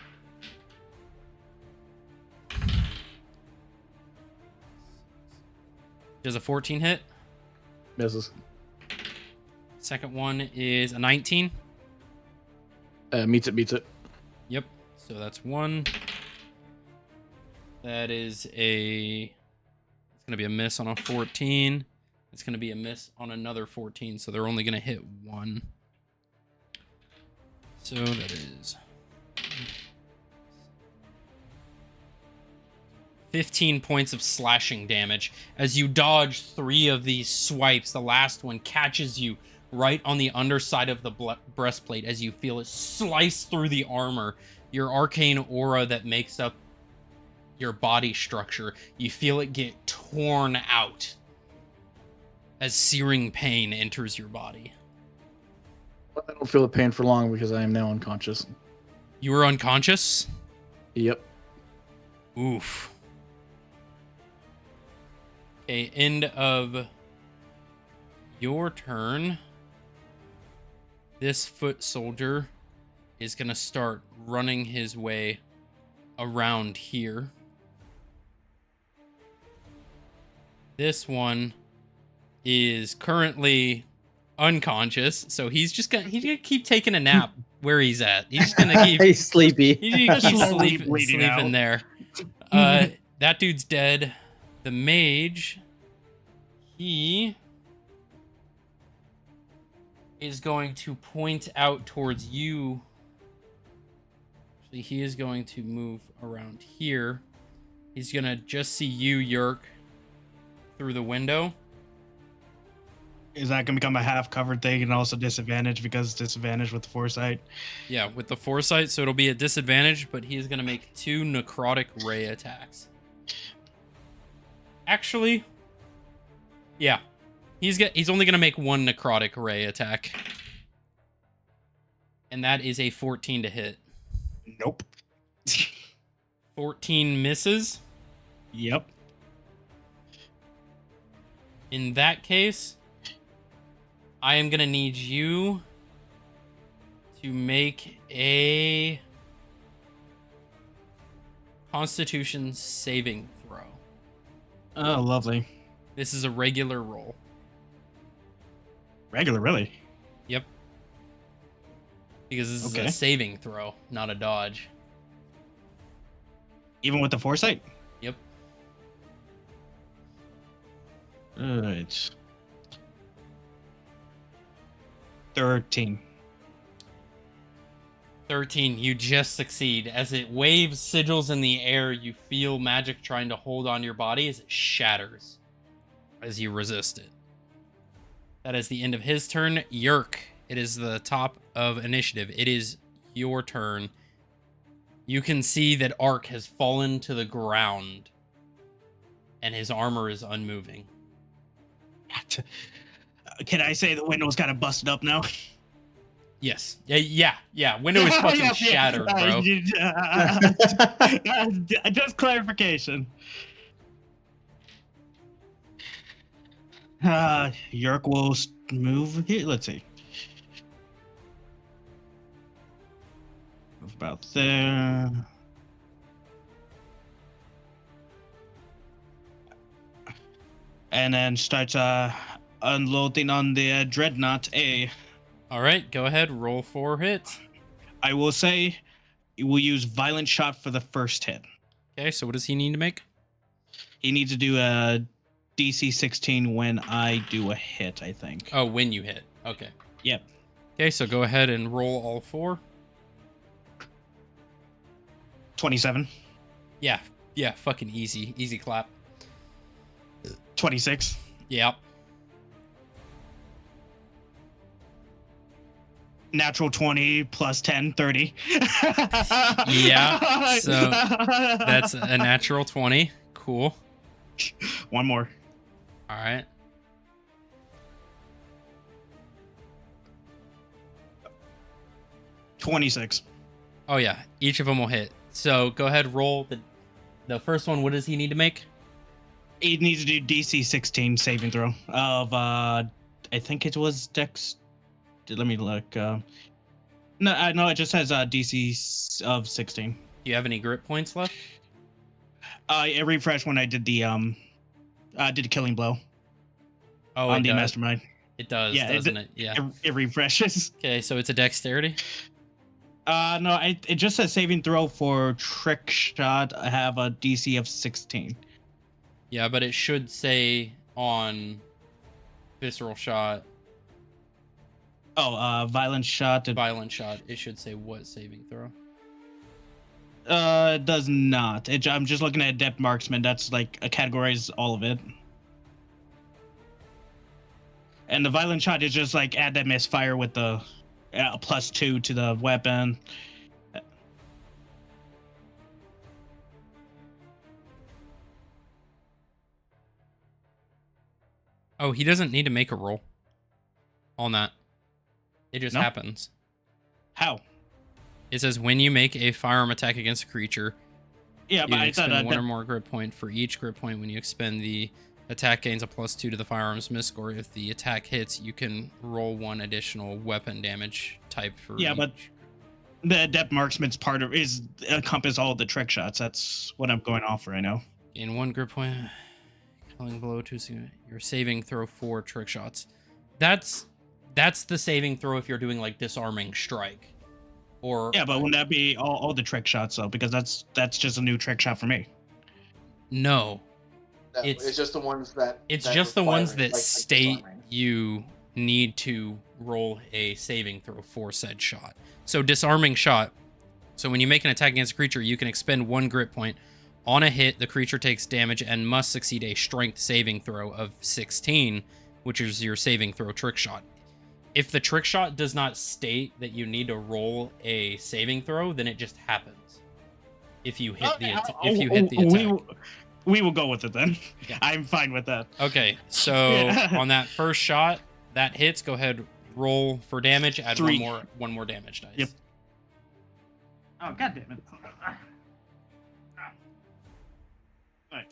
Does a 14 hit? Misses. Second one is a 19. Meets it. Yep. So that's 1. That is it's going to be a miss on a 14. It's going to be a miss on another 14. So they're only going to hit 1. So that is 15 points of slashing damage. As you dodge 3 of these swipes, the last one catches you right on the underside of the breastplate as you feel it slice through the armor. Your arcane aura that makes up your body structure, you feel it get torn out as searing pain enters your body. I don't feel the pain for long because I am now unconscious. You were unconscious? Yep. Oof. Okay, end of your turn. This foot soldier is going to start running his way around here. This one is currently unconscious, so he's gonna keep taking a nap where he's at. He's just gonna keep He's sleepy. he's gonna keep Slowly sleeping bleeding out. there. That dude's dead. The mage, he is going to point out towards you. Actually, he is going to move around here. He's gonna just see you, Yerk, through the window. Is that going to become a half-covered thing and also disadvantage because it's disadvantage with the foresight? Yeah, with the foresight, so it'll be a disadvantage, but he is going to make 2 necrotic ray attacks. Actually, yeah. He's only going to make 1 necrotic ray attack. And that is a 14 to hit. Nope. 14 misses. Yep. In that case, I am going to need you to make a Constitution saving throw. Oh, lovely. This is a regular roll. Regular, really? Yep. Because this is Okay. a saving throw, not a dodge. Even with the foresight? Yep. Alright. 13. 13, you just succeed. As it waves sigils in the air, you feel magic trying to hold on your body as it shatters as you resist it. That is the end of his turn. Yerk, it is the top of initiative. It is your turn. You can see that Ark has fallen to the ground and his armor is unmoving. Can I say the window's kind of busted up now? Yes. Yeah. Window is fucking shattered, bro. Just clarification. Yerk will move here. Let's see. Move about there. And then starts unloading on the Dreadnought A. All right, go ahead. Roll 4 hits. I will say we'll use Violent Shot for the first hit. Okay, so what does he need to make? He needs to do a DC 16 when I do a hit, I think. Oh, when you hit. Okay. Yep. Okay, so go ahead and roll all 4. 27. Yeah, fucking easy. Easy clap. 26. Yep. Natural 20 plus 10, 30. Yeah, so that's a natural 20. Cool. One more. All right. $26. Oh, yeah. Each of them will hit. So go ahead, roll the first one. What does he need to make? He needs to do DC 16 saving throw of, I think it was Dex. Let me look. No, it just has DC of 16. Do you have any grit points left? It refreshed when I did the killing blow Oh, on it the does. Mastermind. It does, Yeah, doesn't it? Yeah. It refreshes. Okay, so it's a dexterity. No, it just says saving throw for trick shot. I have a DC of 16. Yeah, but it should say on visceral shot, Oh, violent shot. violent shot. It should say what saving throw. It does not. I'm just looking at adept marksman. That's like categorizes all of it. And the violent shot is just like add that misfire with the +2 to the weapon. Oh, he doesn't need to make a roll on that. It just No? happens. How? It says when you make a firearm attack against a creature, Yeah, you but can I thought expend one or that. more grit point. For each grit point, when you expend, the attack gains a +2 to the firearm's miss score. If the attack hits, you can roll 1 additional weapon damage type for Yeah, each. but the adept marksman's part of is encompass all of the trick shots. That's what I'm going off for right now. Gain 1 grit point. Killing blow to your saving throw 4 trick shots. That's the saving throw if you're doing like disarming strike. Or Yeah, but wouldn't that be all the trick shots though? Because that's just a new trick shot for me. no. No, It's- it's just the ones that. It's that just the ones require it, that like state disarming. you need to roll a saving throw for said shot. So disarming shot. So when you make an attack against a creature, you can expend 1 grit point. On a hit, the creature takes damage and must succeed a strength saving throw of 16, which is your saving throw trick shot. If the trick shot does not state that you need to roll a saving throw, then it just happens. If you hit the attack. We will go with it then. Yeah. I'm fine with that. Okay, so Yeah. on that first shot, that hits. Go ahead, roll for damage. Add 3. one more damage dice. Yep. Oh, god damn it. Alright.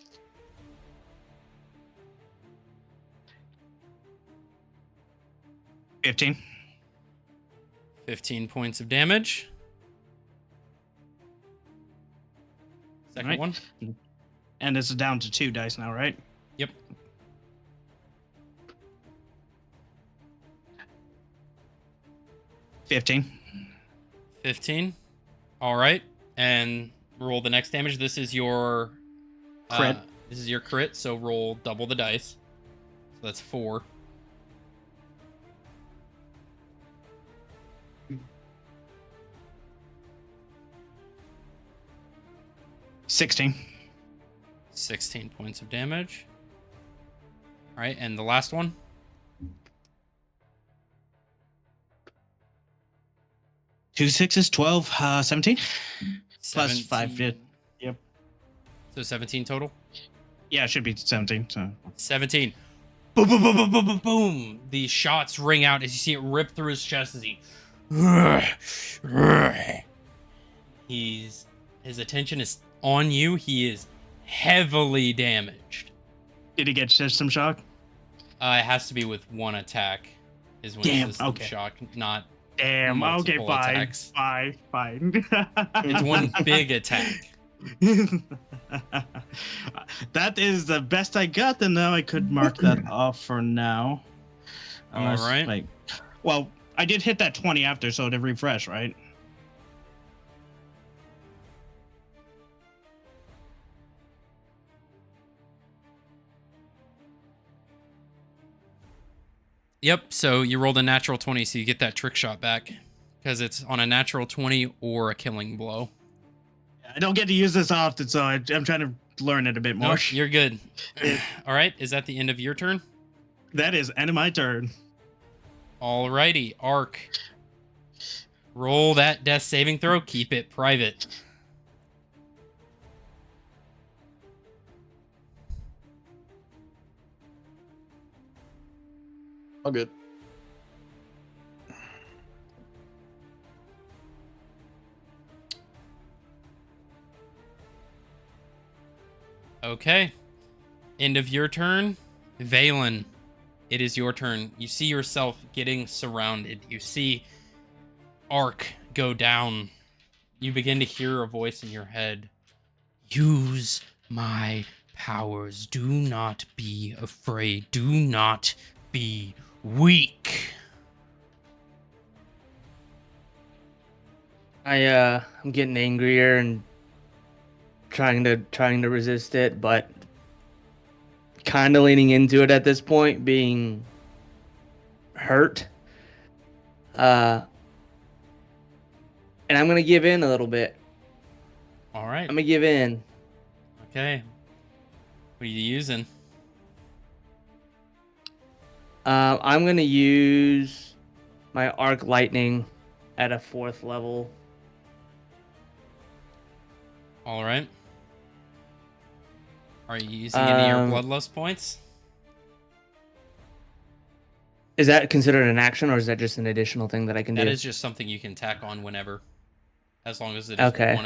15. 15 points of damage. Second Alright. one. And this is down to 2 dice now, right? Yep. $15. 15. All right. And roll the next damage. This is your Crit. This is your crit, so roll double the dice. So that's 4. $16. 16 points of damage. All right, and the last one. 2 6s, 12, 17. Plus 5. 17. Yep. So 17 total. Yeah, it should be 17. So 17. Boom, boom, boom, boom, boom, boom, boom. The shots ring out as you see it rip through his chest as his attention is on you. He is heavily damaged. did he get system shock? It has to be with one attack. Is when Damn, system okay. shock, not Damn. Okay, Multiple fine. attacks. Fine. it's one big attack. That is the best I got, and now I could mark that off for now. All right. Like, well, I did hit that 20 after, so to refresh, right? Yep, so you rolled a natural 20, so you get that trick shot back. Because it's on a natural 20 or a killing blow. I don't get to use this often, so I'm trying to learn it a bit more. Nope, you're good. All right, is that the end of your turn? That is end of my turn. Alrighty, Ark. Roll that death saving throw. Keep it private. All good. Okay. End of your turn. Valen, it is your turn. You see yourself getting surrounded. You see Ark go down. You begin to hear a voice in your head. Use my powers. Do not be afraid. Do not be weak. I'm getting angrier and trying to resist it, but kind of leaning into it at this point, being hurt. And I'm gonna give in a little bit. All right. I'm gonna give in. Okay. What are you using? I'm gonna use my arc lightning at a 4th level. All right. Are you using any of your bloodlust points? Is that considered an action, or is that just an additional thing that I can do? That is just something you can tack on whenever, as long as it is Okay.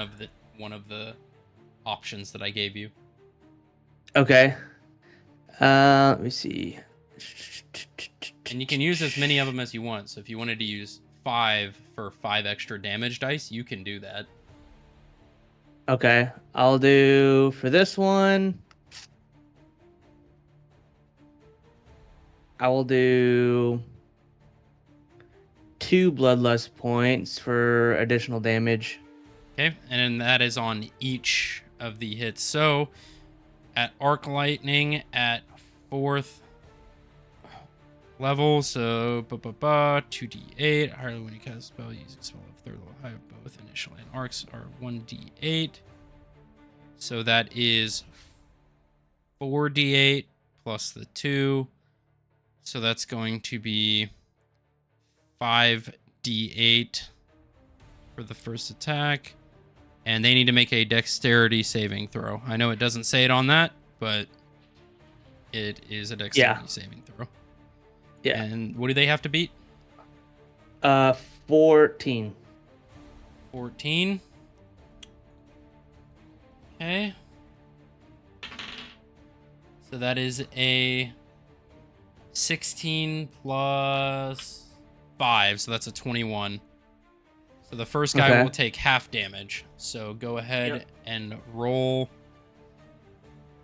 one of the options that I gave you. Okay. Let me see. And you can use as many of them as you want. So if you wanted to use 5 for 5 extra damage dice, you can do that. Okay, I'll do for this one. I will do 2 bloodlust points for additional damage. Okay, and then that is on each of the hits. So at Arc Lightning at 4th level, so 2d8. Higher when you cast a spell using spell of 3rd level high, both initial and arcs are 1d8. So that is 4d8 plus the 2. So that's going to be 5d8 for the first attack. And they need to make a dexterity saving throw. I know it doesn't say it on that, but it is a dexterity saving throw. Yeah. And what do they have to beat? 14. 14. Okay. So that is a 16 plus 5, so that's a 21. So the first guy Okay. will take half damage. So go ahead Yep. and roll.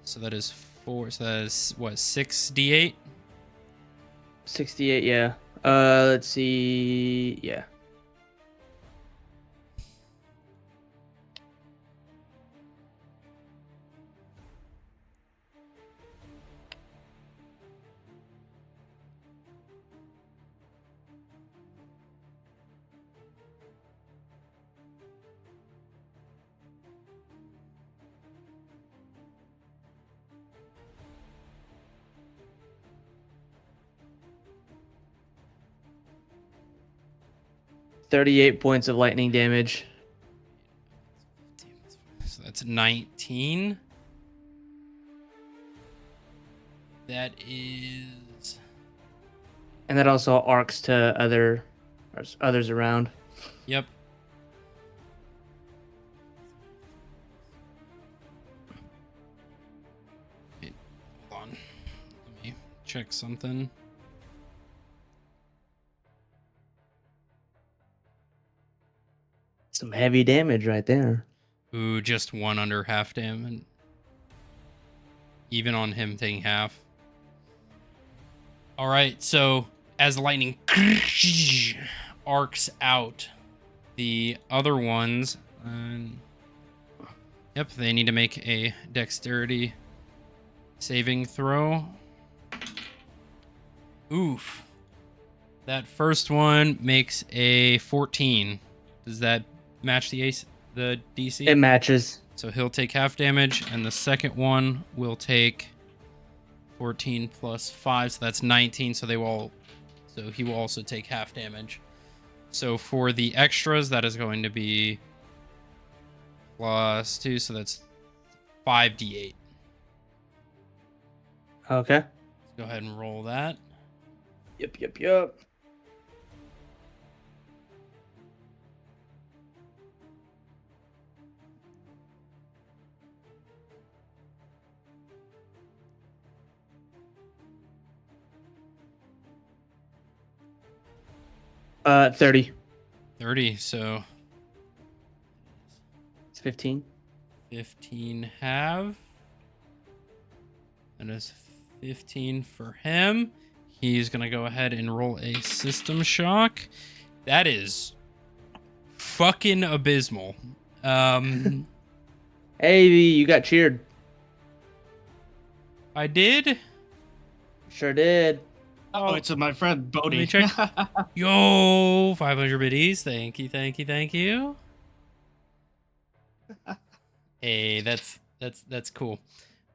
So that is 4. So that is what, 6d8? 68, yeah. Let's see. Yeah. $38 points of lightning damage. So that's 19. That is... And that also arcs to others around. Yep. Wait, hold on. Let me check something. Some heavy damage right there. Ooh, just 1 under half damage. Even on him taking half. All right, so as lightning arcs out, the other ones, yep, they need to make a dexterity saving throw. Oof. That first one makes a 14. Does that match the DC? It matches. So he'll take half damage, and the second one will take 14 plus 5, so that's 19. So he will also take half damage. So for the extras, that is going to be plus 2, so that's 5d8. Okay. Let's go ahead and roll that. Yep. 30. 30, so It's 15. 15 half. That is 15 for him. He's going to go ahead and roll a system shock. That is fucking abysmal. Hey, you got cheered. I did. Sure did. Oh, it's my friend Bodie. Let me check. Yo, 500 biddies. Thank you. Hey, that's cool.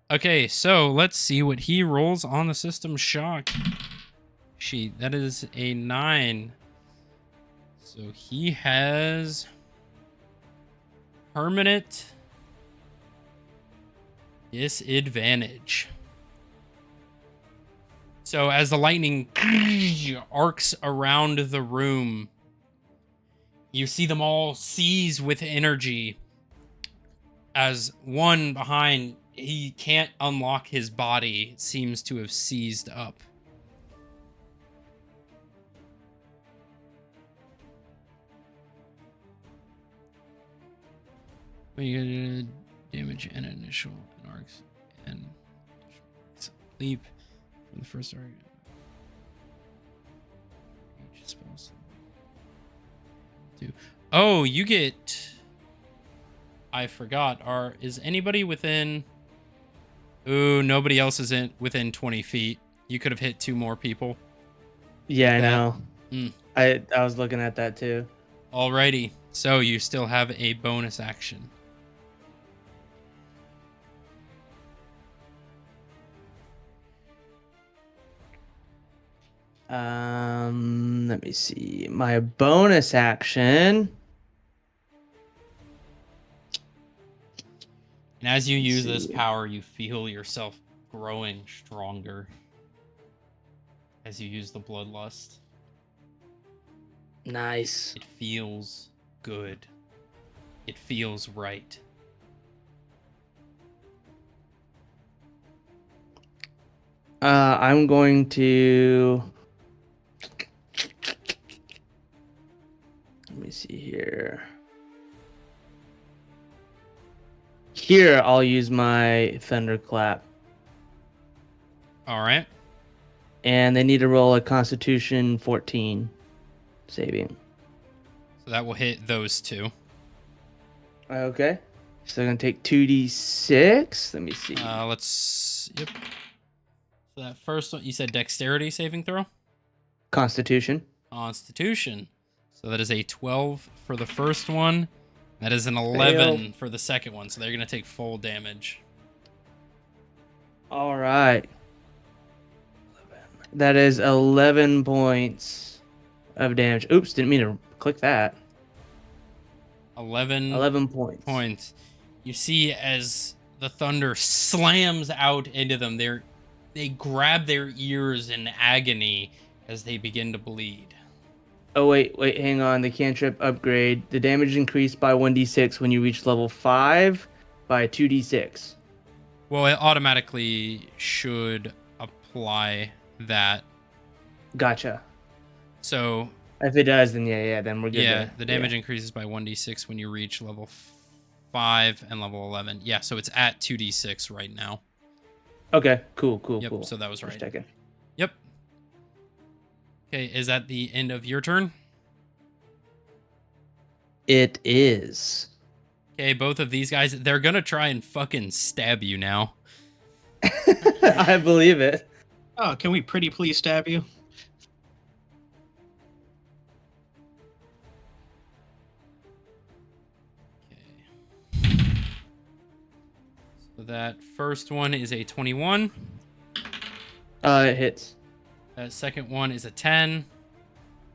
Okay, so let's see what he rolls on the system shock sheet. That is a 9. So he has permanent disadvantage. So as the lightning arcs around the room, you see them all seize with energy. As one behind, he can't unlock his body, seems to have seized up. When you get damage and initial and arcs and leap from the first target. Each spell slot. Oh, you get. I forgot. Is anybody within? Ooh, nobody else is within 20 feet. You could have hit 2 more people. Yeah, I That- know. Mm. I was looking at that too. Alrighty. So you still have a bonus action. Let me see. My bonus action. And as you Let's use this see. power, you feel yourself growing stronger. As you use the bloodlust. Nice. It feels good. It feels right. I'm going to. Let me see here. Here, I'll use my thunderclap, All right. and they need to roll a Constitution 14 saving. So that will hit those two. Okay. So they're gonna take 2d6. Let me see. Yep. So that first one, you said dexterity saving throw? Constitution. Constitution. So that is a 12 for the first one. That is an 11 for the second one. So they're going to take full damage. All right. That is 11 points of damage. Oops, didn't mean to click that. 11 points. You see as the thunder slams out into them, they grab their ears in agony as they begin to bleed. Oh, wait, hang on. The cantrip upgrade. The damage increased by 1d6 when you reach level 5 by 2d6. Well, it automatically should apply that. Gotcha. So if it does, then then we're good. Yeah, there. the damage increases by 1d6 when you reach level 5 and level 11. Yeah, so it's at 2d6 right now. Okay, cool. Yep, so that was right. Just checking. Yep. Okay, is that the end of your turn? It is. Okay, both of these guys, they're gonna try and fucking stab you now. I believe it. Oh, can we pretty please stab you? Okay. So that first one is a 21. It hits. That second one is a 10.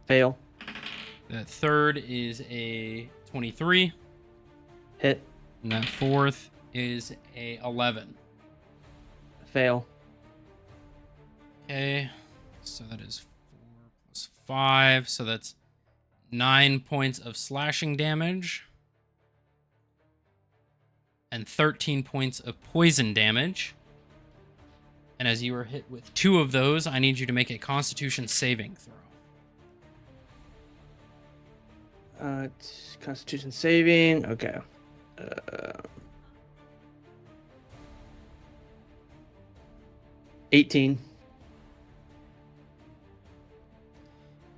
Fail. That third is a 23. Hit. And that fourth is a 11. Fail. Okay, so that is 4 plus 5, so that's 9 points of slashing damage and 13 points of poison damage. And as you are hit with 2 of those, I need you to make a Constitution saving throw. Constitution saving. Okay. 18.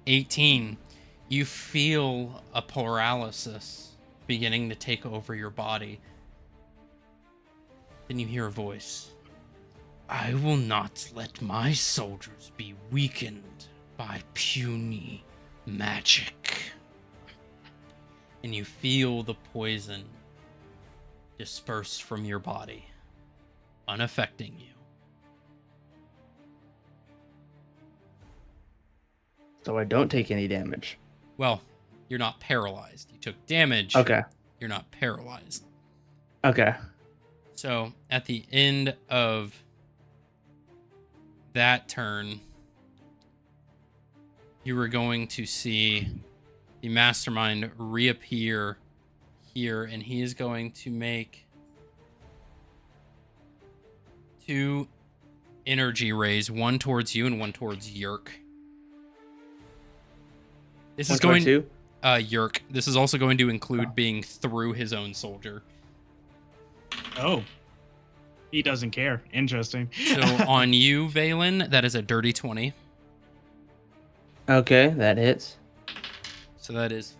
18. You feel a paralysis beginning to take over your body. Then you hear a voice. I will not let my soldiers be weakened by puny magic. And you feel the poison disperse from your body, unaffecting you. So I don't take any damage. Well, you're not paralyzed. You took damage. Okay. You're not paralyzed. Okay. So at the end of that turn, you were going to see the mastermind reappear here, and he is going to make 2 energy rays, one towards you and one towards Yerk. This is going to Yerk. This is also going to include being through his own soldier. Oh. He doesn't care. Interesting. So on you, Valen, that is a dirty 20. Okay, that hits. So that is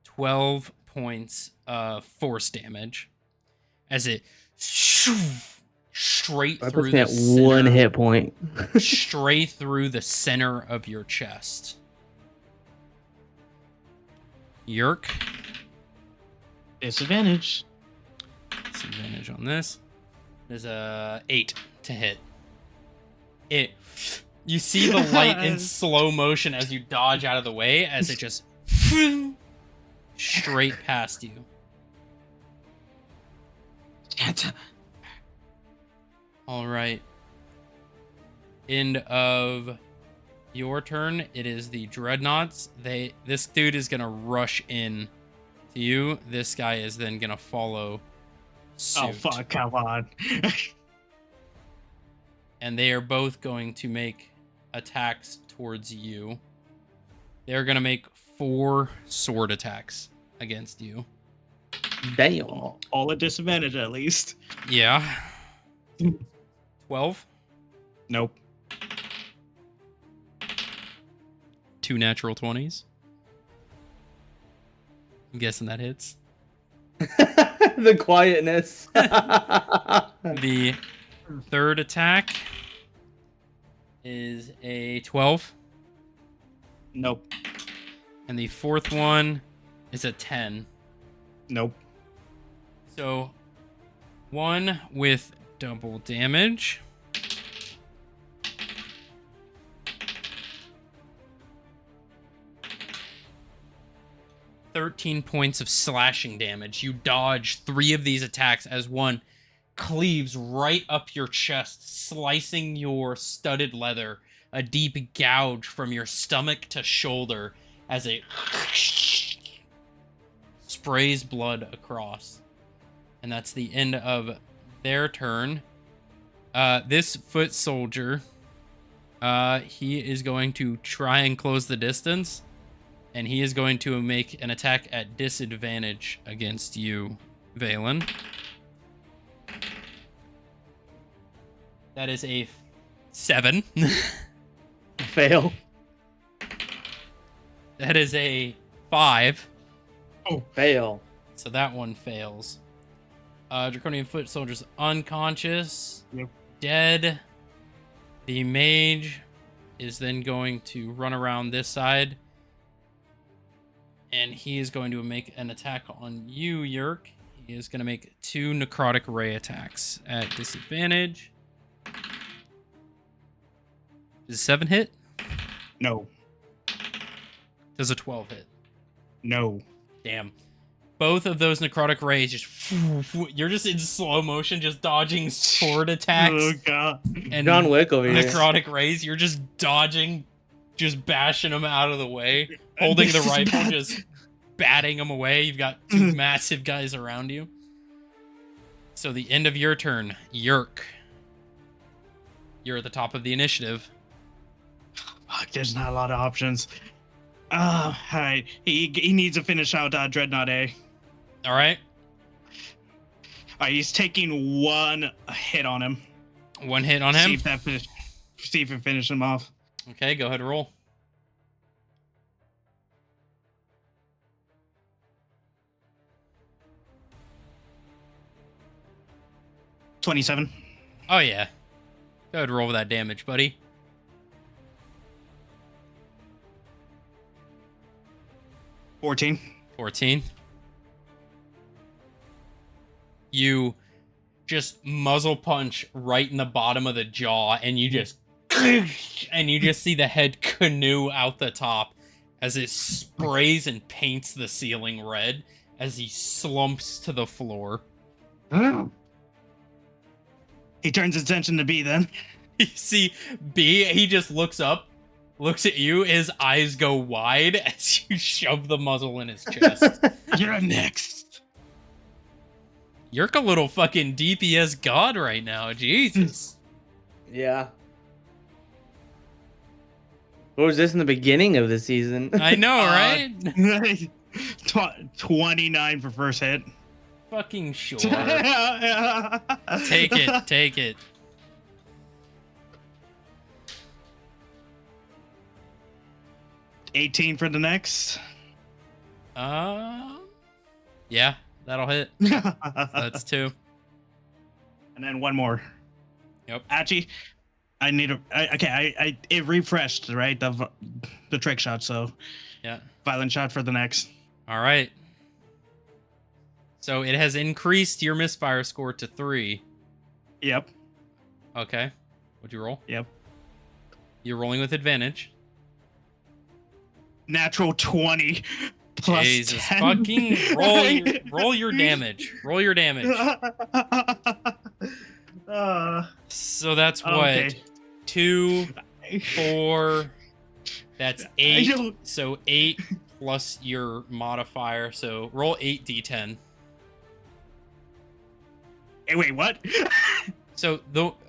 12 points of force damage as it straight That through puts me the at 1 center, hit point. straight through the center of your chest. Yerk, Disadvantage. disadvantage on this. There's a 8 to hit. You see the light in slow motion as you dodge out of the way as it just straight past you. All right. End of your turn. It is the dreadnoughts. This dude is gonna rush in to you. This guy is then gonna follow suit. Oh fuck! Come on. And they are both going to make attacks towards you. They're going to make 4 sword attacks against you. Damn. All at disadvantage at least. Yeah. 12. Nope. 2 natural 20s. I'm guessing that hits. The quietness. The third attack is a 12. Nope. And the fourth one is a 10. Nope. So, 1 with double damage. $13 points of slashing damage. You dodge 3 of these attacks as one cleaves right up your chest, slicing your studded leather, a deep gouge from your stomach to shoulder as it sprays blood across. And that's the end of their turn. This foot soldier, he is going to try and close the distance. And he is going to make an attack at disadvantage against you, Valen. That is a 7. Fail. That is a 5. Oh, Fail. So that one fails. Draconian Foot Soldier's unconscious. Yep. Dead. The mage is then going to run around this side. And he is going to make an attack on you, Yerk. He is going to make 2 necrotic ray attacks at disadvantage. Does a 7 hit? no. Does a 12 hit? No. Damn. Both of those necrotic rays just... You're just in slow motion, just dodging sword attacks. Oh god. And John Wick over here. necrotic rays. You're just dodging, just bashing them out of the way. Holding the This is rifle, bad. just batting them away. You've got 2 massive guys around you. So the end of your turn, Yerk. You're at the top of the initiative. Fuck, there's not a lot of options. Alright. He needs to finish out Dreadnought A. All right. He's taking 1 hit on him. 1 hit on See him. if it finish him off. Okay, go ahead and roll. 27. Oh, yeah. Go ahead and roll with that damage, buddy. 14. 14. You just muzzle punch right in the bottom of the jaw, and you just see the head canoe out the top as it sprays and paints the ceiling red as he slumps to the floor. He turns his attention to B then. You see B, he just looks up, looks at you, his eyes go wide as you shove the muzzle in his chest. You're next. You're a little fucking DPS god right now, Jesus. Yeah. What was this in the beginning of the season? I know, right? 29 for first hit. Fucking sure. Take it, take it. $18 for the next. Yeah, that'll hit. That's 2. And then 1 more. Yep. Actually, I need it refreshed, right? The trick shot, so Yeah. violent shot for the next. All right. So it has increased your misfire score to 3. Yep. Okay. What'd you roll? Yep. You're rolling with advantage. Natural 20 plus Jesus 10. fucking roll your damage. Roll your damage. So that's what? Okay. 2, 4. That's 8. don't- So 8 plus your modifier. So roll 8d10. Hey, wait, what? So,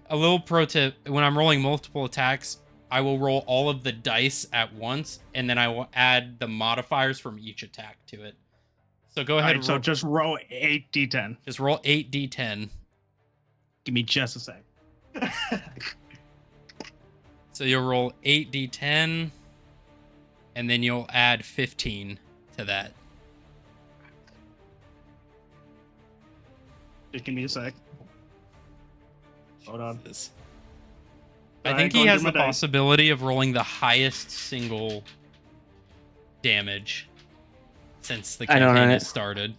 a little pro tip: when I'm rolling multiple attacks, I will roll all of the dice at once, and then I will add the modifiers from each attack to it. So go ahead. Alright, so just roll 8d10. Just roll 8d10. Give me just a sec. So you'll roll 8d10, and then you'll add 15 to that. Just give me a sec. Hold on. I Alright, think he going has through the my dice. possibility of rolling the highest single damage since the I know, campaign right? has started.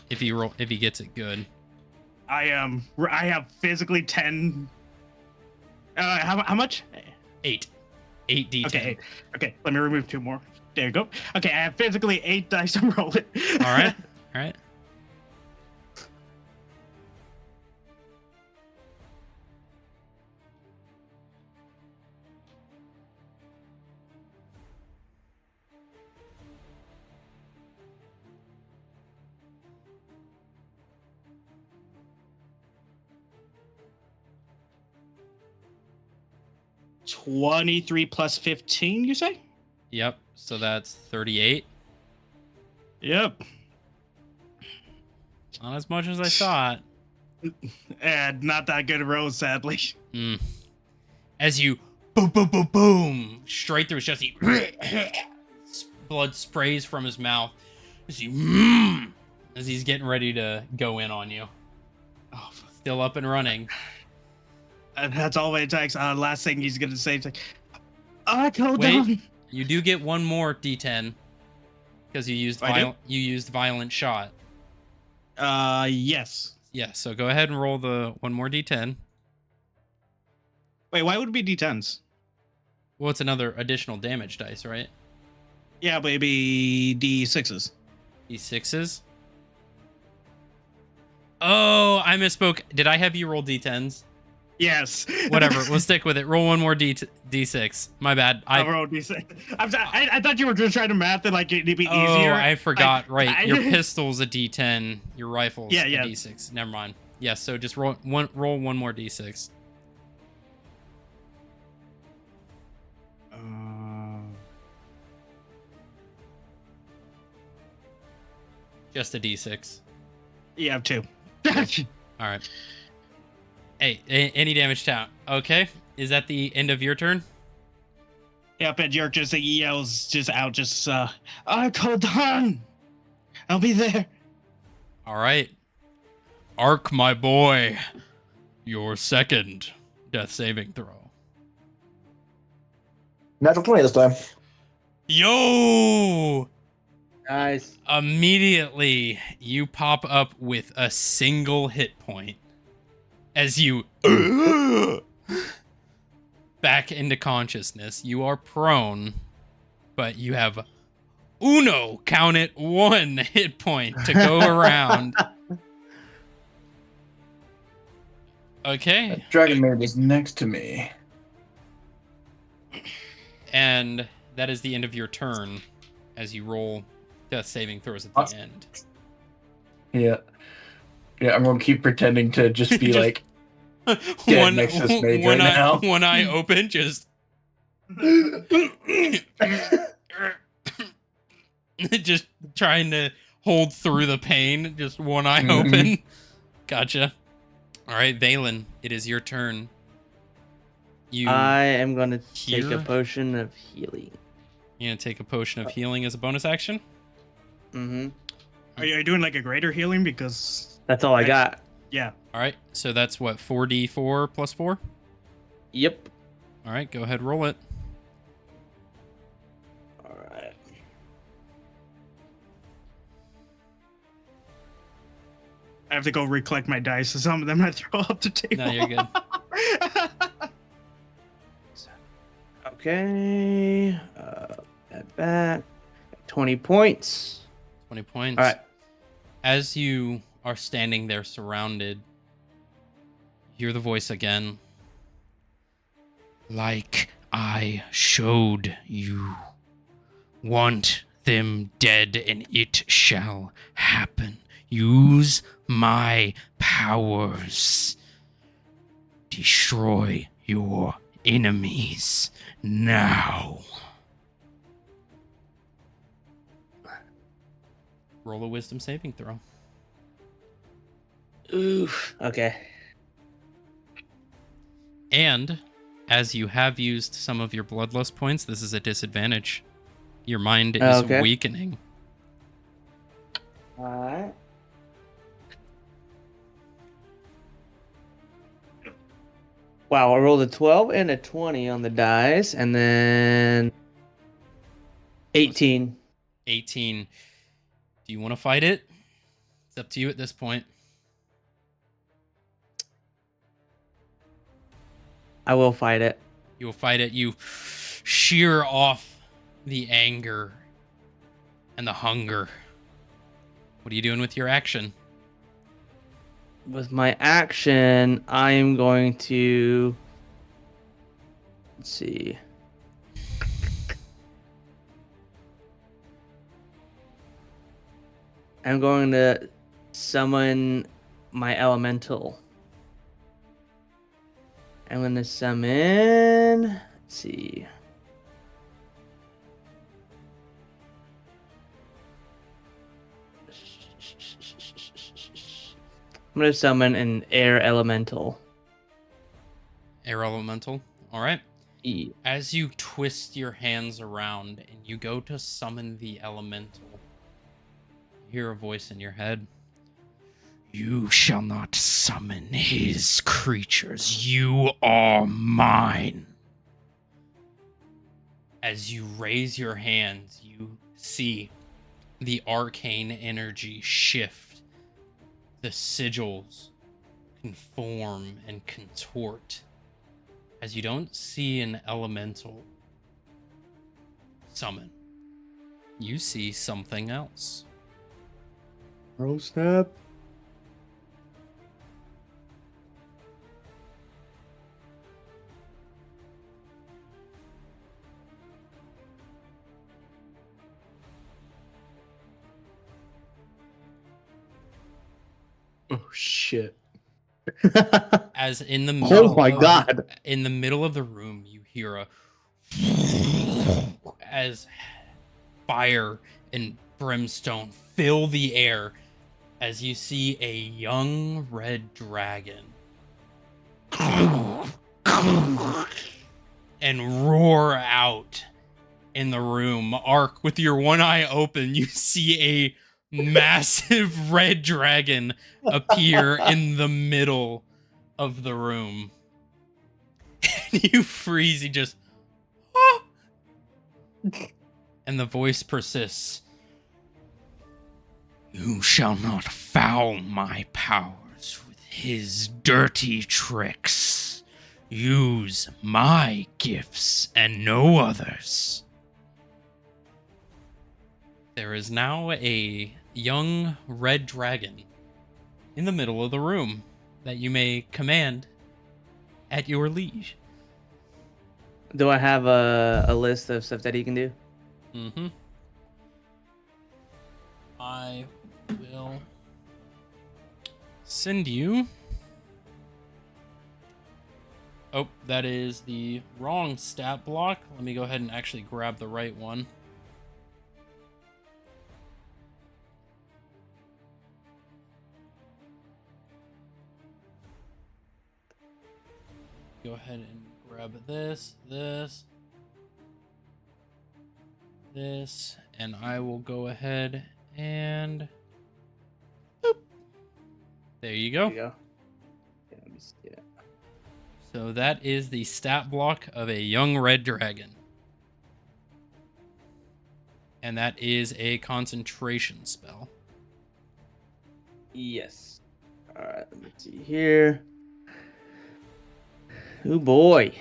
If he gets it good. I have physically 10. How much? 8 d10. Okay, okay. Let me remove 2 more. There you go. Okay, I have physically 8 dice to roll it. All right. All right. $23 plus 15, you say? Yep. So that's 38. Yep. Not as much as I thought. And not that good a roll, sadly. Mm. As you boom, boom, boom, boom, straight through his chest, he blood sprays from his mouth as as he's getting ready to go in on you. Oh, Still up and running. and that's all it takes. Last thing he's gonna say is like, "I killed Wait. them." You do get one more D10 because you used I do? violent shot. Yes. Yeah. So go ahead and roll the one more D10. Wait, why would it be D10s? Well, it's another additional damage dice, right? Yeah, but it'd be D6s. D6s. Oh, I misspoke. Did I have you roll D10s? Yes. Whatever. We'll stick with it. Roll one more D6. My bad. I rolled D6. I thought you were just trying to math it like it'd be Oh, easier. I forgot. Right. Your I- pistol's a D10. Your rifle's Yeah, a yeah. D6. Never mind. Yeah. So just roll one more D6. Just a D6. You have 2. All right. Hey, any damage count? Okay. Is that the end of your turn? Yep, and Yerk just yells just out, I called on. I'll be there. All right. Ark, my boy. Your second death saving throw. Natural 20 this time. Yo! Nice. Immediately, you pop up with a single hit point as you back into consciousness. You are prone, but you have count it, 1 hit point to go around. Okay. Dragon Maid is next to me. And that is the end of your turn as you roll death saving throws at the end. Yeah. Yeah, I'm gonna keep pretending to just be like dead next to this mage right now. One eye open, just just trying to hold through the pain, just one eye open. Gotcha. All right, Valen, it is your turn. I am gonna take a here? potion of healing. You're gonna take a potion of healing as a bonus action. Mm-hmm. Are you doing like a greater healing? Because, That's all I got. yeah. All right, so that's what, 4d4 plus 4. Yep. All right, go ahead, roll it. All right. I have to go recollect my dice, so some of them I throw up the table. No, you're good. Okay. At bat. 20 points. 20 points. All right. As you are standing there surrounded, you hear the voice again. Like I showed you. Want them dead, and it shall happen. Use my powers. Destroy your enemies now. Roll a wisdom saving throw. Oof. Okay. And as you have used some of your bloodlust points, this is a disadvantage. Your mind is Okay. weakening. All right. Wow, I rolled a 12 and a 20 on the dice, and then 18. 18. Do you want to fight it? It's up to you at this point. I will fight it. You will fight it. You shear off the anger and the hunger. What are you doing with your action? With my action, I am going to... Let's see. I'm going to summon my elemental. I'm going to summon... Let's see. I'm going to summon an air elemental. Air elemental. All right. E. As you twist your hands around and you go to summon the elemental, you hear a voice in your head. You shall not summon his creatures. You are mine. As you raise your hands, you see the arcane energy shift. The sigils conform and contort. As you don't see an elemental summon, you see something else. Oh, snap. Oh shit. As in the middle Oh my God. In the middle of the room, you hear a as fire and brimstone fill the air as you see a young red dragon and roar out in the room. Ark, with your one eye open, you see a massive red dragon appear in the middle of the room. And you freeze, you just... "Ah!" And the voice persists. You shall not foul my powers with his dirty tricks. Use my gifts and no others. There is now a young red dragon in the middle of the room that you may command at your liege. Do I have a list of stuff that he can do? Mm-hmm. I will send you... Oh, that is the wrong stat block. Let me go ahead and actually grab the right one. Go ahead and grab this, and I will go ahead and boop. There you go. There you go. Yeah, let me see it. So that is the stat block of a young red dragon. And that is a concentration spell. Yes. All right, let me see here. Oh boy.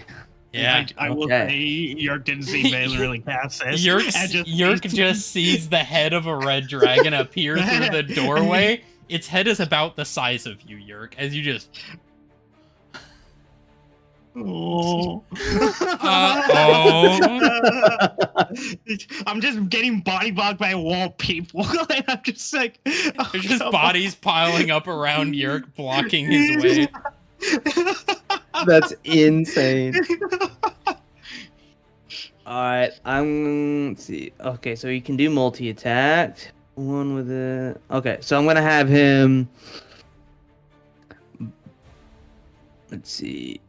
Yeah. I will Okay. say Yerk didn't see Valen really cast this. Yerk just sees the head of a red dragon appear through the doorway. Its head is about the size of you, Yerk, as you just... Oh. I'm just getting body blocked by a wall of people. And I'm just like, oh, There's just come bodies piling up around Yerk, blocking his way. That's insane. Alright, let's see. Okay, so he can do multi-attack. One with it. Okay, so I'm gonna have him. Let's see.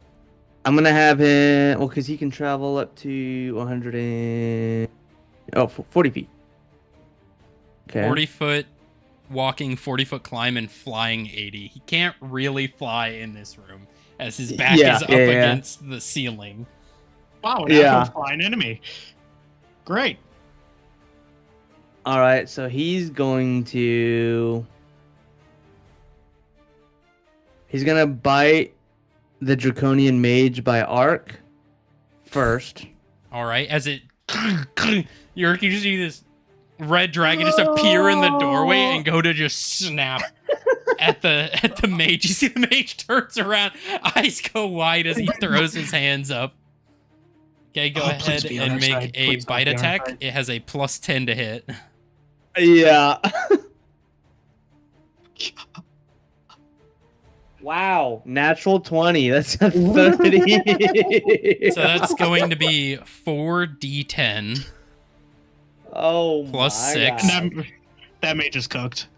I'm gonna have him. Well, because he can travel up to 100 and 40 feet. Okay. 40-foot walking, 40-foot climb, and flying 80. He can't really fly in this room as his back is up against the ceiling. Wow, Yeah. flying enemy. Great. All right, so he's going to. He's gonna bite the Draconian Mage by arc first. All right, as it, you just see this red dragon just appear in the doorway and go to just snap at the mage. You see the mage turns around, eyes go wide as he throws his hands up. Okay, go ahead and make a bite attack. It has a +10 to hit. Yeah. Wow, natural 20. That's a 30. So that's going to be 4d10 Oh, plus my 6. God. That mage is cooked.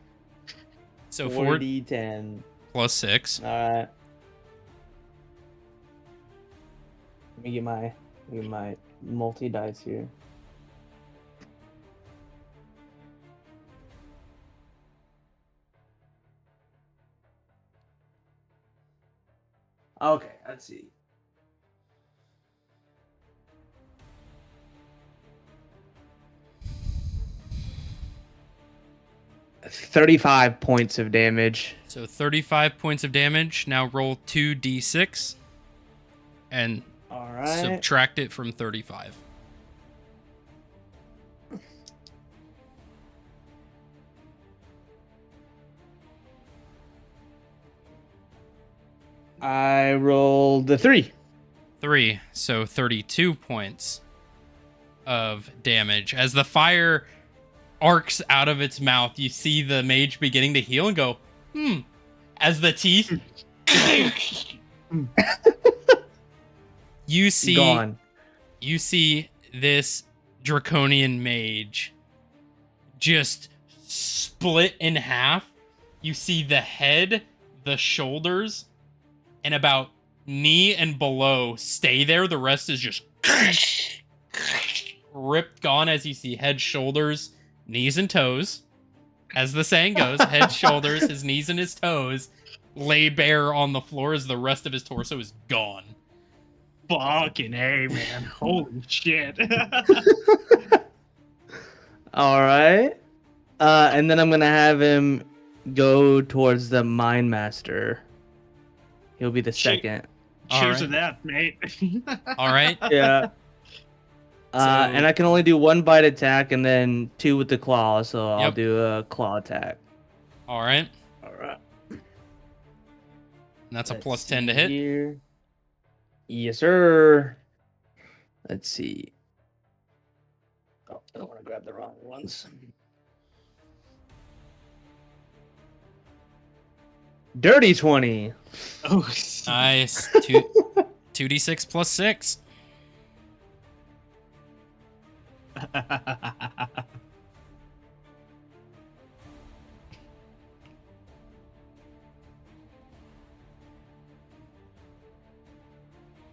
So 4d10 plus 6. All right. Let me get my multi dice here. Okay, let's see. $35 points of damage. So 35 points of damage. Now roll 2d6 and All right. subtract it from 35. I rolled the 3. 3, so 32 points of damage. As the fire arcs out of its mouth, you see the mage beginning to heal and go, as the teeth you see Gone. You see this draconian mage just split in half. You see the head, the shoulders, and about knee and below stay there. The rest is just ripped gone as you see head, shoulders, knees, and toes. As the saying goes, head, shoulders, his knees, and his toes lay bare on the floor as the rest of his torso is gone. Fucking A, man. Holy shit. All right. And then I'm going to have him go towards the Mine Master. He'll be the second. Cheers to Alright. that, mate. All right. Yeah. And I can only do 1 bite attack and then 2 with the claw, so I'll Yep. do a claw attack. All right. All right. And that's a Let's +10 to see hit. Here. Yes, sir. Let's see. Oh, I don't want to grab the wrong ones. Dirty 20. Oh, Nice. 2d6 plus 6.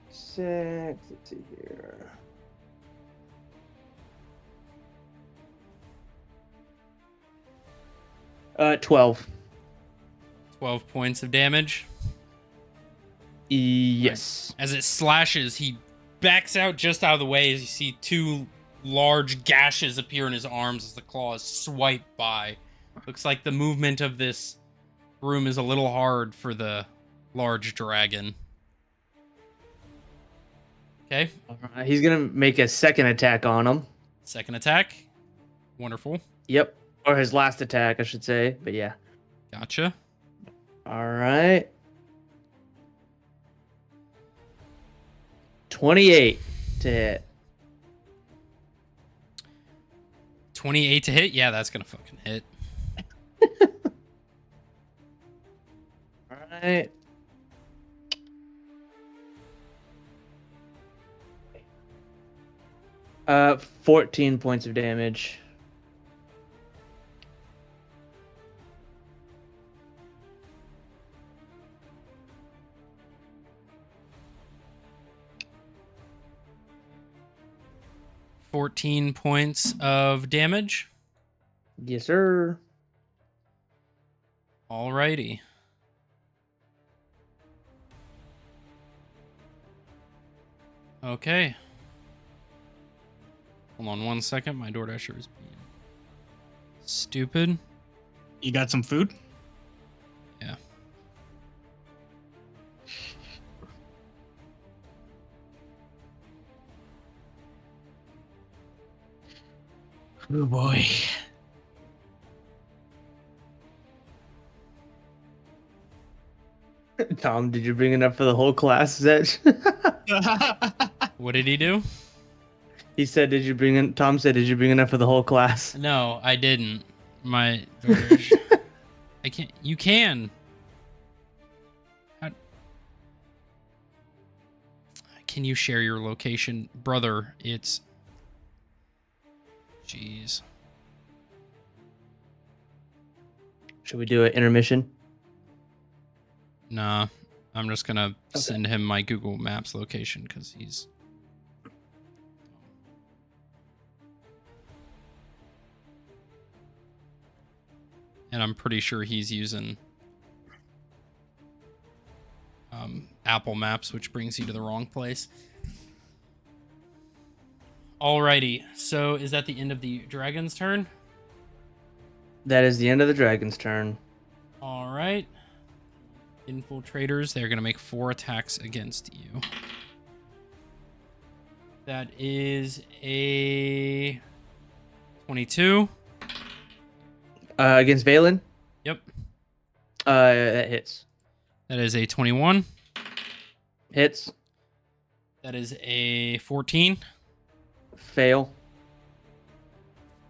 Six. Let's see here. Uh, 12. 12 points of damage. Yes. As it slashes, he backs out just out of the way as you see 2 large gashes appear in his arms as the claws swipe by. Looks like the movement of this room is a little hard for the large dragon. Okay, Alright, he's gonna make a second attack on him. second attack. Wonderful. Yep. Or his last attack, I should say. But yeah. Gotcha. All right. 28 to hit. 28 to hit? Yeah, that's gonna fucking hit. All right. Uh, 14 points of damage. $14 points of damage. Yes, sir. Alrighty. Okay. Hold on 1 second. My DoorDasher is being stupid. You got some food? Yeah. Oh boy. Tom, did you bring enough for the whole class, Zedge? What did he do? He said, "Did you bring in?" Tom said, "Did you bring enough for the whole class?" No, I didn't. My DoorDash. I can't. You can. Can you share your location? Brother, it's... Jeez. Should we do an intermission? Nah. I'm just gonna send him my Google Maps location because he's... And I'm pretty sure he's using Apple Maps, which brings you to the wrong place. Alrighty, so is that the end of the dragon's turn? That is the end of the dragon's turn. Alright. Infiltrators, they're going to make 4 attacks against you. That is a 22. Against Valen? Yep. That hits. That is a 21. Hits. That is a 14. Fail.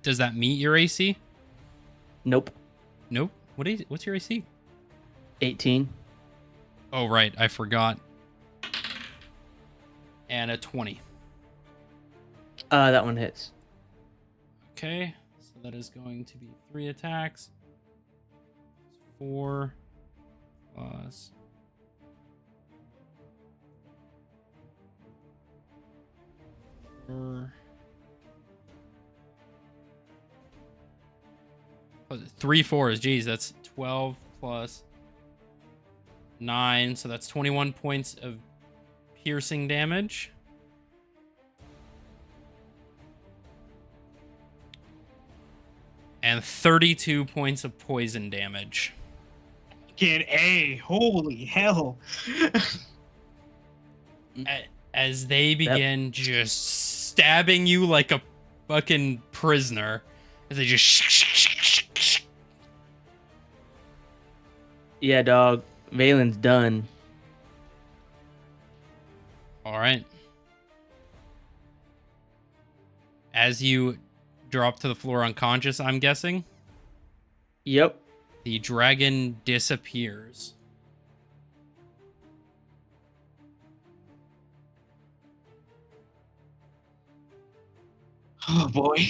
Does that meet your AC? Nope. Nope. What's your AC? 18. Oh, right. I forgot. And a 20. That one hits. Okay. So that is going to be 3 attacks. 4 plus... Three fours. Geez, that's 12 plus 9. So that's 21 points of piercing damage. And 32 points of poison damage. Get A. Holy hell. As they begin just stabbing you like a fucking prisoner. As they just... Yeah, dog. Valen's done. Alright. As you drop to the floor unconscious, I'm guessing, Yep. the dragon disappears. Oh boy.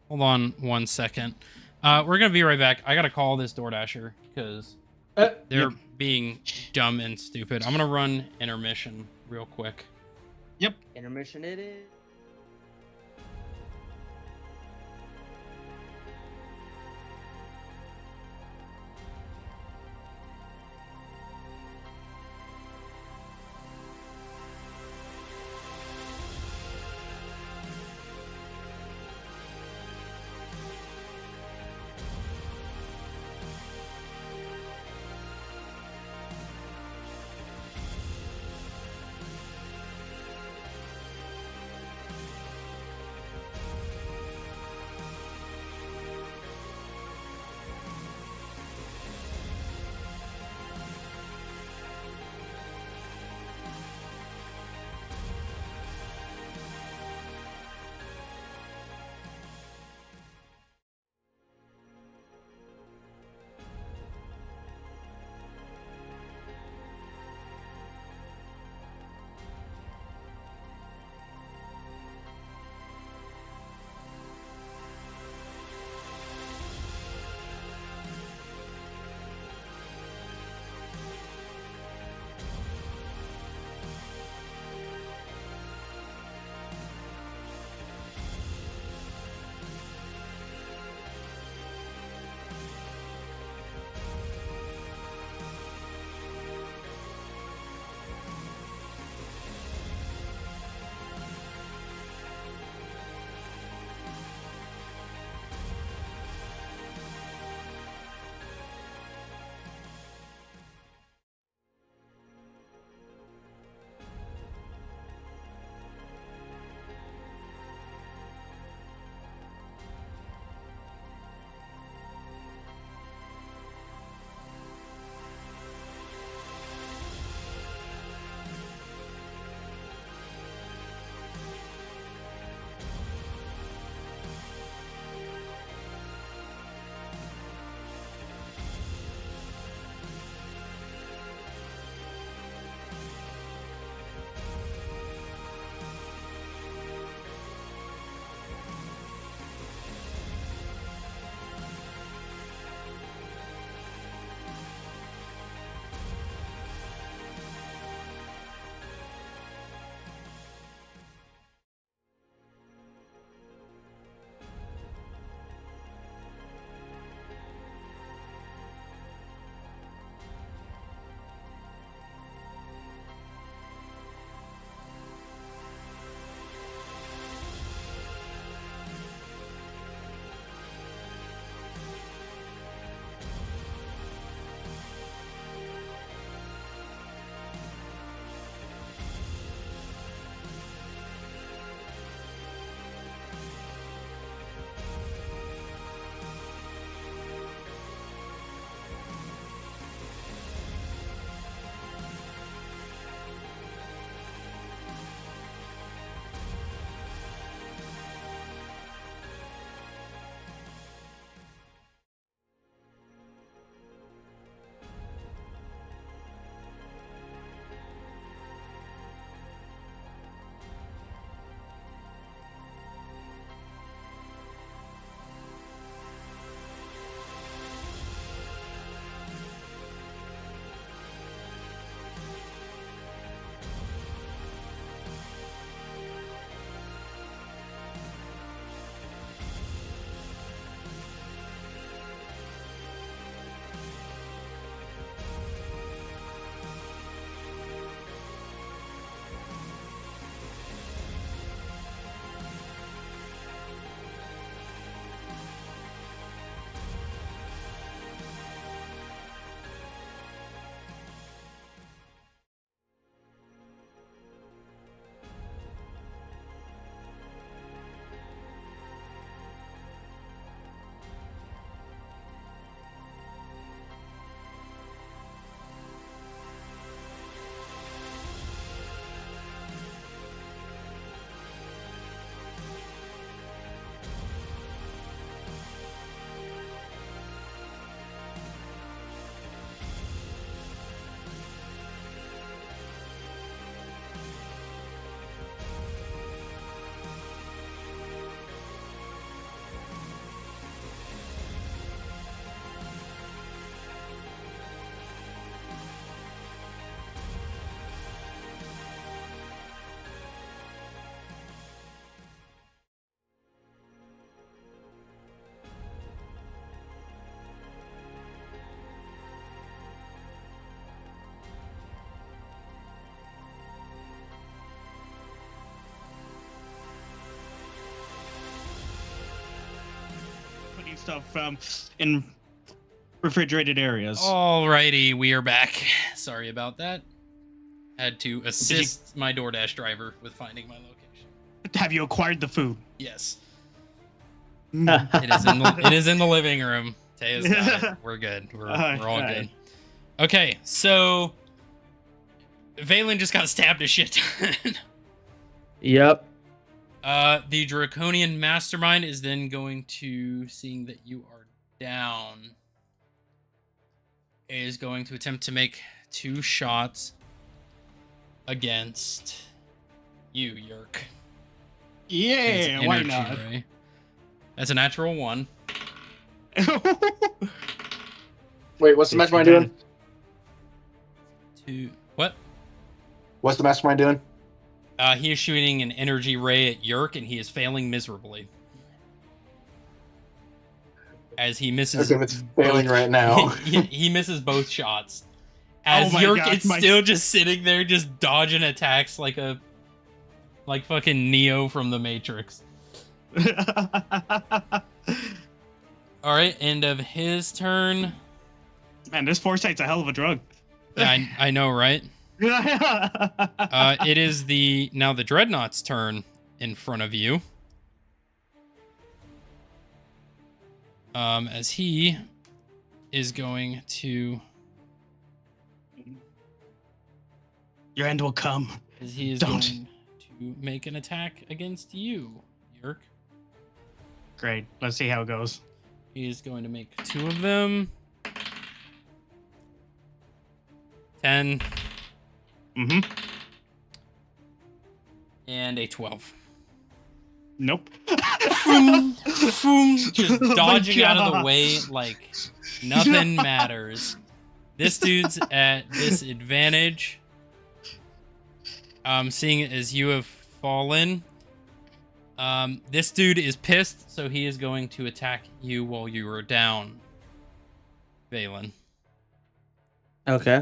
Hold on 1 second. We're gonna be right back. I gotta call this DoorDasher because they're being dumb and stupid. I'm gonna run intermission real quick. Intermission it is. stuff in refrigerated areas. Alrighty, we are back. Sorry about that. Had to assist my DoorDash driver with finding my location. Have you acquired the food? Yes. It is in the living room. Taya's got it. We're good. We're all good. Okay, so Valen just got stabbed a shit ton. Yep. The Draconian Mastermind is then going to, seeing that you are down, is going to attempt to make 2 shots against you, Yerk. Yeah, why not? Ray. That's a natural 1. Wait, what's the mastermind doing? 2. What? What's the mastermind doing? He is shooting an energy ray at Yerk, and he is failing miserably. As he misses. Okay, it's failing right now. he misses both shots. As Yerk is still just sitting there, just dodging attacks like fucking Neo from the Matrix. All right, end of his turn. Man, this foresight's a hell of a drug. Yeah, I know, right? It is now the Dreadnought's turn in front of you. As he is going to. Your end will come. As he is going to make an attack against you, Yerk. Great. Let's see how it goes. He is going to make 2 of them. 10. Mm-hmm. And a 12. Nope. Just dodging out of the way like nothing matters. This dude's at disadvantage. Seeing it as you have fallen. This dude is pissed, so he is going to attack you while you are down, Valen. Okay.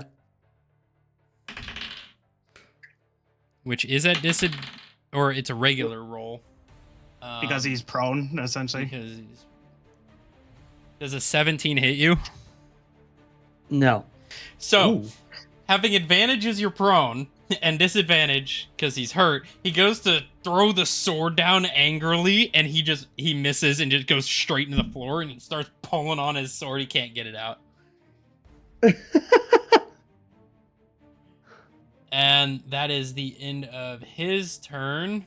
Which is at or it's a regular roll. Because he's prone, essentially. Does a 17 hit you? No. So, having advantage as you're prone, and disadvantage because he's hurt, he goes to throw the sword down angrily, and he misses and just goes straight into the floor, and he starts pulling on his sword. He can't get it out. And that is the end of his turn.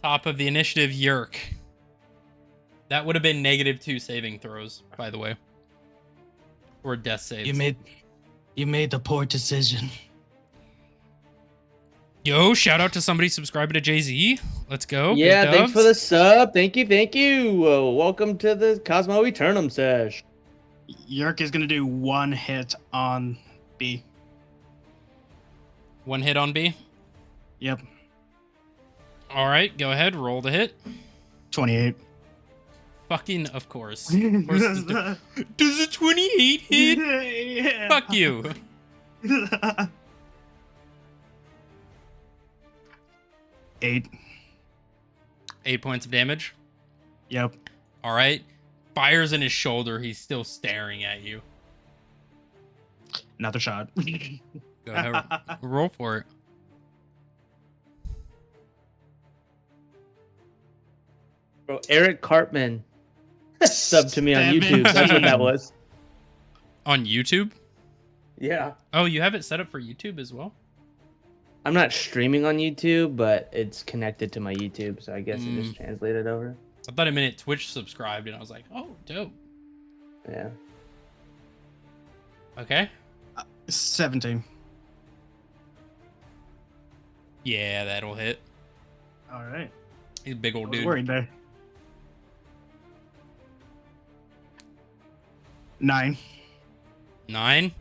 Top of the initiative, Yerk. That would have been -2 saving throws, by the way. Or death saves. You made the poor decision. Yo, shout out to somebody subscribing to Jay-Z. Let's go. Yeah, Big thanks dubs. for the sub. Thank you. Welcome to the Cosmo Eternum sesh. Yerk is going to do 1 hit on B. 1 hit on B? Yep. All right, go ahead. Roll the hit. 28. Fucking, of course. Of course does a 28 hit? Yeah. Fuck you. 8. 8 points of damage. Yep. All right. Fires in his shoulder. He's still staring at you. Another shot. Go ahead. Roll for it. Bro, Eric Cartman subbed to me on YouTube. That's what that was. On YouTube? Yeah. Oh, you have it set up for YouTube as well? I'm not streaming on YouTube, but it's connected to my YouTube, so I guess it just translated over. I thought a minute Twitch subscribed, and I was like, oh, dope. Yeah. Okay. 17. Yeah, that'll hit. All right. He's a big old I was dude. worried there. 9. 9.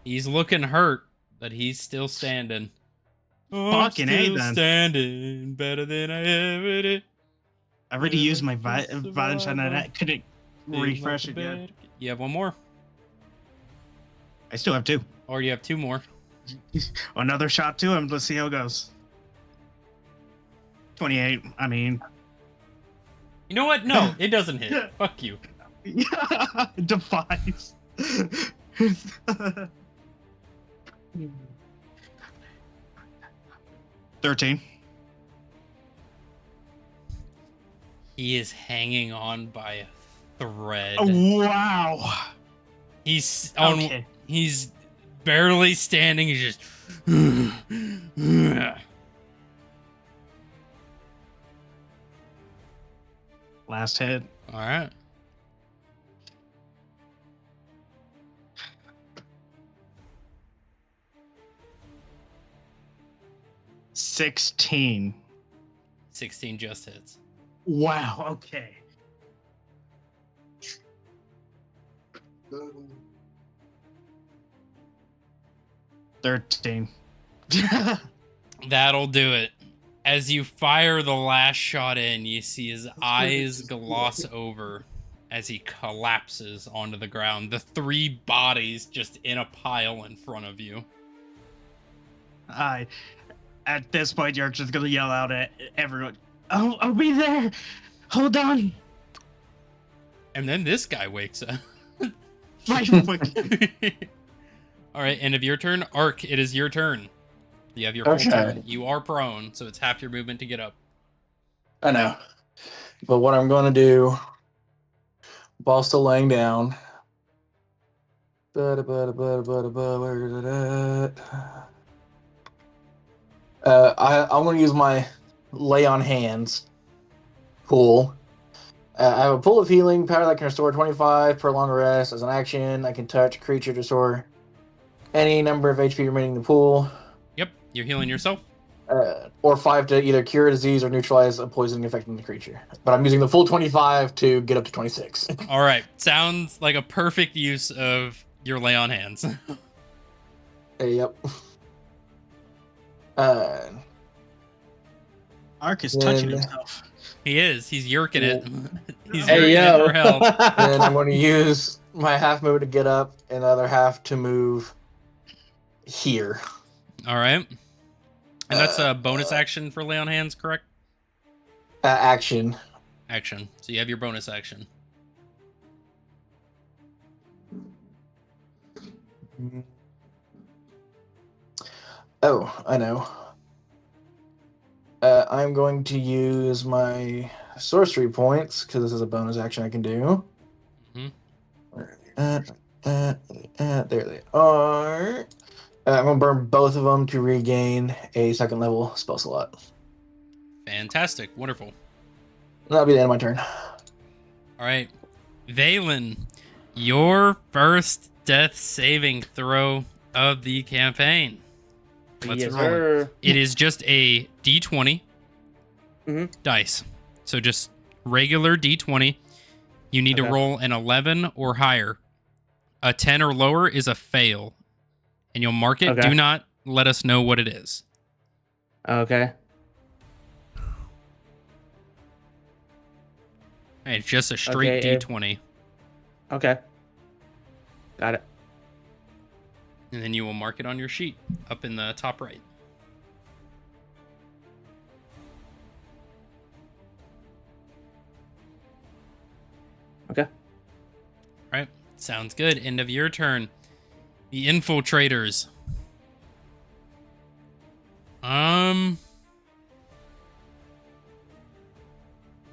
He's looking hurt, but he's still standing. Fucking A, then. Standing better than I ever did. I already used my violence shot, and I couldn't refresh it yet. You have 1 more. I still have 2. Or you have 2 more. Another shot to him. Let's see how it goes. 28. I mean, You know what? No, it doesn't hit. Fuck you. Defies. 13. He is hanging on by a thread. Oh, wow. He's on. Okay. He's barely standing. He's just. Last hit. All right. $16. 16 just hits. Wow. Okay. $13. That'll do it. As you fire the last shot in, you see his eyes gloss over as he collapses onto the ground. The 3 bodies just in a pile in front of you. At this point, you're just gonna yell out at everyone. Oh, I'll be there. Hold on. And then this guy wakes up. All right, end of your turn. Ark, it is your turn. You have your full turn. You are prone, so it's half your movement to get up. I know. But what I'm going to do, while still laying down. I'm going to use my lay on hands pool. I have a pool of healing power that can restore 25 per long rest. As an action, I can touch a creature to restore any number of HP remaining in the pool. Yep, you're healing yourself. Or 5 to either cure a disease or neutralize a poison affecting the creature. But I'm using the full 25 to get up to 26. All right, sounds like a perfect use of your lay on hands. Yep. Ark is touching himself. He is. He's yerking it. He's Hey, yerking yo. it for help. And I'm going to use my half move to get up and the other half to move here. All right. And that's a bonus action for lay on hands, correct? Action. Action. So you have your bonus action. Oh, I know. I'm going to use my sorcery points because this is a bonus action I can do. Mhm. There they are. I'm going to burn both of them to regain a 2nd level spell slot. Fantastic. Wonderful. That'll be the end of my turn. All right. Valen, your first death saving throw of the campaign. Let's Yes, roll it. sir. It is just a D20 Mhm. dice. So just regular D20. You need to Okay. roll an 11 or higher. A 10 or lower is a fail. And you'll mark it. Okay. Do not let us know what it is. Okay. Hey, it's just a straight Okay, D20. Okay. Got it. And then you will mark it on your sheet up in the top right. Okay. All right. Sounds good. End of your turn. The infiltrators.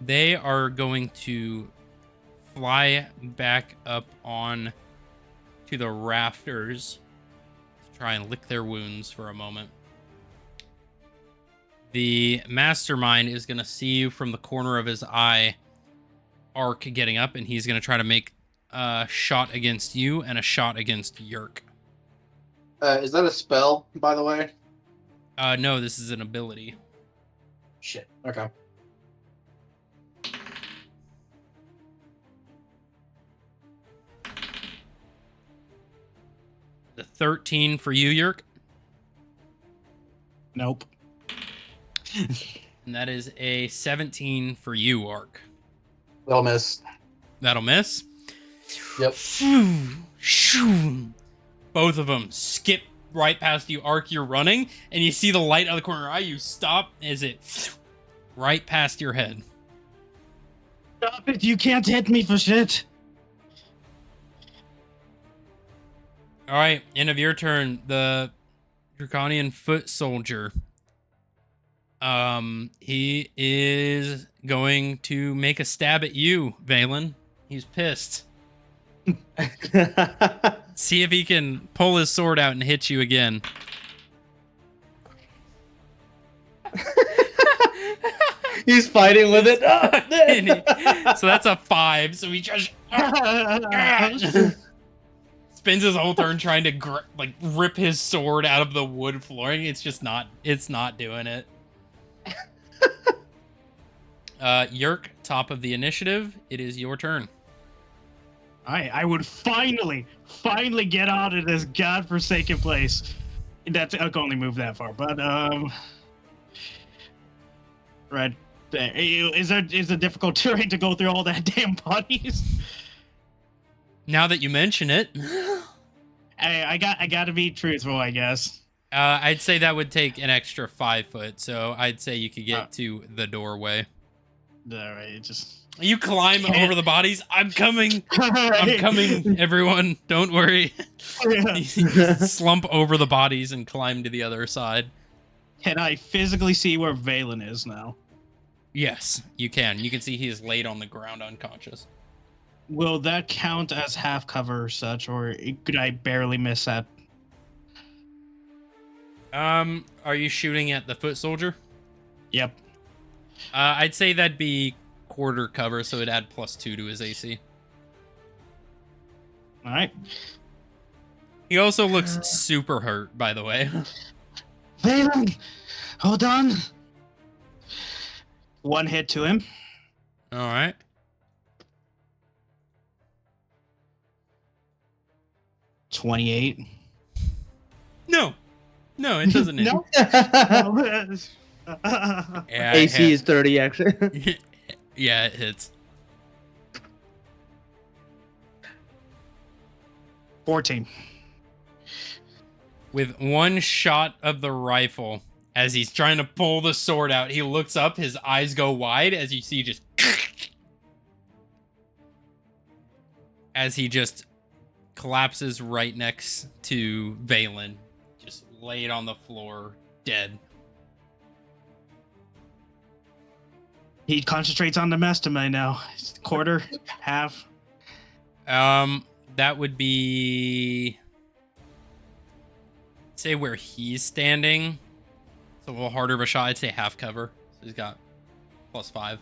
They are going to fly back up on to the rafters to try and lick their wounds for a moment. The mastermind is going to see you from the corner of his eye, Ark getting up, and he's going to try to make a shot against you and a shot against Yerk. Is that a spell, by the way? No, this is an ability. Shit. Okay. The 13 for you, Yerk. Nope. And that is a 17 for you, Ark. They'll miss. That'll miss. Yep. Both of them skip right past you, Ark. You're running, and you see the light out of the corner of your eye. You stop as it right past your head. Stop it! You can't hit me for shit. All right, end of your turn. The Draconian foot soldier. He is going to make a stab at you, Valen. He's pissed. See if he can pull his sword out and hit you again. He's fighting with it. So that's a 5. So he just spends his whole turn trying to rip his sword out of the wood flooring. It's just not. It's not doing it. Yerk, top of the initiative. It is your turn. I would finally get out of this godforsaken place. That's I can only move that far, but right. Is it difficult terrain to go through all that damn bodies? Now that you mention it, I got to be truthful, I guess. I'd say that would take an extra 5 foot. So I'd say you could get to the doorway. All right, just You climb over the bodies. I'm coming. I'm coming, everyone. Don't worry. Slump over the bodies and climb to the other side. Can I physically see where Valen is now? Yes, you can. You can see he is laid on the ground unconscious. Will that count as half cover or such, or could I barely miss that? Are you shooting at the foot soldier? Yep. I'd say that'd be quarter cover, so it'd add +2 to his AC. All right. He also looks super hurt, by the way. Valen, hold on. 1 hit to him. All right. $28. No, it doesn't hit. No. Yeah, AC is 30, actually. yeah, it hits. 14. With one shot of the rifle, as he's trying to pull the sword out, he looks up, his eyes go wide as you see just... as he just collapses right next to Valen. Just laid on the floor, dead. He concentrates on the mastermind now. Quarter, half. That would be... say where he's standing. It's a little harder of a shot. I'd say half cover. So he's got +5.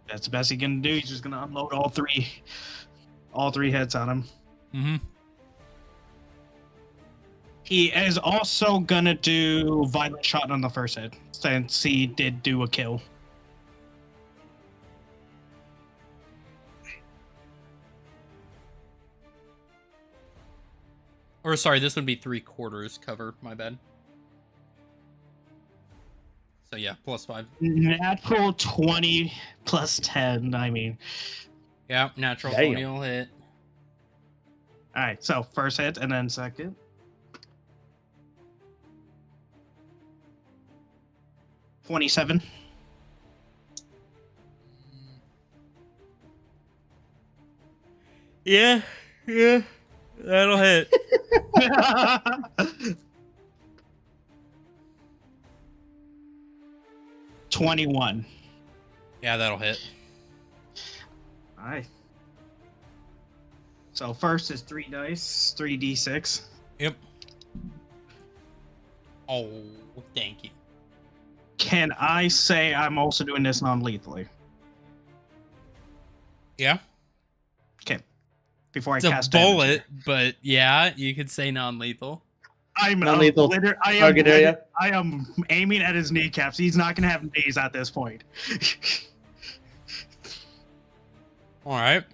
That's the best he can do. He's just gonna unload all three hits on him. Mm-hmm. He is also gonna do violent shot on the first hit, since he did do a kill. Or sorry, this would be 3/4 cover. My bad. So yeah, +5. Natural 20 plus 10. I mean, Yeah, natural Damn. 20 will hit. all right. So first hit and then second. $27. Yeah, that'll hit. 21. Yeah, that'll hit. All right. So first is 3 dice, 3d6. Yep. Oh, thank you. Can I say I'm also doing this non-lethally? Yeah, Okay. Before it's I a cast damage. bullet, but yeah, you could say non-lethal. I'm Non-lethal target area. I am aiming at his kneecaps. He's not gonna have knees at this point. All right.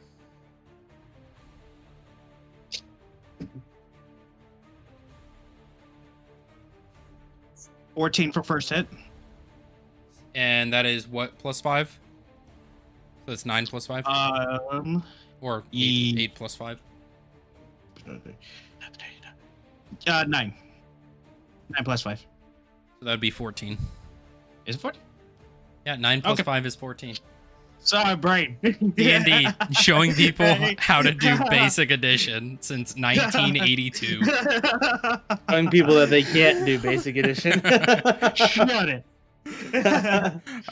$14 for first hit. And that is what, +5? So it's 9 + 5? Or 8 + 5? 9. 9 plus 5. So that'd be 14. Is it 14? Yeah, 9 + Okay. 5 is 14. Sorry, brain. D&D showing people how to do basic edition since 1982. Telling people that they can't do basic edition. Shut it.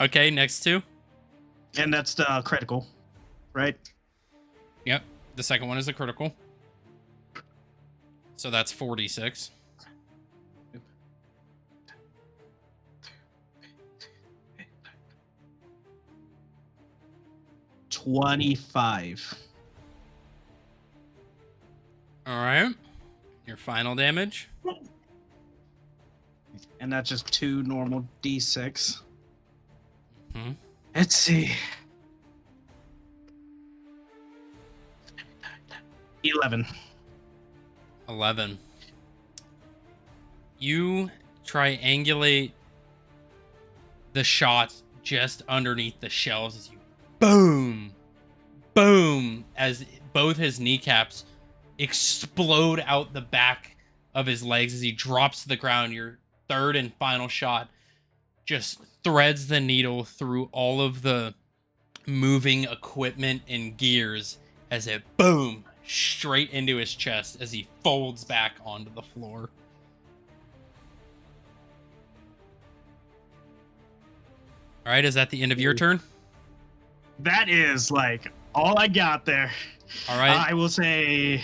Okay, next two. And that's the critical, right? Yep. The second one is a critical. So that's 46. $25. All right. Your final damage. And that's just 2 normal D6. Hmm. Let's see. 11. 11. You triangulate the shot just underneath the shells as you boom, boom, as both his kneecaps explode out the back of his legs as he drops to the ground. Your third and final shot just threads the needle through all of the moving equipment and gears as it boom straight into his chest as he folds back onto the floor. All right, is that the end of your turn? That is like all I got there. All right. I will say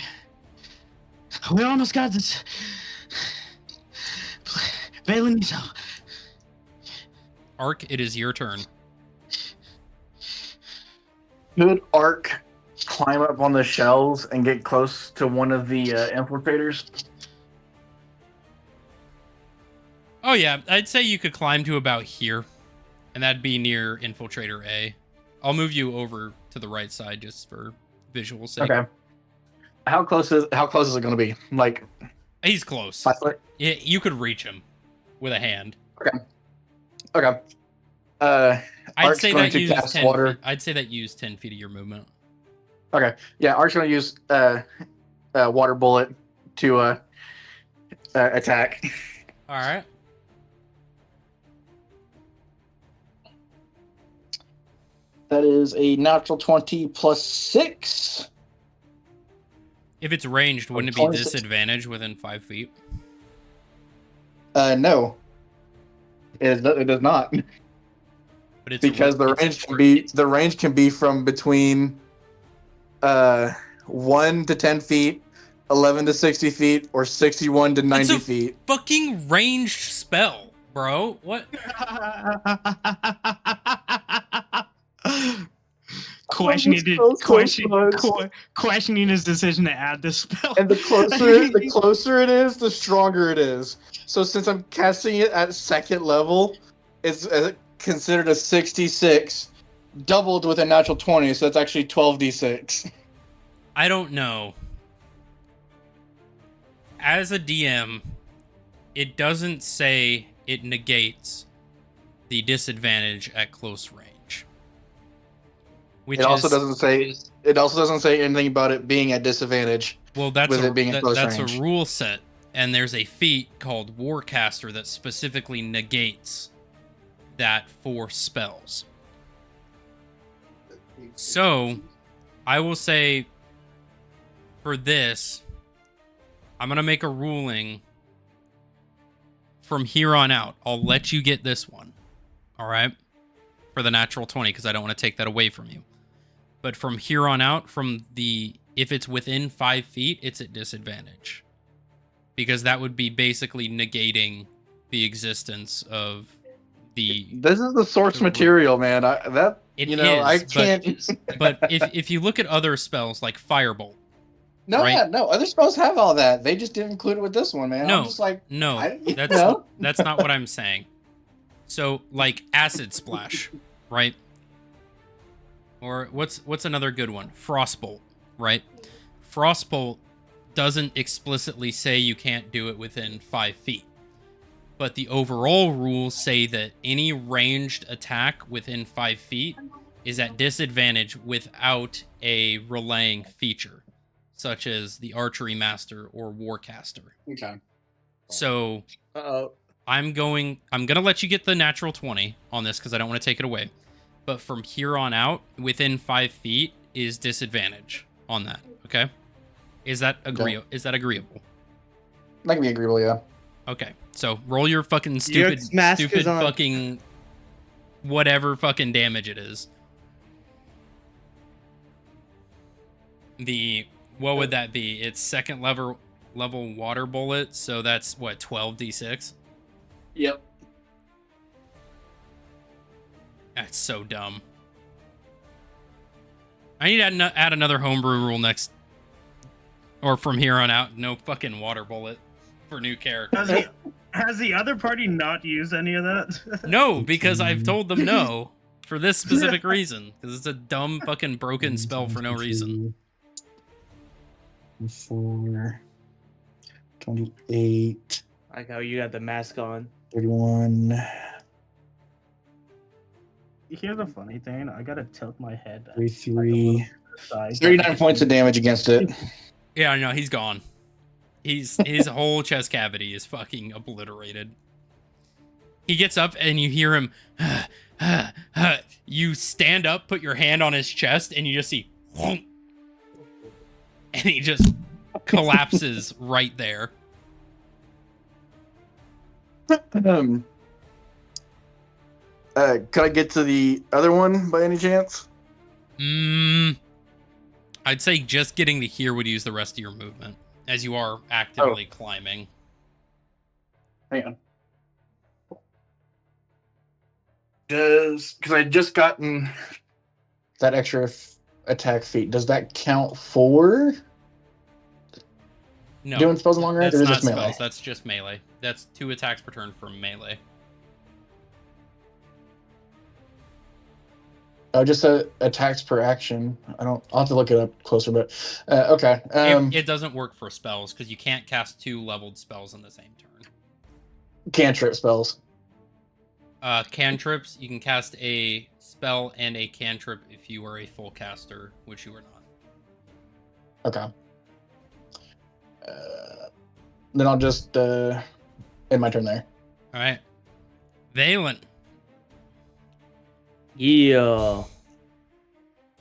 we almost got this. Valen needs help. Ark, it is your turn. Could Ark climb up on the shells and get close to one of the infiltrators? Oh yeah, I'd say you could climb to about here, and that'd be near Infiltrator A. I'll move you over to the right side just for visual sake. Okay. How close is it going to be? Like, He's close. 5 foot? Yeah, you could reach him with a hand. Okay. I'd Ark's say going that to used cast 10 water. feet. I'd say that used 10 feet of your movement. Okay. Yeah, Ark's going to use water bullet to attack. All right. That is a natural 20 plus 6. If it's ranged, wouldn't it be 26. disadvantage within 5 feet? No. It does not. But it's Because the range can be from between 1 to 10 feet, 11 to 60 feet, or 61 to 90 feet. fucking ranged spell, bro. What? Questioning his decision to add this spell. And the closer it is, the stronger it is. So since I'm casting it at second level, it's considered a 66, doubled with a natural 20, so that's actually 12d6. I don't know. As a DM, it doesn't say it negates the disadvantage at close range. It also doesn't say anything about it being at disadvantage. Well, that's with it being at close that's range. a rule set, and there's a feat called Warcaster that specifically negates that for spells. So, I will say for this, I'm going to make a ruling from here on out. I'll let you get this one. All right? For the natural 20, because I don't want to take that away from you. But from here on out, if it's within 5 feet, it's at disadvantage. Because that would be basically negating the existence of the... This is the source material, man. I can't... But if you look at other spells like Firebolt... No, right? yeah, no. Other spells have all that. They just didn't include it with this one, man. No, I'm just like... That's not what I'm saying. So, like, Acid Splash, right? Or what's another good one? Frostbolt, right? Frostbolt doesn't explicitly say you can't do it within 5 feet. But the overall rules say that any ranged attack within 5 feet is at disadvantage without a relaying feature, such as the Archery Master or Warcaster. Okay. So, I'm gonna let you get the natural 20 on this because I don't want to take it away. but from here on out, within 5 feet is disadvantage on that. Okay, is that agreeable? Is that agreeable? That can be agreeable, yeah. Okay, so roll your fucking stupid fucking whatever fucking damage it is. What would that be? It's second level water bullet, so that's what, 12d6? Yep. That's so dumb. I need to add another homebrew rule next, or from here on out, no fucking water bullet for new characters. Has the other party not used any of that? No, because I've told them no for this specific reason. Because it's a dumb fucking broken spell for no reason. 4, 28, I like how you got the mask on. 31. Here's the funny thing. I gotta tilt my head. 33. Side. 39 points of damage against it. Yeah, no, he's gone. His whole chest cavity is fucking obliterated. He gets up and you hear him. You stand up, put your hand on his chest, and you just see. And he just collapses right there. Could I get to the other one by any chance? I'd say just getting to here would use the rest of your movement, as you are actively climbing. Hang on. Because I just gotten that extra attack feat. Does that count for No, doing spells in long range, or that's is it not just melee? spells. That's just melee. That's 2 attacks per turn from melee. Oh, just attacks per action. I'll have to look it up closer, but okay. It doesn't work for spells because you can't cast 2 leveled spells in the same turn. Cantrip spells. Cantrips, you can cast a spell and a cantrip if you are a full caster, which you are not. Okay. Then I'll just end my turn there. All right, Valen. Yeah.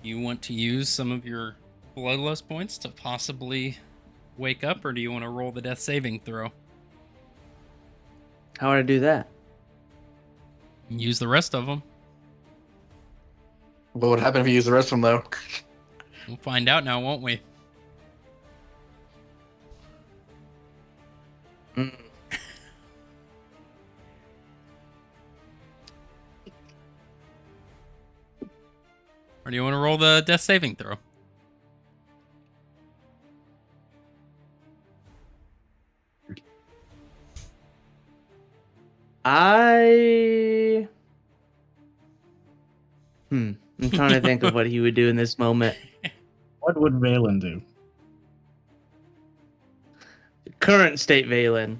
You want to use some of your bloodlust points to possibly wake up, or do you want to roll the death saving throw? How would I do that? Use the rest of them. What would happen if you use the rest of them, though? We'll find out now, won't we? Or do you want to roll the death saving throw? I'm trying to think of what he would do in this moment. What would Valen do? Current state Valen.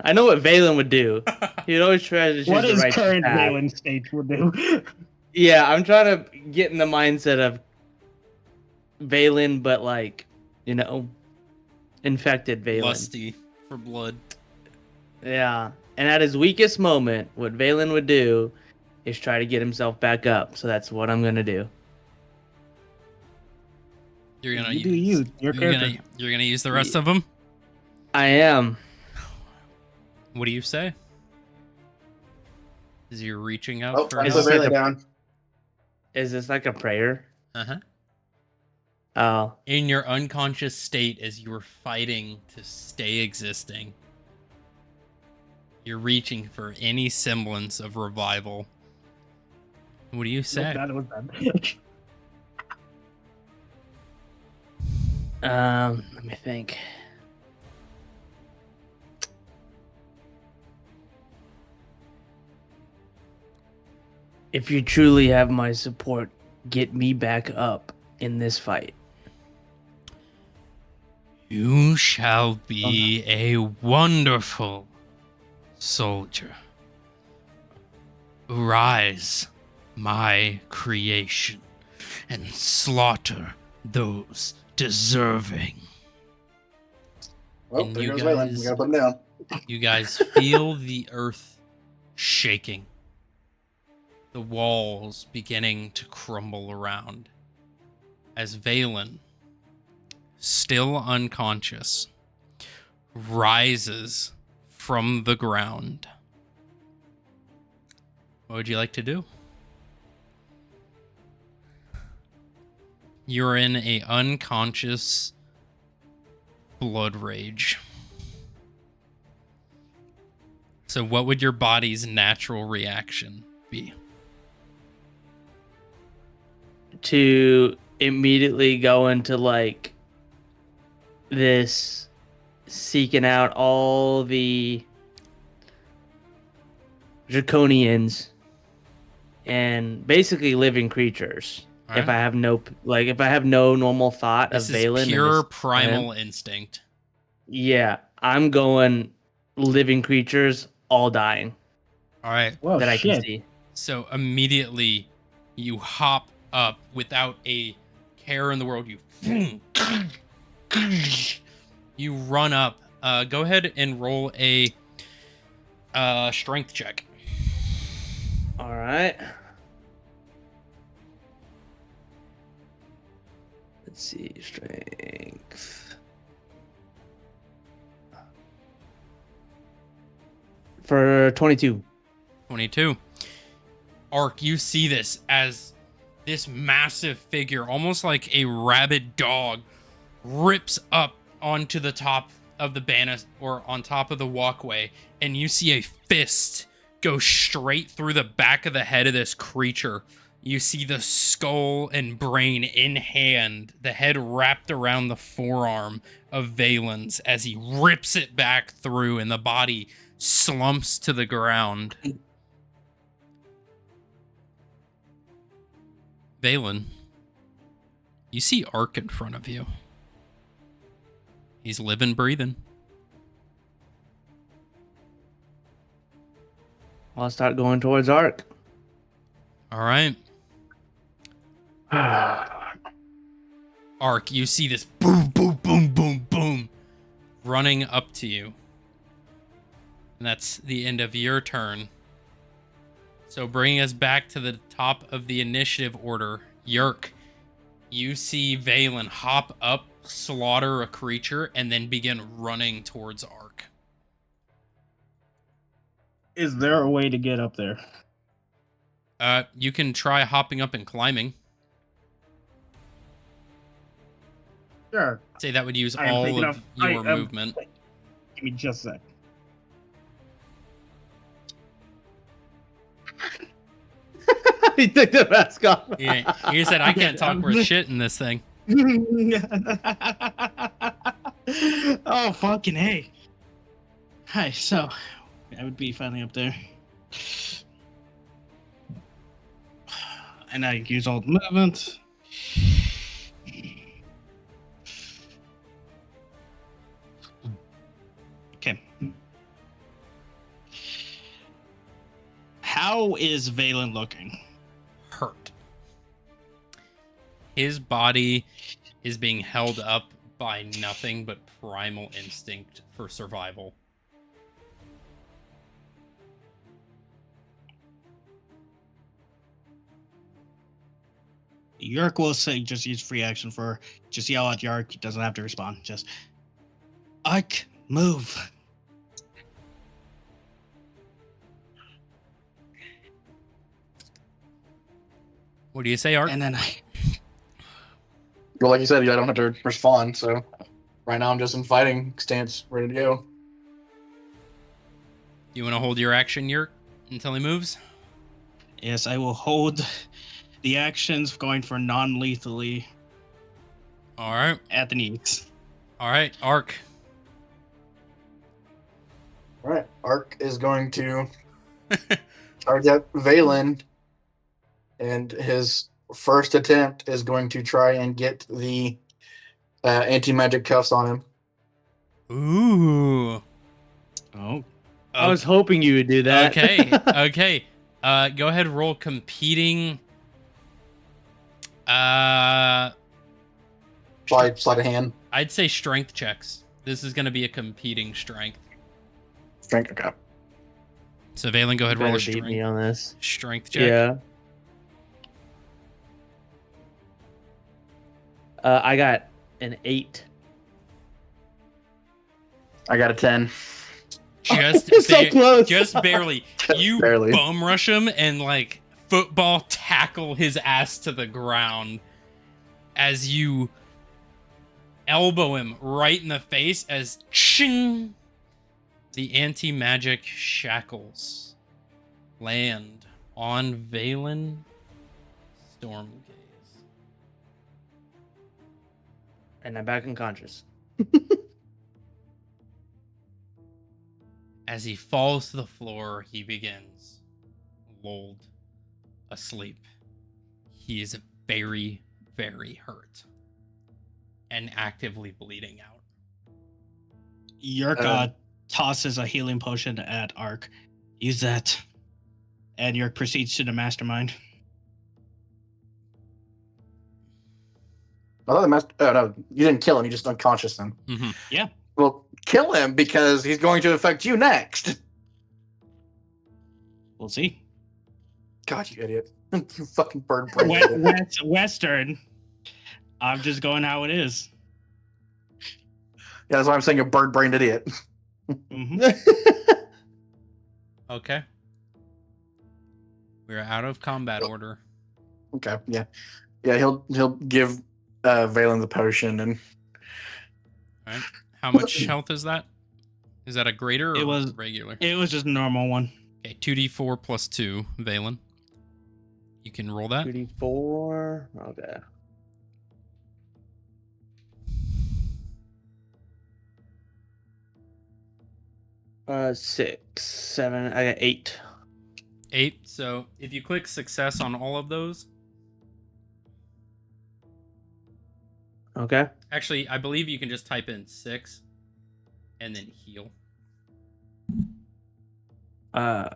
I know what Valen would do. He'd always try to choose What the is right current path. Valen state would do? Yeah, I'm trying to get in the mindset of Valen, but like, infected Valen. Lusty for blood. Yeah. And at his weakest moment, what Valen would do is try to get himself back up. So that's what I'm gonna do. You're gonna You do use, you. Your character. you're gonna use the rest of them. I am. What do you say? Is you reaching out Oh, for I Is put this like Bailey a- down. Is this like a prayer? Uh-huh. Oh. In your unconscious state as you were fighting to stay existing. You're reaching for any semblance of revival. What do you say? That was bad. Let me think. If you truly have my support, get me back up in this fight. You shall be a wonderful soldier. Rise, my creation, and slaughter those deserving. Well, And there you goes Waylon. guys- We gotta put him down. You guys feel the earth shaking. the walls beginning to crumble around as Valen, still unconscious, rises from the ground. What would you like to do? You're in a unconscious blood rage. So what would your body's natural reaction be? To immediately go into like this seeking out all the draconians and basically living creatures. All If right. I have no normal thought This of is Valen, and pure just primal instinct. yeah, I'm going living creatures all dying All right. Well, that I can shit. see. So immediately you hop up without a care in the world. You run up. Go ahead and roll a strength check. All right. Let's see, strength. For 22. 22. Ark, you see this as this massive figure, almost like a rabid dog, rips up onto the top of the banister or on top of the walkway, and you see a fist go straight through the back of the head of this creature. You see the skull and brain in hand, the head wrapped around the forearm of Valen's as he rips it back through, and the body slumps to the ground. Valen, you see Ark in front of you. He's living, breathing. I'll start going towards Ark. All right. Ark, you see this boom, boom, boom, boom, boom running up to you. And that's the end of your turn. So bringing us back to the top of the initiative order, Yerk, you see Valen hop up, slaughter a creature, and then begin running towards Ark. Is there a way to get up there? You can try hopping up and climbing. Sure. Say that would use I am all thinking of of- your I am- movement. Give me just a sec. He took the mask off. Yeah, he said, I can't talk worth shit in this thing. Oh, fucking hey. Hi, so I would be finally up there. And I use all the movement. Okay. How is Valen looking? Hurt. His body is being held up by nothing but primal instinct for survival. Yerk will say, just use free action for, just yell at Yerk. He doesn't have to respond. Just, Ike, move. What do you say, Art? And then Well, like you said, I don't have to respond, so right now I'm just in fighting stance, ready to go. You want to hold your action, Yerk, until he moves? yes, I will hold the actions going for non-lethally All right. at the knees. All right, Ark. All right, Ark is going to charge at Valen, and his first attempt is going to try and get the anti-magic cuffs on him. Ooh. Oh, I was hoping you would do that. Okay. Okay. Go ahead, roll competing. Slide a hand. I'd say strength checks. This is going to be a competing strength. Strength. Okay. So Valen, go ahead, roll a Better beat me strength, on this. strength check. Yeah. I got an 8. I got a 10. Just So close. just barely. You barely. bum rush him and like football tackle his ass to the ground as you elbow him right in the face as ching, the anti-magic shackles land on Valen Stormgaze. And I'm back unconscious. As he falls to the floor, he begins lulled asleep. He is very, very hurt and actively bleeding out. Yerk tosses a healing potion at Ark. Use that. And Yerk proceeds to the mastermind. I thought the master. Oh no, you didn't kill him. You just unconscious him. Mm-hmm. Yeah. Well, kill him because he's going to affect you next. We'll see. God, you idiot! You fucking bird brain. Western. I'm just going how it is. Yeah, that's why I'm saying a bird brained idiot. Mm-hmm. Okay. We're out of combat order. Okay, yeah, he'll give Valen the potion and. All right. How much health is that? Is that a greater or It was- regular? It was just a normal one. Okay, 2d4 plus 2, Valen. You can roll that. 2d4. Okay. Six, 7. I got 8. 8. So if you click success on all of those, Okay. actually, I believe you can just type in 6 and then heal. I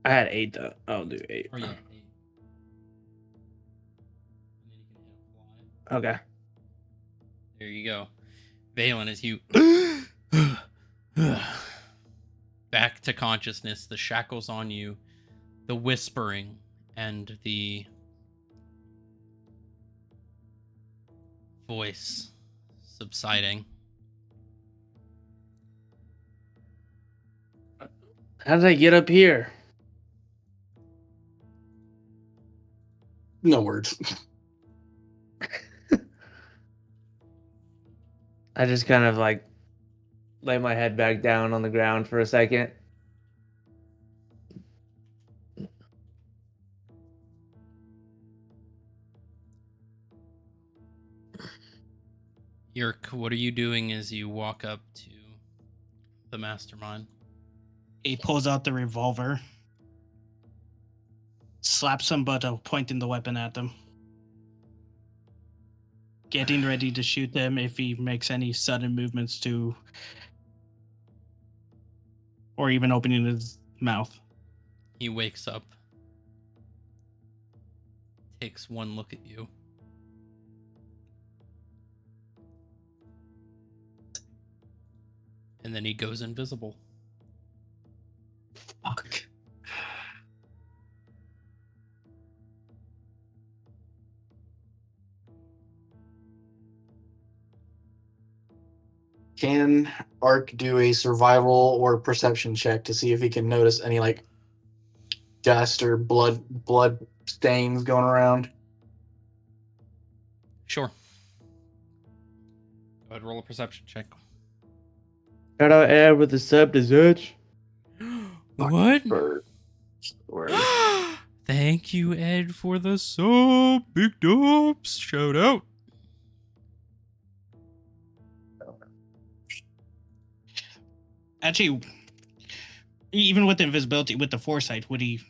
had 8 though. I'll do 8. Or yeah, 8. And then you can hit apply. Okay. There you go. Valen, as you back to consciousness, the shackles on you, the whispering, and the voice subsiding. How did I get up here? No words. I just kind of like lay my head back down on the ground for a second. Yerk, what are you doing as you walk up to the mastermind? He pulls out the revolver, slaps them, but pointing the weapon at them. Getting ready to shoot them if he makes any sudden movements to, or even opening his mouth. He wakes up, takes one look at you. And then he goes invisible. Fuck. Can Ark do a survival or perception check to see if he can notice any like dust or blood stains going around? Sure. Go ahead, roll a perception check. Shout out Ed with the sub to Zutch. What? Bird. Word. Thank you, Ed, for the sub. Big dubs. Shout out. Actually, even with the invisibility, with the foresight, would he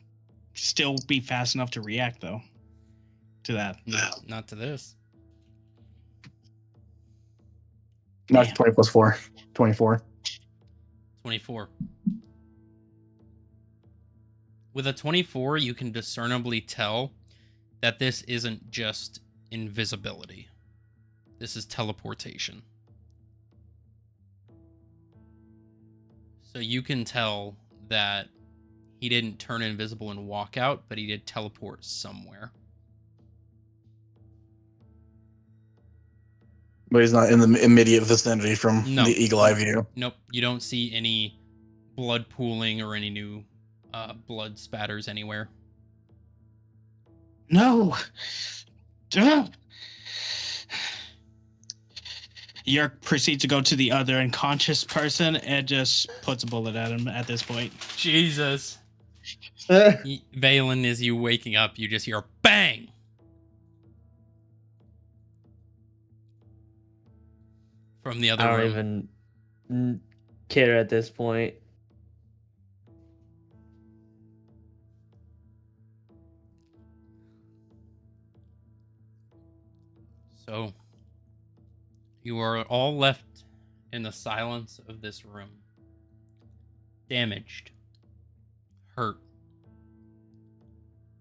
still be fast enough to react, though, to that? Not to this. No, it's 20 plus 4. 24. 24. With a 24, you can discernibly tell that this isn't just invisibility. This is teleportation. So you can tell that he didn't turn invisible and walk out, but he did teleport somewhere. But he's not in the immediate vicinity from No. the eagle eye view. Nope. You don't see any blood pooling or any new blood spatters anywhere. No. Duh. Yerk proceeds to go to the other unconscious person and just puts a bullet at him at this point. Jesus. Valen, as you waking up, you just hear a bang. From the other I don't room. even care at this point. So, you are all left in the silence of this room. Damaged. Hurt.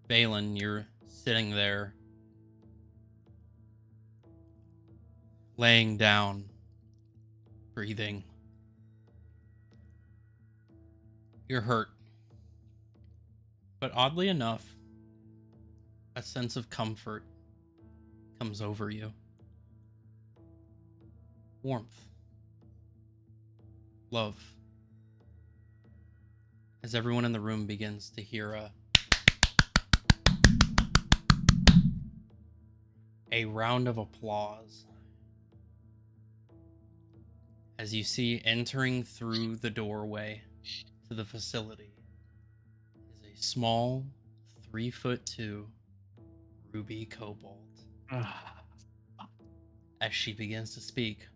Valen, you're sitting there. Laying down. Breathing. You're hurt. But oddly enough, a sense of comfort comes over you. Warmth. Love. As everyone in the room begins to hear a round of applause. As you see entering through the doorway to the facility is a small 3'2" ruby kobold. As she begins to speak.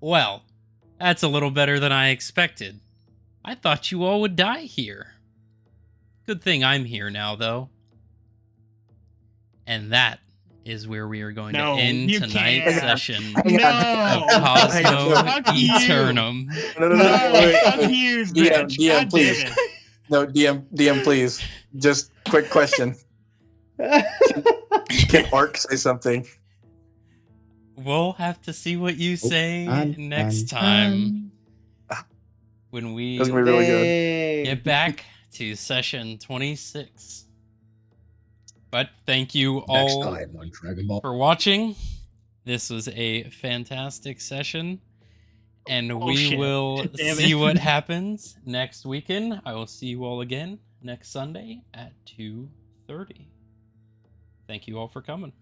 Well, that's a little better than I expected. I thought you all would die here. Good thing I'm here now, though. And that is where we are going to end tonight's session of Cosmo Eternum. Fuck you, bitch. DM, God please. damn it. No, DM, please. Just quick question. Can Ark say something? We'll have to see what you say next time when we That's gonna be really good. get back to session 26. But thank you all time on Dragon Ball. for watching. This was a fantastic session. And we will see what happens next weekend. I will see you all again next Sunday at 2:30. Thank you all for coming.